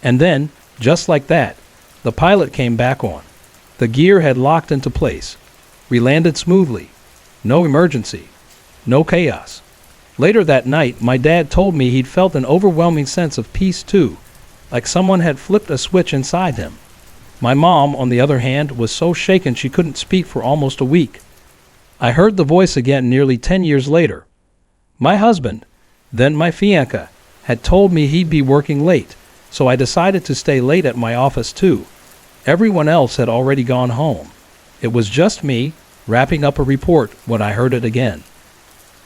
Speaker 1: And then, just like that, the pilot came back on. The gear had locked into place. We landed smoothly. No emergency. No chaos. Later that night, my dad told me he'd felt an overwhelming sense of peace too, like someone had flipped a switch inside him. My mom, on the other hand, was so shaken she couldn't speak for almost a week. I heard the voice again nearly 10 years later. My husband, then my fiancé, had told me he'd be working late, so I decided to stay late at my office too. Everyone else had already gone home. It was just me, wrapping up a report when I heard it again.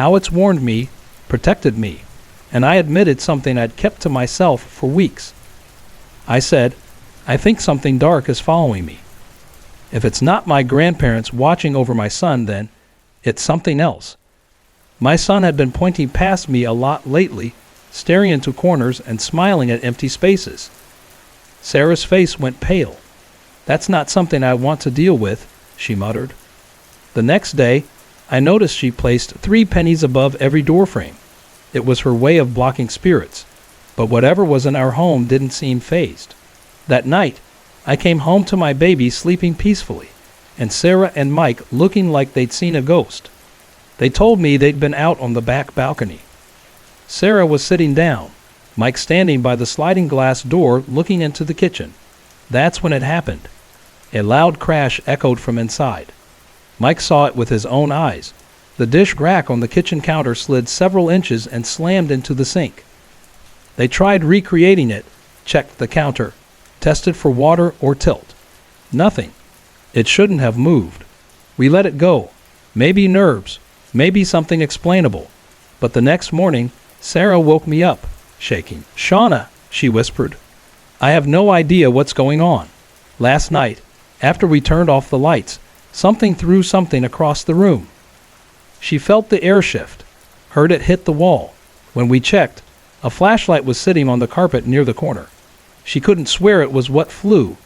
Speaker 1: how it's warned me, protected me, and I admitted something I'd kept to myself for weeks. I said, I think something dark is following me. If it's not my grandparents watching over my son, then it's something else. My son had been pointing past me a lot lately, staring into corners and smiling at empty spaces. Sarah's face went pale. That's not something I want to deal with, she muttered. The next day, I noticed she placed 3 pennies above every doorframe. It was her way of blocking spirits, but whatever was in our home didn't seem fazed. That night, I came home to my baby sleeping peacefully, and Sarah and Mike looking like they'd seen a ghost. They told me they'd been out on the back balcony. Sarah was sitting down, Mike standing by the sliding glass door looking into the kitchen. That's when it happened. A loud crash echoed from inside. Mike saw it with his own eyes. The dish rack on the kitchen counter slid several inches and slammed into the sink. They tried recreating it, checked the counter, tested for water or tilt. Nothing. It shouldn't have moved. We let it go. Maybe nerves, maybe something explainable. But the next morning, Sarah woke me up, shaking. "Shauna," she whispered, "I have no idea what's going on. Last night, after we turned off the lights, something threw something across the room." She felt the air shift, heard it hit the wall. When we checked, a flashlight was sitting on the carpet near the corner. She couldn't swear it was what flew,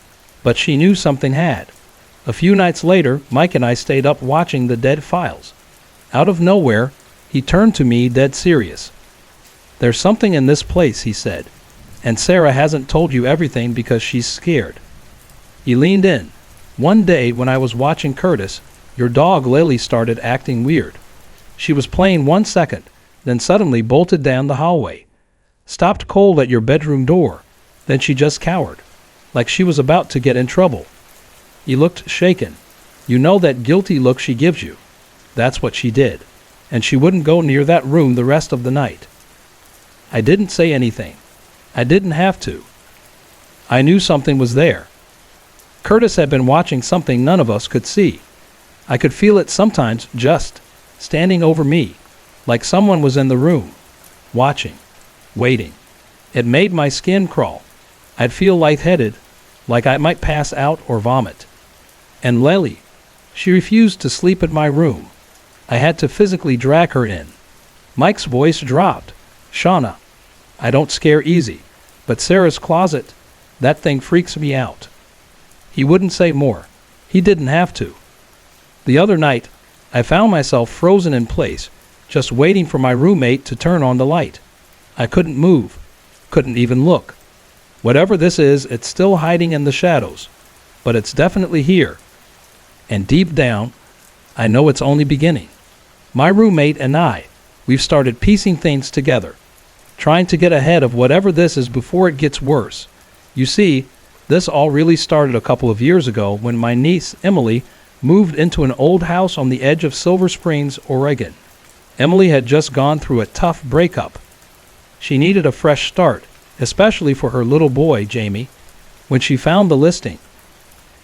Speaker 1: but she knew something had. A few nights later, Mike and I stayed up watching the dead files. Out of nowhere, he turned to me dead serious. "There's something in this place," he said, "and Sarah hasn't told you everything because she's scared." He leaned in. "One day when I was watching Curtis, your dog Lily started acting weird. She was playing 1 second, then suddenly bolted down the hallway. Stopped cold at your bedroom door. Then she just cowered, like she was about to get in trouble." He looked shaken. "You know that guilty look she gives you? That's what she did, and she wouldn't go near that room the rest of the night." I didn't say anything. I didn't have to. I knew something was there. Curtis had been watching something none of us could see. I could feel it sometimes, just standing over me, like someone was in the room, watching, waiting. It made my skin crawl. I'd feel lightheaded, like I might pass out or vomit. And Lily, she refused to sleep in my room. I had to physically drag her in. Mike's voice dropped. "Shauna, I don't scare easy, but Sarah's closet, that thing freaks me out." He wouldn't say more. He didn't have to. The other night, I found myself frozen in place, just waiting for my roommate to turn on the light. I couldn't move, couldn't even look. Whatever this is, it's still hiding in the shadows, but it's definitely here. And deep down, I know it's only beginning. My roommate and I, we've started piecing things together, trying to get ahead of whatever this is before it gets worse. You see, this all really started a couple of years ago when my niece, Emily, moved into an old house on the edge of Silver Springs, Oregon. Emily had just gone through a tough breakup. She needed a fresh start, especially for her little boy, Jamie, when she found the listing.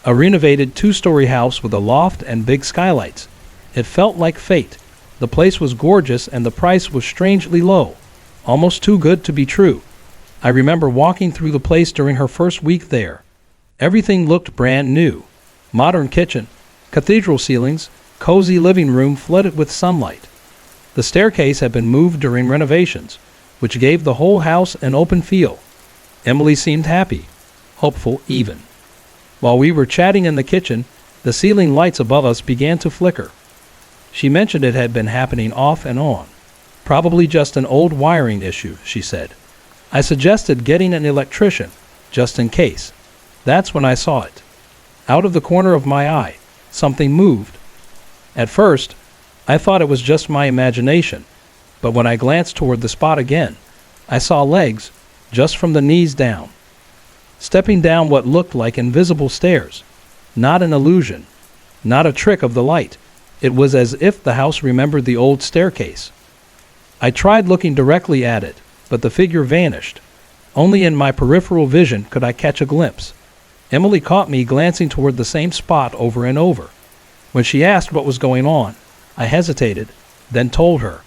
Speaker 1: A renovated 2-story house with a loft and big skylights. It felt like fate. The place was gorgeous and the price was strangely low, almost too good to be true. I remember walking through the place during her first week there. Everything looked brand new. Modern kitchen, cathedral ceilings, cozy living room flooded with sunlight. The staircase had been moved during renovations, which gave the whole house an open feel. Emily seemed happy, hopeful even. While we were chatting in the kitchen, the ceiling lights above us began to flicker. She mentioned it had been happening off and on. Probably just an old wiring issue, she said. I suggested getting an electrician, just in case. That's when I saw it. Out of the corner of my eye, something moved. At first, I thought it was just my imagination, but when I glanced toward the spot again, I saw legs, just from the knees down. Stepping down what looked like invisible stairs. Not an illusion, not a trick of the light. It was as if the house remembered the old staircase. I tried looking directly at it, but the figure vanished. Only in my peripheral vision could I catch a glimpse. Emily caught me glancing toward the same spot over and over. When she asked what was going on, I hesitated, then told her.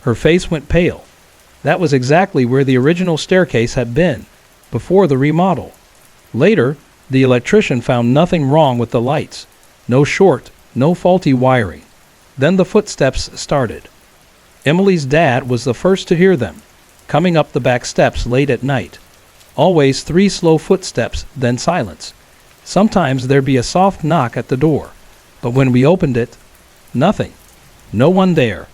Speaker 1: Her face went pale. That was exactly where the original staircase had been, before the remodel. Later, the electrician found nothing wrong with the lights. No short, no faulty wiring. Then the footsteps started. Emily's dad was the first to hear them, coming up the back steps late at night. Always 3 slow footsteps, then silence. Sometimes there'd be a soft knock at the door, but when we opened it, nothing. No one there.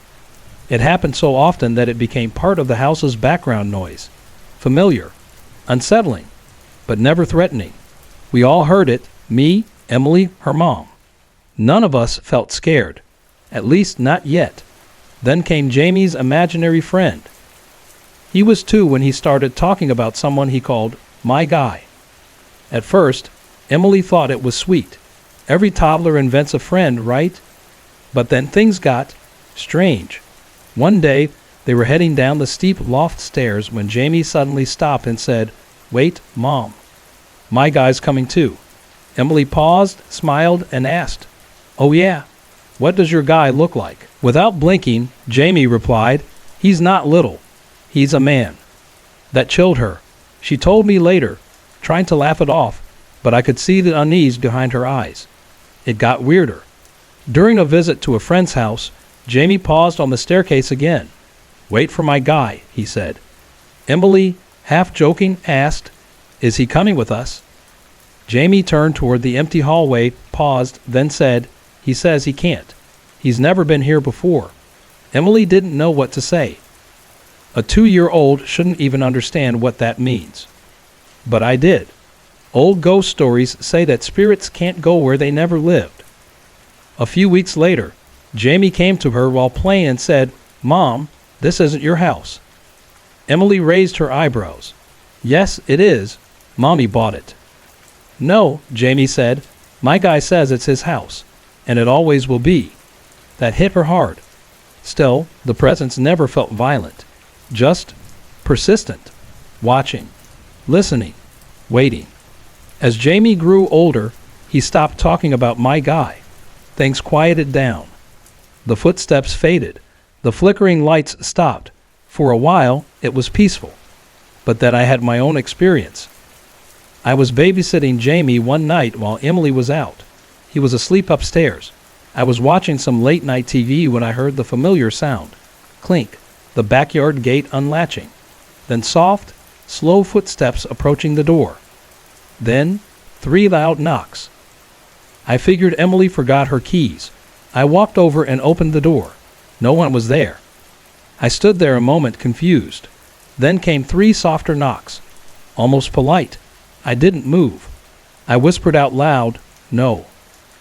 Speaker 1: It happened so often that it became part of the house's background noise. Familiar, unsettling, but never threatening. We all heard it, me, Emily, her mom. None of us felt scared, at least not yet. Then came Jamie's imaginary friend. He was 2 when he started talking about someone he called my guy. At first, Emily thought it was sweet. Every toddler invents a friend, right? But then things got strange. One day, they were heading down the steep loft stairs when Jamie suddenly stopped and said, "Wait, Mom. My guy's coming too." Emily paused, smiled, and asked, "Oh yeah? What does your guy look like?" Without blinking, Jamie replied, "He's not little. He's a man." That chilled her. She told me later, trying to laugh it off, but I could see the unease behind her eyes. It got weirder. During a visit to a friend's house, Jamie paused on the staircase again. "Wait for my guy," he said. Emily, half joking, asked, "Is he coming with us?" Jamie turned toward the empty hallway, paused, then said, "He says he can't. He's never been here before." Emily didn't know what to say. A 2-year-old shouldn't even understand what that means. But I did. Old ghost stories say that spirits can't go where they never lived. A few weeks later, Jamie came to her while playing and said, "Mom, this isn't your house." Emily raised her eyebrows. "Yes, it is. Mommy bought it." "No," Jamie said. "My guy says it's his house, and it always will be." That hit her hard. Still, the presence never felt violent, just persistent, watching, listening, waiting. As Jamie grew older, he stopped talking about my guy. Things quieted down. The footsteps faded. The flickering lights stopped. For a while, it was peaceful. But then I had my own experience. I was babysitting Jamie one night while Emily was out. He was asleep upstairs. I was watching some late-night TV when I heard the familiar sound. Clink, the backyard gate unlatching. Then soft, slow footsteps approaching the door. Then 3 loud knocks. I figured Emily forgot her keys. I walked over and opened the door. No one was there. I stood there a moment confused. Then came 3 softer knocks, almost polite. I didn't move. I whispered out loud, "No,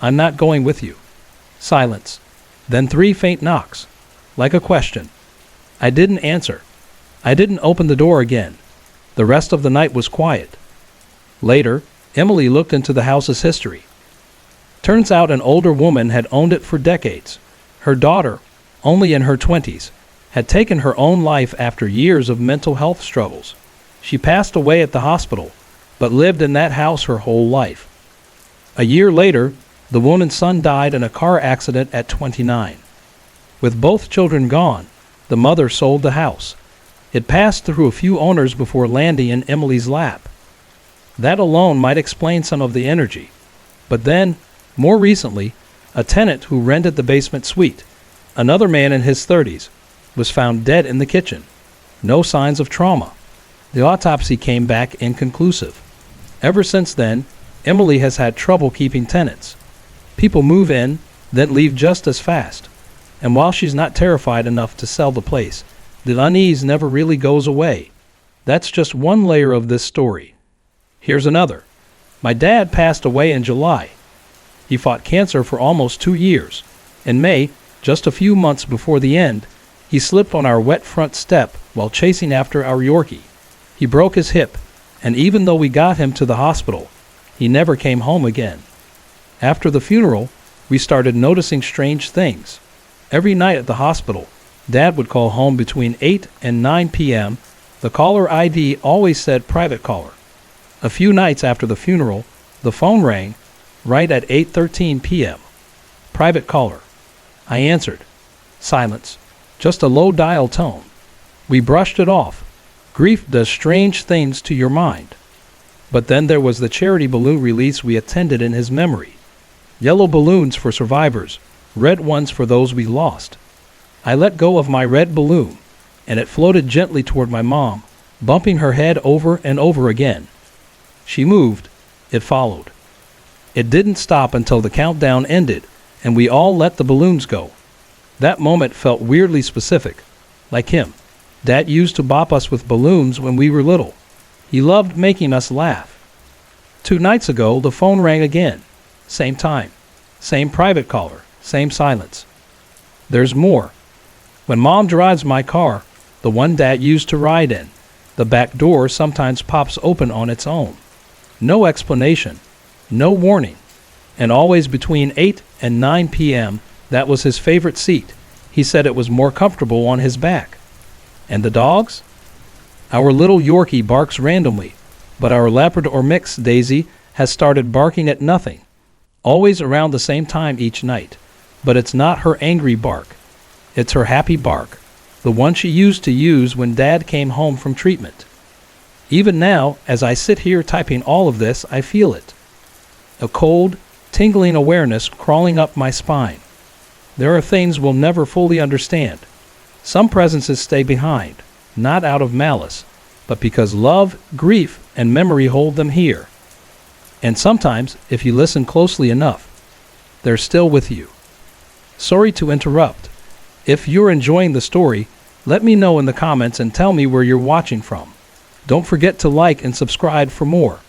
Speaker 1: I'm not going with you." Silence. Then 3 faint knocks, like a question. I didn't answer. I didn't open the door again. The rest of the night was quiet. Later, Emily looked into the house's history. Turns out an older woman had owned it for decades. Her daughter, only in her 20s, had taken her own life after years of mental health struggles. She passed away at the hospital, but lived in that house her whole life. A year later, the woman's son died in a car accident at 29. With both children gone, the mother sold the house. It passed through a few owners before landing in Emily's lap. That alone might explain some of the energy. But then, more recently, a tenant who rented the basement suite, another man in his 30s, was found dead in the kitchen. No signs of trauma. The autopsy came back inconclusive. Ever since then, Emily has had trouble keeping tenants. People move in, then leave just as fast. And while she's not terrified enough to sell the place, the unease never really goes away. That's just one layer of this story. Here's another. My dad passed away in July. He fought cancer for almost 2 years. In May, just a few months before the end, he slipped on our wet front step while chasing after our Yorkie. He broke his hip, and even though we got him to the hospital, he never came home again. After the funeral, we started noticing strange things. Every night at the hospital, Dad would call home between 8 and 9 p.m. The caller ID always said private caller. A few nights after the funeral, the phone rang right at 8:13 p.m. Private caller. I answered. Silence. just a low dial tone. We brushed it off. Grief does strange things to your mind. But then there was the charity balloon release we attended in his memory. Yellow balloons for survivors, red ones for those we lost. I let go of my red balloon, and it floated gently toward my mom, bumping her head over and over again. She moved. It followed. It didn't stop until the countdown ended, and we all let the balloons go. That moment felt weirdly specific, like him. Dad used to bop us with balloons when we were little. He loved making us laugh. 2 nights ago, the phone rang again. Same time. Same private caller. Same silence. There's more. When Mom drives my car, the one Dad used to ride in, the back door sometimes pops open on its own. No explanation. No warning. And always between 8 and 9 p.m., that was his favorite seat. He said it was more comfortable on his back. And the dogs? Our little Yorkie barks randomly, but our Labrador mix, Daisy, has started barking at nothing, always around the same time each night. But it's not her angry bark. It's her happy bark, the one she used to use when Dad came home from treatment. Even now, as I sit here typing all of this, I feel it. A cold, tingling awareness crawling up my spine. There are things we'll never fully understand. Some presences stay behind, not out of malice, but because love, grief, and memory hold them here. And sometimes, if you listen closely enough, they're still with you. Sorry to interrupt. If you're enjoying the story, let me know in the comments and tell me where you're watching from. Don't forget to like and subscribe for more.